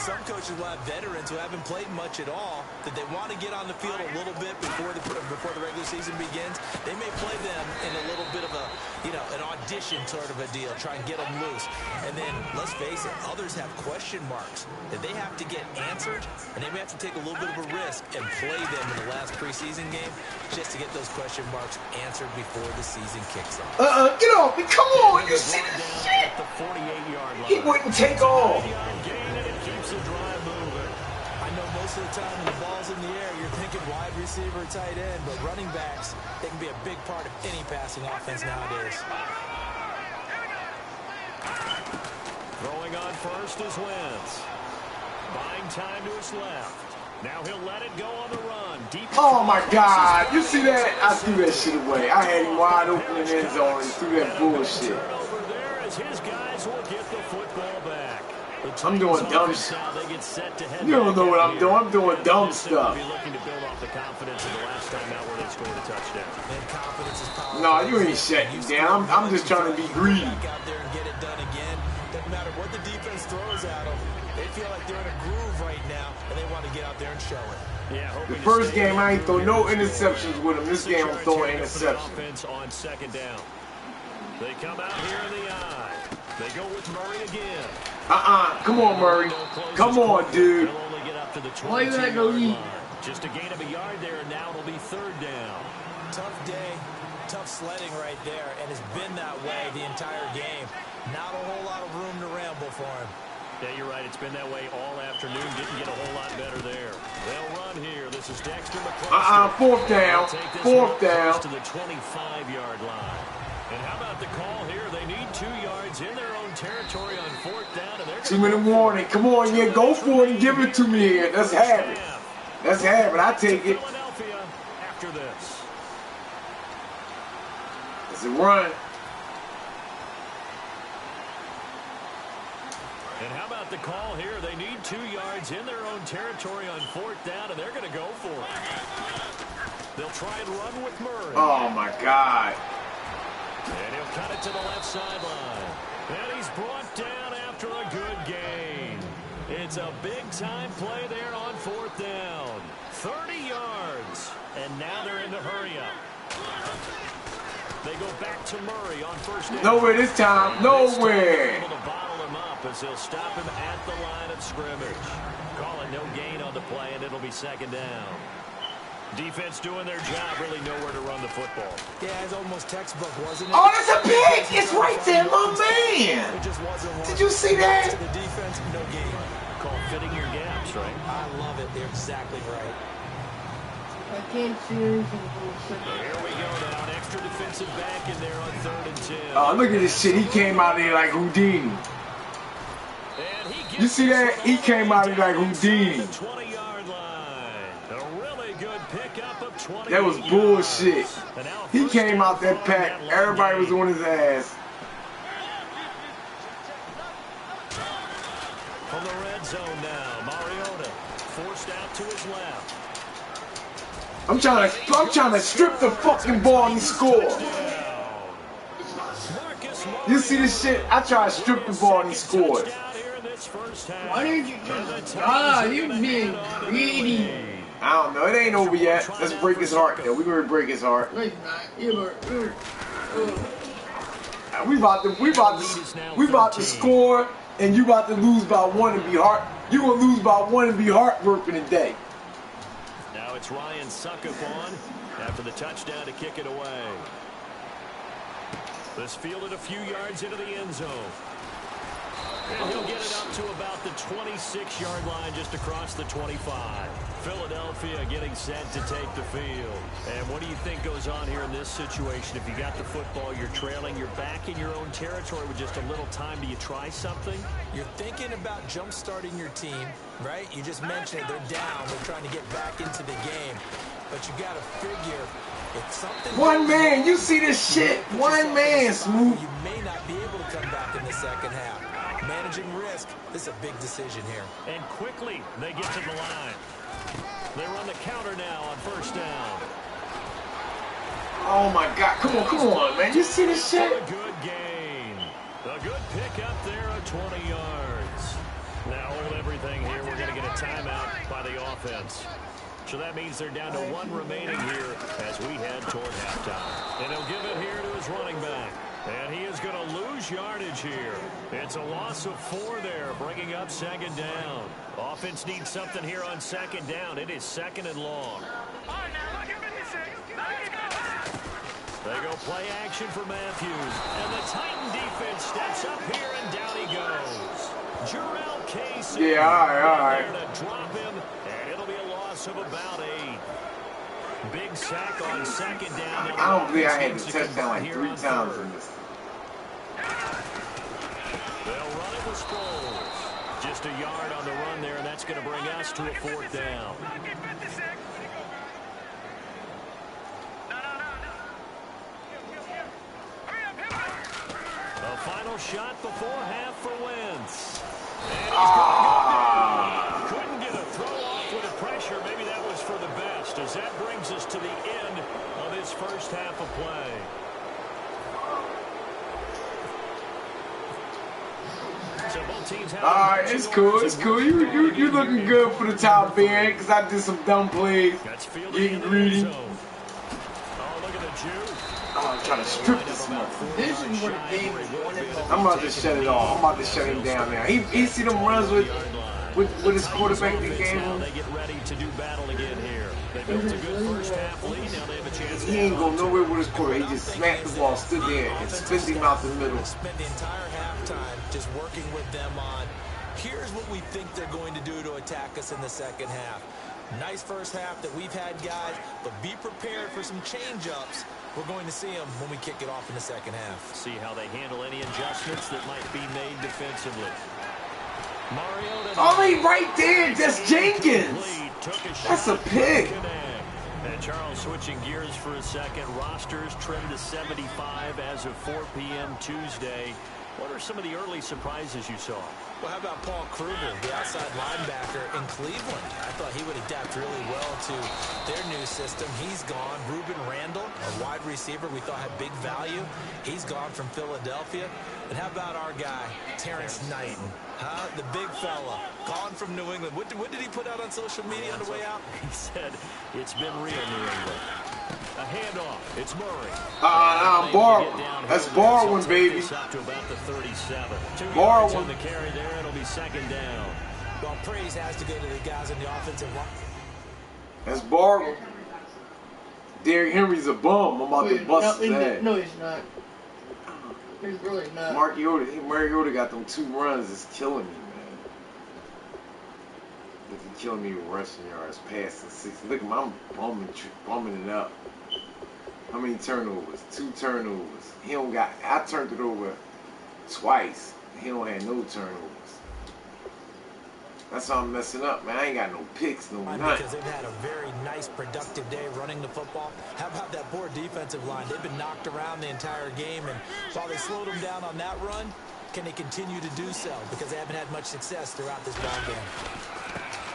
Some coaches will have veterans who haven't played much at all, that they want to get on the field a little bit before the regular season begins. They may play them in a little bit of a, an audition sort of a deal, try and get them loose. And then, let's face it, others have question marks that they have to get answered, and they may have to take a little bit of a risk and play them in the last preseason game just to get those question marks answered before the season kicks off. Get off me. Come on. You see this shit? The 48-yard line. He wouldn't take off. I know most of the time when the ball's in the air, you're thinking wide receiver, tight end, but running backs, they can be a big part of any passing offense nowadays. Throwing on first is Wentz. Buying time to his left. Now he'll let it go on the run. Deep. Oh, my God. You see that? I threw that shit away. I had him wide open in the end zone and threw that bullshit. Over there as his guys will get the football back. I'm doing dumb stuff. You don't know what I'm doing. I'm doing dumb stuff. Looking to build off the confidence of the last time out where they scored a touchdown. And confidence is powerful. No, you ain't shutting down. I'm just trying to be greedy. Out there and get it done again. Doesn't matter what the defense throws at them. They feel like they're in a groove right now, and they want to get out there and show it. Yeah, the first game, I ain't throw no interceptions with him. This game, I'm throwing interceptions. On 2nd down. They come out here in the eye. They go with Murray again. Come on, Murray. Come on, dude. They'll only get up to the Why you gotta go eat? Just a gain of a yard there, and now it'll be 3rd down. Tough day, tough sledding right there, and it's been that way the entire game. Not a whole lot of room to ramble for him. Yeah, you're right. It's been that way all afternoon. Didn't get a whole lot better there. They'll run here. This is Dexter McCloskey. 4th down. 4th down. To the 25-yard line. And how about the call here? They need 2 yards in their own territory on 4th down. And they're 2-minute warning. Come on, yeah, go for it and give it to me here. Let's have it. Let's have it. I take it. Philadelphia after this. It's a run. And how about the call here? They need 2 yards in their own territory on 4th down, and they're going to go for it. They'll try and run with Murray. Oh, my God. And he'll cut it to the left sideline. And he's brought down after a good gain. It's a big-time play there on 4th down. 30 yards. And now they're in the hurry-up. They go back to Murray on 1st down. Nowhere this time. Nowhere. Able to bottle him up as he'll stop him at the line of scrimmage. Calling no gain on the play, and it'll be 2nd down. Defense doing their job, really nowhere to run the football. Yeah, it's almost textbook, wasn't it? Oh, that's a pick! It's right there, my man! It just wasn't one. Did you see that? To the defense, no gain. Called fitting your gaps, right? I love it. They're exactly right. I can't see anything. Here we go now. An extra defensive back in there on 3rd and 10. Oh, look at this shit. He came out there like Houdini. You see that? He came out there like Houdini. 20-yard line. A really good pickup of 20. That was bullshit. He came out that pack. Everybody was on his ass. From the red zone now, Mariota forced out to his left. I'm trying to strip the fucking ball and he score. You see this shit? I tried to strip the ball and he scored. Why didn't you just... Ah, you being greedy. I don't know. It ain't over yet. Let's break his heart, though. We're gonna break his heart. No, it's not. We about to score, and you about to lose by 1 and be You gonna lose by 1 and be heartbroken today. Now it's Ryan Suckup on after the touchdown to kick it away. This fielded a few yards into the end zone. And he'll get it up to about the 26-yard line just across the 25. Philadelphia getting set to take the field. And what do you think goes on here in this situation? If you got the football, you're trailing, you're back in your own territory with just a little time. Do you try something? You're thinking about jump-starting your team, right? You just mentioned it. They're down. They're trying to get back into the game. But you got to figure it's something... One man. You see this shit? One man, Smooth. You may not be able to come back in the second half. Managing risk, this is a big decision here. And quickly, they get to the line. They run the counter now on 1st down. Oh my God! Come on, man! You see this shit? A good gain. A good pickup there of 20 yards. Now hold everything here. We're going to get a timeout by the offense. So that means they're down to 1 remaining here as we head toward halftime. And he'll give it here to his running back. And he is going to lose yardage here. It's a loss of 4 there, bringing up 2nd down. Offense needs something here on 2nd down. It is 2nd and long. They go play action for Matthews. And the Titan defense steps up here, and down he goes. Jarrell Casey. Yeah, all right. There to drop him, and it'll be a loss of about 8. Big sack on 2nd down. I don't believe I had the touchdown like 3 times in this. They'll run it with Sproles. Just a yard on the run there, and that's going to bring us to a 4th down. A final shot before half for Wentz. And he's going to go down. Couldn't get a throw off with the pressure. Maybe that was for the best, as that brings us to the end of this first half of play. So both teams have Alright, it's cool, it's cool. You looking good for the time being, because I did some dumb plays. Getting greedy. Oh, look at the juice. I'm trying to strip this motherfucker. This is what the game is one and I'm about to shut it off. I'm about to shut him down now. He see them runs with his quarterback that game. They get ready to do battle again here. They built a good first half lead. Now they have a chance. He ain't go nowhere with his quarterback. He just smacked the ball, stood there, and spit him out the middle. Spent the entire halftime just working with them on, here's what we think they're going to do to attack us in the second half. Nice first half that we've had, guys, but be prepared for some change-ups. We're going to see them when we kick it off in the second half. See how they handle any adjustments that might be made defensively. Mariota. Oh, he right there. That's Jenkins. That's a pick. And Charles switching gears for a second. Rosters trimmed to 75 as of 4 p.m. Tuesday. What are some of the early surprises you saw? Well, how about Paul Krugel, the outside linebacker in Cleveland? I thought he would adapt really well to their new system. He's gone. Ruben Randall, a wide receiver we thought had big value. He's gone from Philadelphia. And how about our guy, Terrence Knighton? Huh? The big fella, gone from New England. What did he put out on social media on the way out? He said, it's been real, New England. A handoff. It's Murray. That's Barwin, baby. Up to about the 37. Barwin. The carry there. It'll be second down. Well, praise has to go to the guys in the offensive line. That's Barwin. Derrick Henry's a bum. I'm about to bust his ass. No, he's not. He's really not. Mariota got them 2 runs. It's killing me, man. It's killing me with rushing yards, passing 6. Look at me, I'm bumming it up. How many turnovers? 2 turnovers. I turned it over twice. He don't have no turnovers. That's how I'm messing up, man. I ain't got no picks, no nothing. Because they've had a very nice, productive day running the football. How about that poor defensive line? They've been knocked around the entire game, and while they slowed them down on that run, can they continue to do so? Because they haven't had much success throughout this ball game.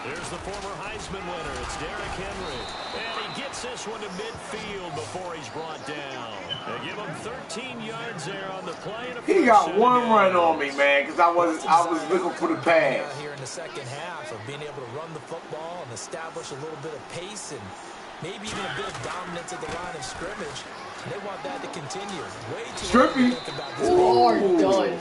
There's the former Heisman winner. It's Derrick Henry. And he gets this one to midfield before he's brought down. They give him 13 yards there on the play. He got 1 run on me, man, because I was looking for the pass. Here in the second half of being able to run the football and establish a little bit of pace and maybe even a bit of dominance at the line of scrimmage. They want that to continue. Way too early to think about this. Done.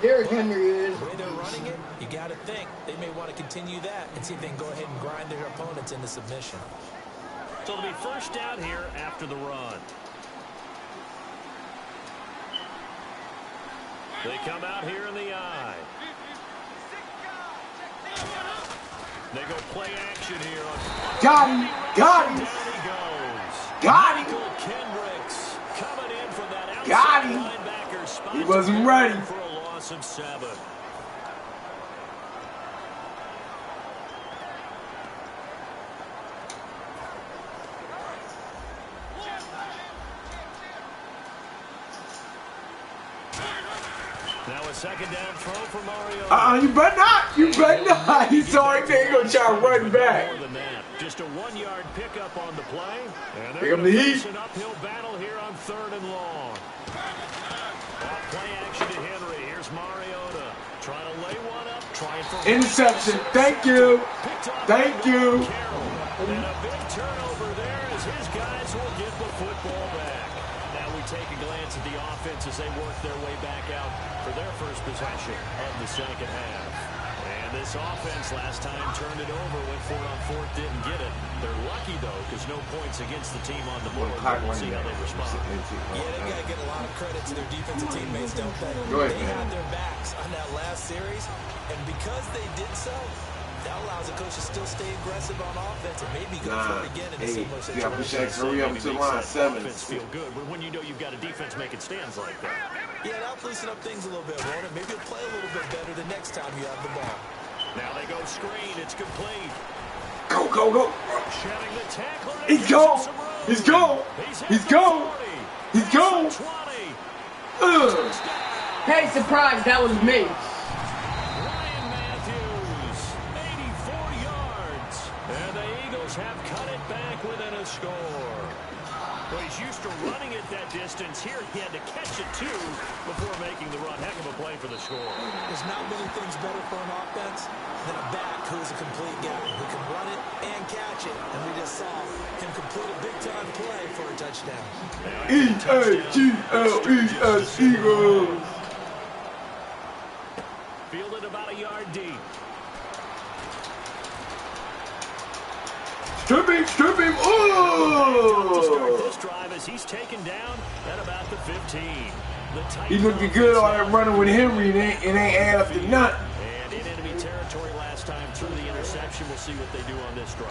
Derrick Henry is. The way they're running it, you got to think they may want to continue that and see if they can go ahead and grind their opponents into submission. So it'll be first down here after the run. They come out here in the eye. They go play action here on. Got him! Got him! Down he goes. Got him! Michael Kendricks coming in from that outside Got him! linebacker spot. He wasn't ready. For a loss of 7. Now a second down throw for Mario. You better not. You better not. He's already going to try to run back. More than that. Just a 1-yard pickup on the play. And Pick up the heat. An uphill battle here on 3rd and long. Play action to Henry. Here's Mariota. Trying to lay one up. Trying for interception. Thank you. Thank you. And a big turnover there as his guys will get the football back. Now we take a glance at the offense as they work their way back out for their first possession of the second half. And this offense last time turned it over, went for it on 4th, didn't get it. They're lucky, though, because no points against the team on the board. We'll see how they respond. Yeah, they've got to get a lot of credit to their defensive teammates, don't they? They had their backs on that last series, and because they did so, that allows the coach to still stay aggressive on offense and maybe go for it again in a similar situation. Yeah, push X, hurry up to line 7. Feel good, but when you know you've got a defense making stands like that. Yeah, that'll loosen up things a little bit, won't it? Maybe you'll play a little bit better the next time you have the ball. Now they go screen. It's complete. Go, go, go. Shedding the tackler. He's gone. He's gone. He's gone. He's gone. Hey, surprise, that was me. Ryan Matthews, 84 yards. And the Eagles have cut it back within a score. Well, he's used to running it that distance. Here he had to catch it, too, before making the run. Heck of a play for the score. There's not many things better for an offense than a back who's a complete guy who can run it and catch it. And we just saw him complete a big-time play for a touchdown. E-A-G-L-E-S, Eagles. Fielded about a yard deep. Strip him, To start this drive as he's taken down at about the 15. He looking good on that running with Henry. It ain't add up to nothing. And in enemy territory last time through the interception. We'll see what they do on this drive.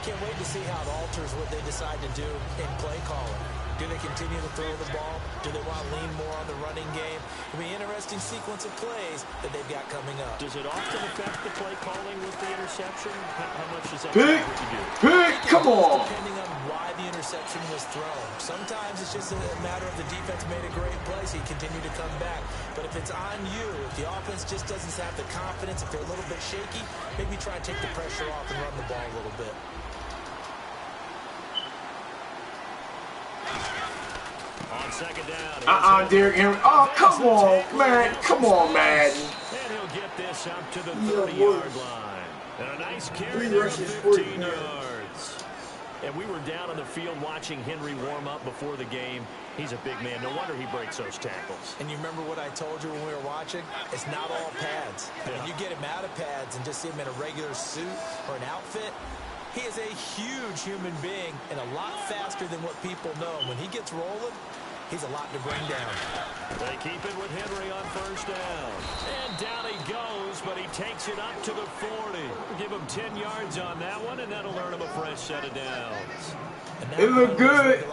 Can't wait to see how it alters what they decide to do in play calling. Do they continue to throw the ball? Do they want to lean more on the running game? I mean, interesting sequence of plays that they've got coming up. Does it often affect the play calling with the interception? How much does that Pick, change what you do? pick, come on. Depending on why the interception was thrown. Sometimes it's just a matter of the defense made a great play, so you continue to come back. But if it's on you, if the offense just doesn't have the confidence, if they're a little bit shaky, maybe try and take the pressure off and run the ball a little bit. On second down. Derrick Henry. Oh, come on, man. Come on, man. And he'll get this up to the 30-yard line. And a nice carry there of 15 yards. And we were down on the field watching Henry warm up before the game. He's a big man. No wonder he breaks those tackles. And you remember what I told you when we were watching? It's not all pads. I mean, you get him out of pads and just see him in a regular suit or an outfit. He is a huge human being and a lot faster than what people know. When he gets rolling, he's a lot to bring down. They keep it with Henry on first down. And down he goes, but he takes it up to the 40. Give him 10 yards on that one, and that'll earn him a fresh set of downs. It look good.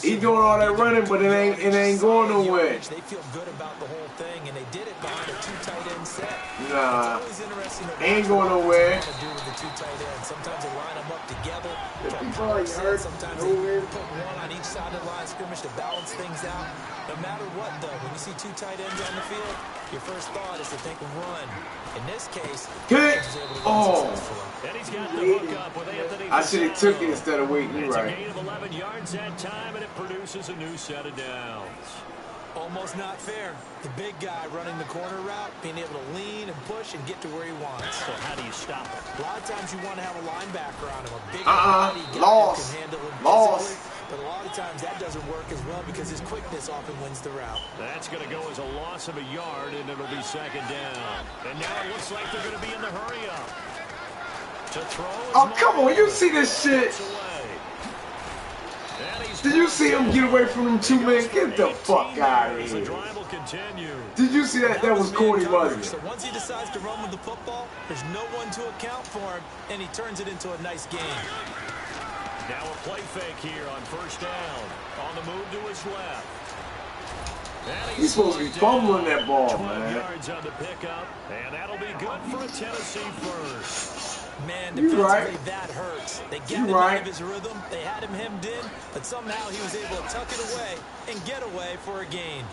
He doing all that running, but it ain't going nowhere. They feel good about the whole thing, and they did it behind a two tight end set. Nah, it's always interesting to ain't going nowhere. to do with the two tight ends. Sometimes they line them up together. Sometimes they put one on each side of the line of scrimmage to balance things out. No matter what, though, when you see two tight ends on the field, your first thought is to think of run. In this case, and he's got the hook up with Anthony. I should have took it instead of waiting. You're right. It's a gain of 11 yards that time, and it produces a new set of downs. Almost not fair. The big guy running the corner route, being able to lean and push and get to where he wants. So how do you stop it? A lot of times you want to have a linebacker on him, a big body guy who can handle him physically. But a lot of times that doesn't work as well because his quickness often wins the route. That's going to go as a loss of a yard, and it'll be second down. And now it looks like they're going to be in the hurry-up. To throw. Oh, come on. You see this shit? Did you see him get away from them two men? Get the fuck out of here. Did you see that? That was Corny, wasn't it? So once he decides to run with the football, there's no one to account for him, and he turns it into a nice game. Now a play fake here on first down. On the move to his left. He's supposed to be fumbling that ball, 12 man. yards on the pickup, and that'll be good for a Tennessee first. Man, defensively, that hurts. They get him out of his rhythm. They had him hemmed in, but somehow he was able to tuck it away and get away for a gain.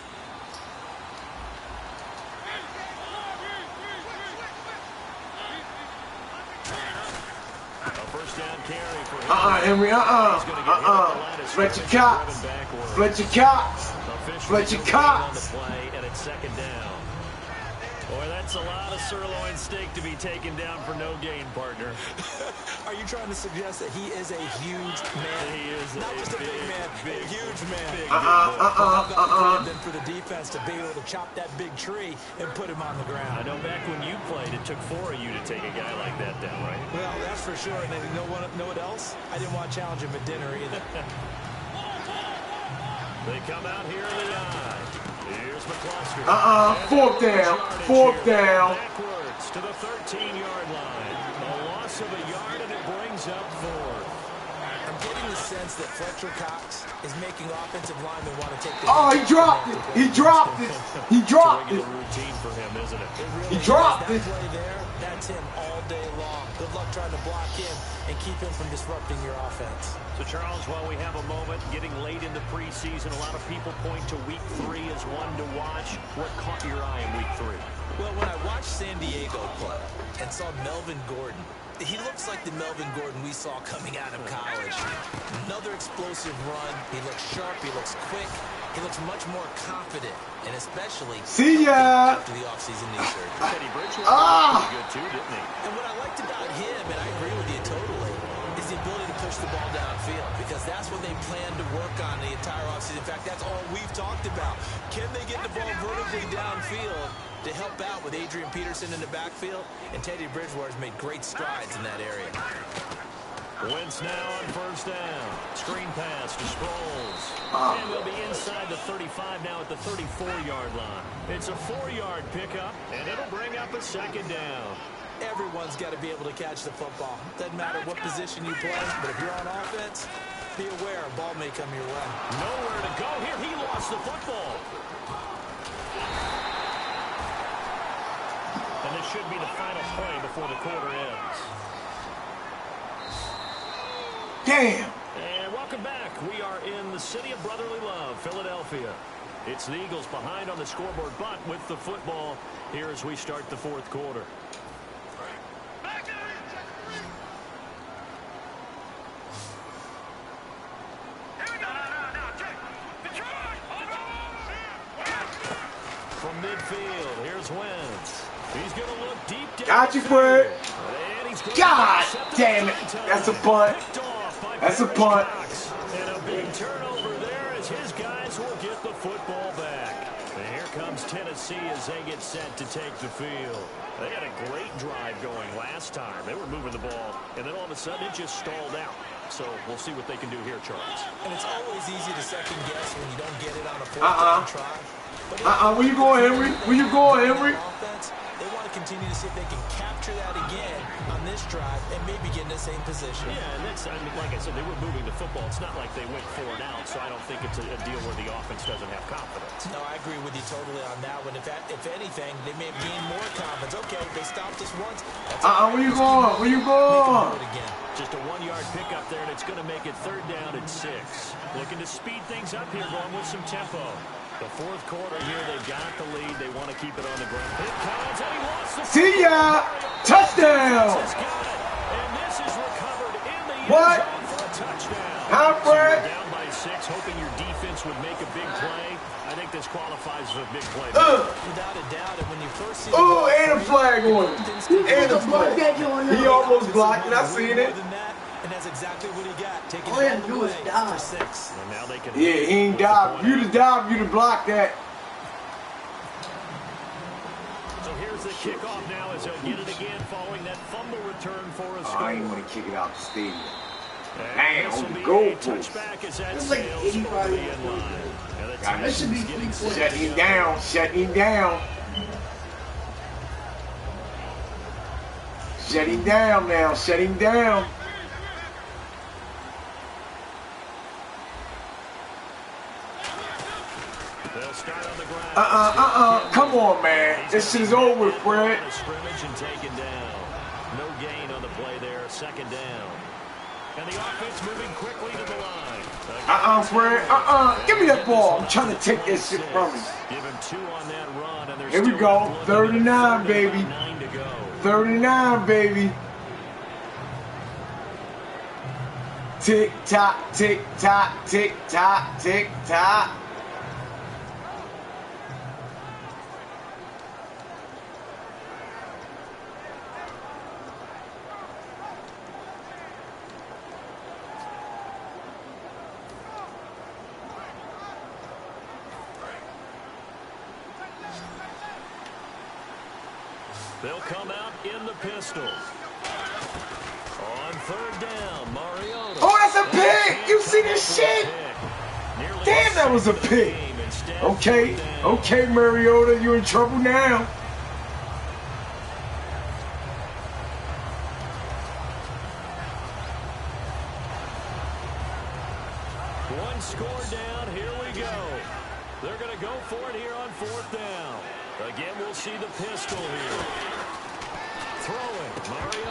First down carry for Henry, Fletcher Cox. Fletcher Cox. Fletcher Cox. And it's second down. Boy, that's a lot of sirloin steak to be taken down for no gain, partner. Are you trying to suggest that he is a huge man? He is not just a big man, a huge man. Then for the defense to be able to chop that big tree and put him on the ground. I know back when you played, it took 4 of you to take a guy like that down, right? Well, that's for sure. And then you know what else? I didn't want to challenge him at dinner either. They come out here in the eye. Here's McCluster. Fourth down. Fourth down. Backwards to the 13-yard line. A loss of a yard, and it brings up fourth. I'm getting the sense that Fletcher Cox is making offensive linemen want to take the... Oh, he dropped it. He dropped it. He dropped it. It's a regular routine for him, isn't it? He dropped it. That play there, that's him all day long. Good luck trying to block him and keep him from disrupting your offense. So, Charles, while we have a moment, getting late in the preseason, a lot of people point to Week 3 as one to watch. What caught your eye in Week 3? Well, when I watched San Diego play and saw Melvin Gordon, he looks like the Melvin Gordon we saw coming out of college. Another explosive run. He looks sharp. He looks quick. He looks much more confident, and especially after the offseason knee surgery. Teddy Bridgewater was good too, didn't he? And what I liked about him, and I agree with you totally, is the ability to push the ball downfield, because that's what they plan to work on the entire offseason. In fact, that's all we've talked about. Can they get the ball vertically downfield to help out with Adrian Peterson in the backfield? And Teddy Bridgewater's made great strides in that area. Wentz now on first down. Screen pass to Sproles. And they'll be inside the 35 now at the 34-yard line. It's a 4-yard pickup, and it'll bring up a second down. Everyone's got to be able to catch the football. Doesn't matter what position you play, but if you're on offense, be aware, a ball may come your way. Nowhere to go here. He lost the football. And this should be the final play before the quarter ends. Damn. And welcome back. We are in the city of brotherly love, Philadelphia. It's the Eagles behind on the scoreboard, but with the football here as we start the fourth quarter. From midfield, here's Wentz. He's going to look deep down. Got you, Fred. God damn it. That's a punt. That's a punt. And a big turnover there as his guys will get the football back. And here comes Tennessee as they get set to take the field. They had a great drive going last time. They were moving the ball, and then all of a sudden it just stalled out. So we'll see what they can do here, Charles. And it's always easy to second guess when you don't get it on a fourth down try. Where you going, Henry? Where you going, Henry? They want to continue to see if they can capture that again on this drive and maybe get in the same position. Yeah, and that's, I mean, like I said, they were moving the football. It's not like they went 4 and out, so I don't think it's a deal where the offense doesn't have confidence. No, I agree with you totally on that one. If anything, they may have gained more confidence. Okay, they stopped us once. Where you going? Where you going? Just a 1-yard pickup there, and it's going to make it 3rd down and 6. Looking to speed things up here, going with some tempo. The fourth quarter here, they've got the lead. They want to keep it on the ground. Here comes, and he lost the See ya! Touchdown! And this is recovered in the end What? zone for a touchdown. How, Fred? So down by 6, hoping your defense would make a big play. I think this qualifies as a big play. Without a doubt, and when you first see and a flag on him. And a flag. He almost blocked it. I seen it. And that's exactly what he got. Taking All he had to do was for dive. 6. And now they can Yeah, he ain't dive. You'd have dived, you'd have blocked that. So here's the kickoff now as they'll get it again following that fumble return for a score. I ain't want to kick it out the stadium. Damn, on the goalpost. It's like 85 That should be 3 points. Shut him down. Shut him down. Shut him down now. Shut him down. Come on, man. This shit is over with, Fred. Scrimmage and taken down. No gain on the play there. 2nd down. And the offense moving quickly to the line. Fred. Give me that ball. I'm trying to take this shit from him. Give him 2 on that run. And Here we go. 39, baby. 39, baby. Tick tock, tick tock, tick tock, tick tock. They'll come out in the pistol. On 3rd down, Mariota. Oh, that's a pick! You see this shit? Damn, that was a pick. Okay, Mariota, you're in trouble now. One score down, here we go. They're going to go for it here on 4th down. Again, we'll see the pistol here. Throwing,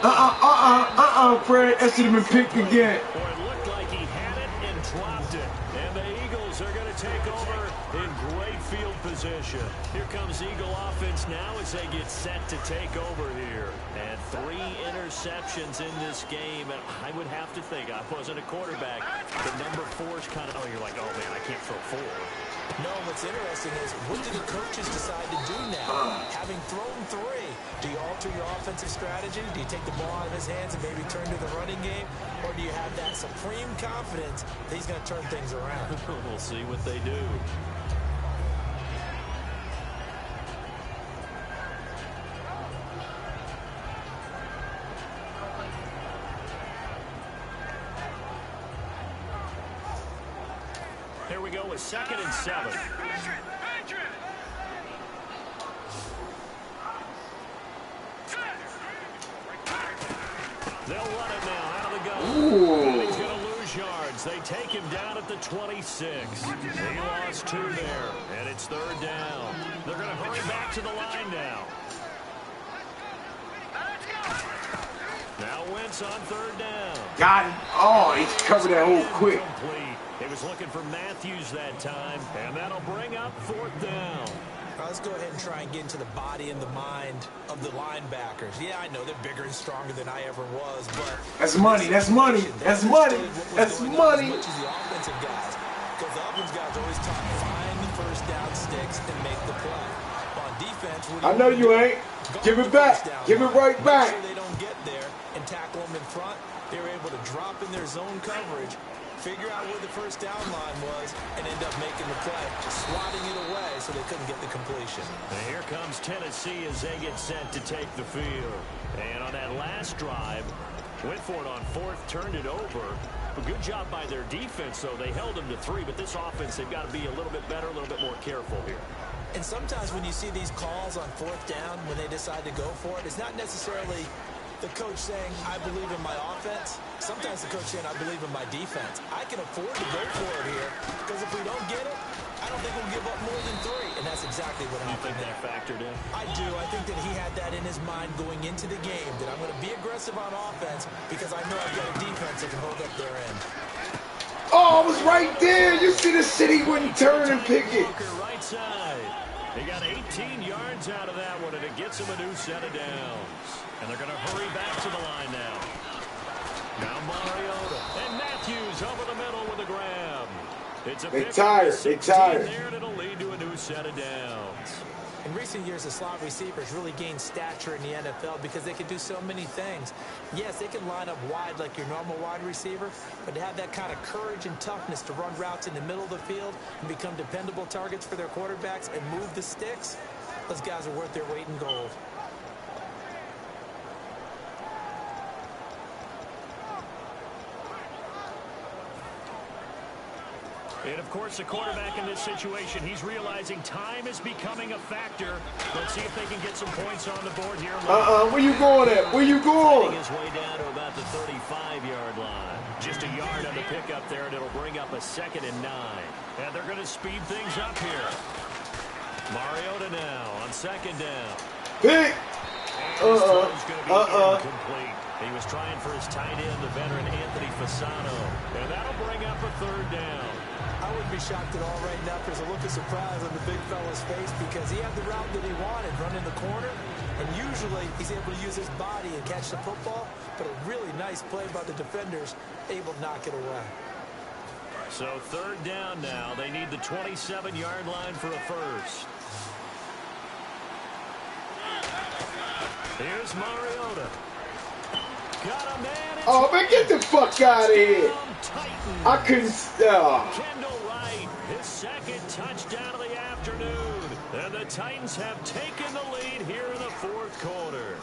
Mariota. Fred, that should have been picked again. Boy, it looked like he had it and dropped it. And the Eagles are going to take over in great field position. Here comes Eagle offense now as they get set to take over here. And 3 interceptions in this game. And I would have to think, I wasn't a quarterback, the number 4 is kind of, oh, you're like, oh, man, I can't throw 4. No, what's interesting is what do the coaches decide to do now? Having thrown 3, do you alter your offensive strategy? Do you take the ball out of his hands and maybe turn to the running game? Or do you have that supreme confidence that he's going to turn things around? We'll see what they do. Here we go with 2nd and 7. They'll run it now out of the gun. He's going to lose yards as they take him down at the 26. He lost 2 there, and it's 3rd down. They're going to hurry back to the line now. Now Wentz on 3rd down. Got him. Oh, he covered that hole quick. Complete. He was looking for Matthews that time, and that'll bring up 4th down. Let's go ahead and try and get into the body and the mind of the linebackers. Yeah, I know they're bigger and stronger than I ever was, but that's money. That's money. That's money. That's money. As much as the offensive guys, because the offensive guys always taught find the first down sticks and make the play. On defense, I know you ain't. Give it back. Give it right back. Make sure they don't get there and tackle them in front. They were able to drop in their zone coverage, figure out where the first down line was, and end up making the play, swatting it away so they couldn't get the completion. And here comes Tennessee as they get set to take the field. And on that last drive, went for it on 4th, turned it over. A good job by their defense, though. They held them to 3, but this offense, they've got to be a little bit better, a little bit more careful here. And sometimes when you see these calls on 4th down, when they decide to go for it, it's not necessarily the coach saying, I believe in my offense. Sometimes the coach saying, I believe in my defense. I can afford to go for it here, because if we don't get it, I don't think we'll give up more than 3. And that's exactly what happened. You think that factored in? I do. I think that he had that in his mind going into the game, that I'm going to be aggressive on offense because I know I've got a defense that can hold up their end. Oh, I was right there. You see the shit, he wouldn't turn and pick it. Right side. He got 18 yards out of that one, and it gets him a new set of downs. And they're going to hurry back to the line now. Now Mariota and Matthews over the middle with a grab. It's a they tired. They tired. There, and it'll lead to a new set of downs. In recent years, the slot receivers really gained stature in the NFL because they can do so many things. Yes, they can line up wide like your normal wide receiver, but to have that kind of courage and toughness to run routes in the middle of the field and become dependable targets for their quarterbacks and move the sticks, those guys are worth their weight in gold. And, of course, the quarterback in this situation, he's realizing time is becoming a factor. Let's see if they can get some points on the board here. Where you going at? Where you going? His way down to about the 35-yard line. Just a yard on the pickup there, and it'll bring up a 2nd and 9. And they're going to speed things up here. Mariota now on 2nd down. Pick. Incomplete. He was trying for his tight end, the veteran Anthony Fasano. And that'll bring up a 3rd down. I wouldn't be shocked at all right now if there's a look of surprise on the big fella's face because he had the route that he wanted, running the corner, and usually he's able to use his body and catch the football, but a really nice play by the defenders, able to knock it away. So 3rd down now. They need the 27-yard line for a first. Here's Mariota. Got a man. Oh, man, get the fuck out of here. I couldn't stop. Kendall Wright, his 2nd touchdown of the afternoon. And the Titans have taken the lead here in the 4th quarter.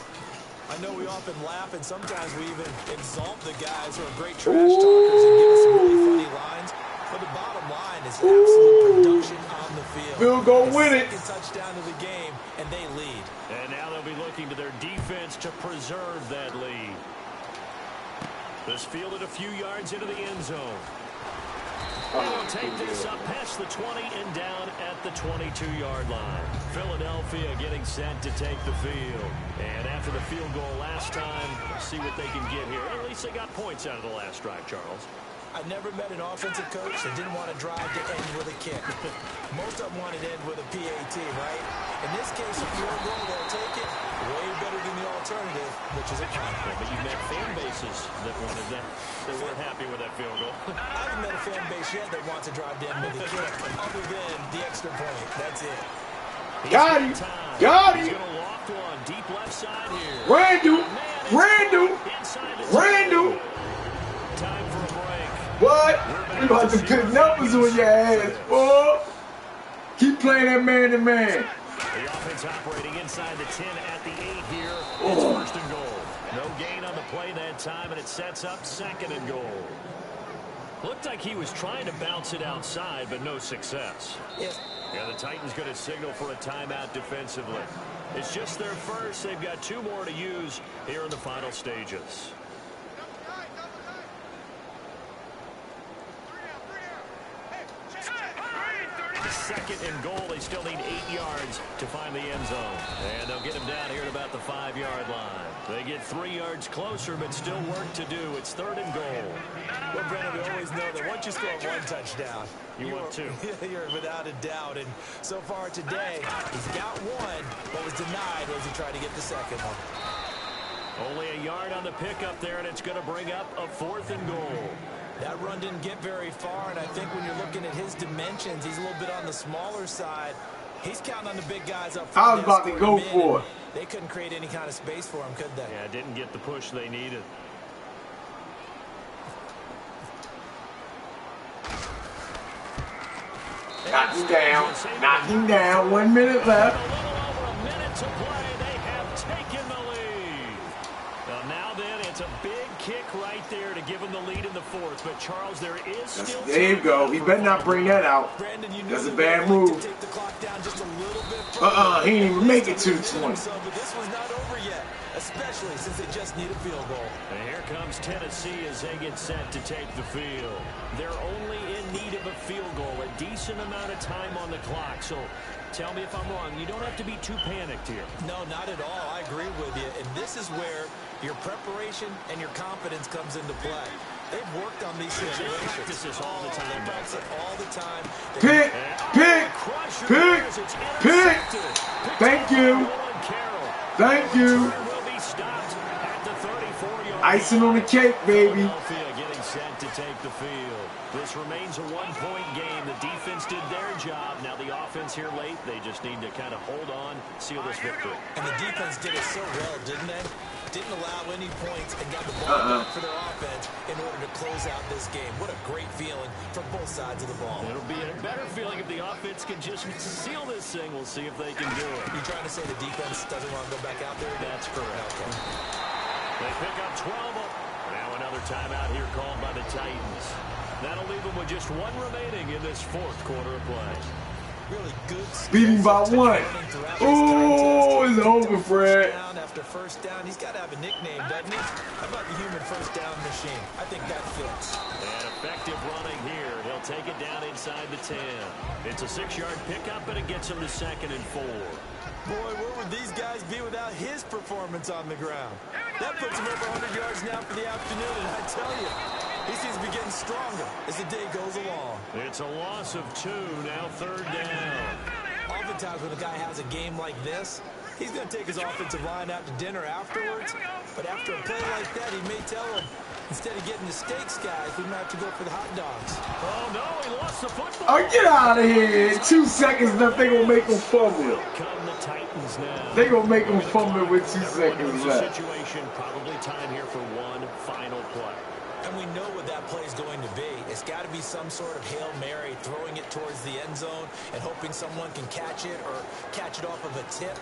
I know we often laugh and sometimes we even insult the guys who are great trash talkers and give us some really funny lines. But the bottom line is absolute production on the field. Field goal win it. 2nd touchdown of the game, and they lead. And now they'll be looking to their defense to preserve that lead. This fielded a few yards into the end zone. They'll take this up past the 20 and down at the 22-yard line. Philadelphia getting set to take the field. And after the field goal last time, see what they can get here. At least they got points out of the last drive, Charles. I never met an offensive coach that didn't want to drive to end with a kick. Most of them wanted to end with a PAT, right? In this case, a field goal, they'll take it. Way better than the alternative, which is a punt. But you've met fan bases that wanted that. They weren't happy with that field goal. I haven't met a fan base yet that wants to drive to end with a kick, other than the extra point. That's it. Got him. Got him. He's going to loft one deep left side here. Randall. Time for a break. What? You got some good numbers on your ass, boy. Keep playing that man-to-man. The offense operating inside the 10 at the 8 here. It's 1st and goal. No gain on the play that time, and it sets up 2nd and goal. Looked like he was trying to bounce it outside, but no success. Yes. Yeah, the Titans going to signal for a timeout defensively. It's just their first. They've got 2 more to use here in the final stages. 2nd and goal. They still need 8 yards to find the end zone. And they'll get him down here at about the 5-yard line. They get 3 yards closer, but still work to do. It's 3rd and goal. Well, Brandon, we always know that once you score 1 touchdown, you want 2. You're without a doubt. And so far today, he's got 1, but was denied as he tried to get the 2nd one. Only a yard on the pickup there, and it's going to bring up a 4th and goal. That run didn't get very far, and I think when you're looking at his dimensions, he's a little bit on the smaller side. He's counting on the big guys up front. I was about to go for it. They couldn't create any kind of space for him, could they? Yeah, didn't get the push they needed. Knock him down. Knock him down. 1 minute left. A little over a minute to play. They have taken the lead. Well, now then, it's a big kick right there to give him the lead in the 4th. But, Charles, there is still time. There you go. He better not bring that out. Brandon, you That's a bad move. Take the clock down just a little bit He didn't even make it to the 20. But this was not over yet, especially since they just need a field goal. And here comes Tennessee as they get set to take the field. They're only in need of a field goal, a decent amount of time on the clock. So tell me if I'm wrong. You don't have to be too panicked here. No, not at all. I agree with you. And this is where your preparation and your confidence comes into play. They've worked on these situations. They practice this all the time. They practice it all the time. Pick. Thank you. Thank you. Icing on the cake, baby. Getting set to take the field. This remains a 1-point game. The defense did their job. Now the offense here late, they just need to kind of hold on, seal this victory. And the defense did it so well, didn't they? Didn't allow any points and got the ball back for their offense in order to close out this game. What a great feeling from both sides of the ball. It'll be a better feeling if the offense can just seal this thing. We'll see if they can do it. You're trying to say the defense doesn't want to go back out there again? That's correct. Okay. They pick up 12. Now another timeout here called by the Titans. That'll leave them with just 1 remaining in this 4th quarter of play. Really good. Beating by 1. Oh, it's over, Fred. After first down, he's got to have a nickname, doesn't he? How about the human first down machine? I think that fits. And effective running here. He'll take it down inside the 10. It's a 6-yard pickup, and it gets him to 2nd and 4. Boy, where would these guys be without his performance on the ground? That puts him over 100 yards now for the afternoon, and I tell you, he seems to be getting stronger as the day goes along. It's a loss of 2, now 3rd down. Oftentimes when a guy has a game like this, he's going to take his offensive line out to dinner afterwards. But after a play like that, he may tell him, instead of getting the steaks, guys, we might have to go for the hot dogs. Oh, no, he lost the football. Oh, get out of here. 2 seconds left. They going to make him fumble. Come the Titans now. They going to make him fumble with 2 seconds left. Situation, probably time here for 1 final play. And we know what that play is going to be. It's got to be some sort of Hail Mary, throwing it towards the end zone and hoping someone can catch it or catch it off of a tip.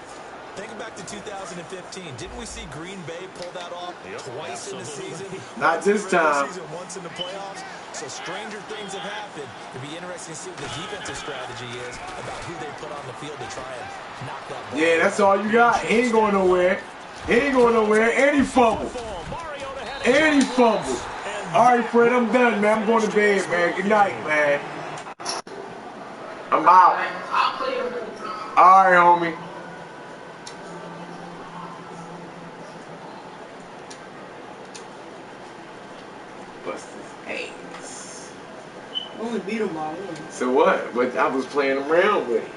Think back to 2015. Didn't we see Green Bay pull that off twice in the season? Not this time. Once in the playoffs. So stranger things have happened. It'll be interesting to see what the defensive strategy is about who they put on the field to try and knock that ball. Yeah, that's all you got. He ain't going nowhere. He ain't going nowhere. And he fumbled. And he fumbled. All right, Fred, I'm done, man. I'm going to bed, man. Good night, man. I'm out. All right, homie. Bust his ass. Only beat him by 1. So what? But I was playing around with him.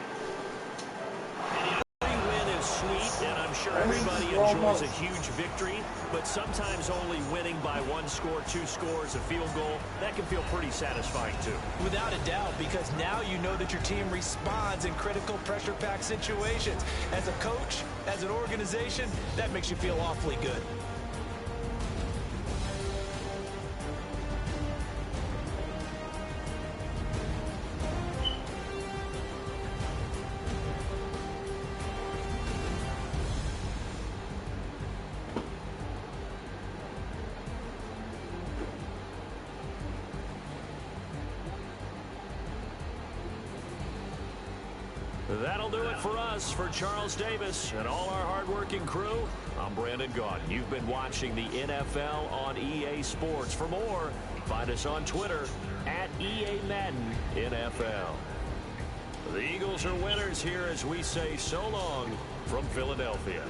Everybody enjoys a huge victory, but sometimes only winning by 1 score, 2 scores, a field goal, that can feel pretty satisfying too. Without a doubt, because now you know that your team responds in critical pressure-packed situations. As a coach, as an organization, that makes you feel awfully good. That'll do it for us. For Charles Davis and all our hardworking crew, I'm Brandon Gaudin. You've been watching the NFL on EA Sports. For more, find us on Twitter @EA Madden NFL. The Eagles are winners here as we say so long from Philadelphia.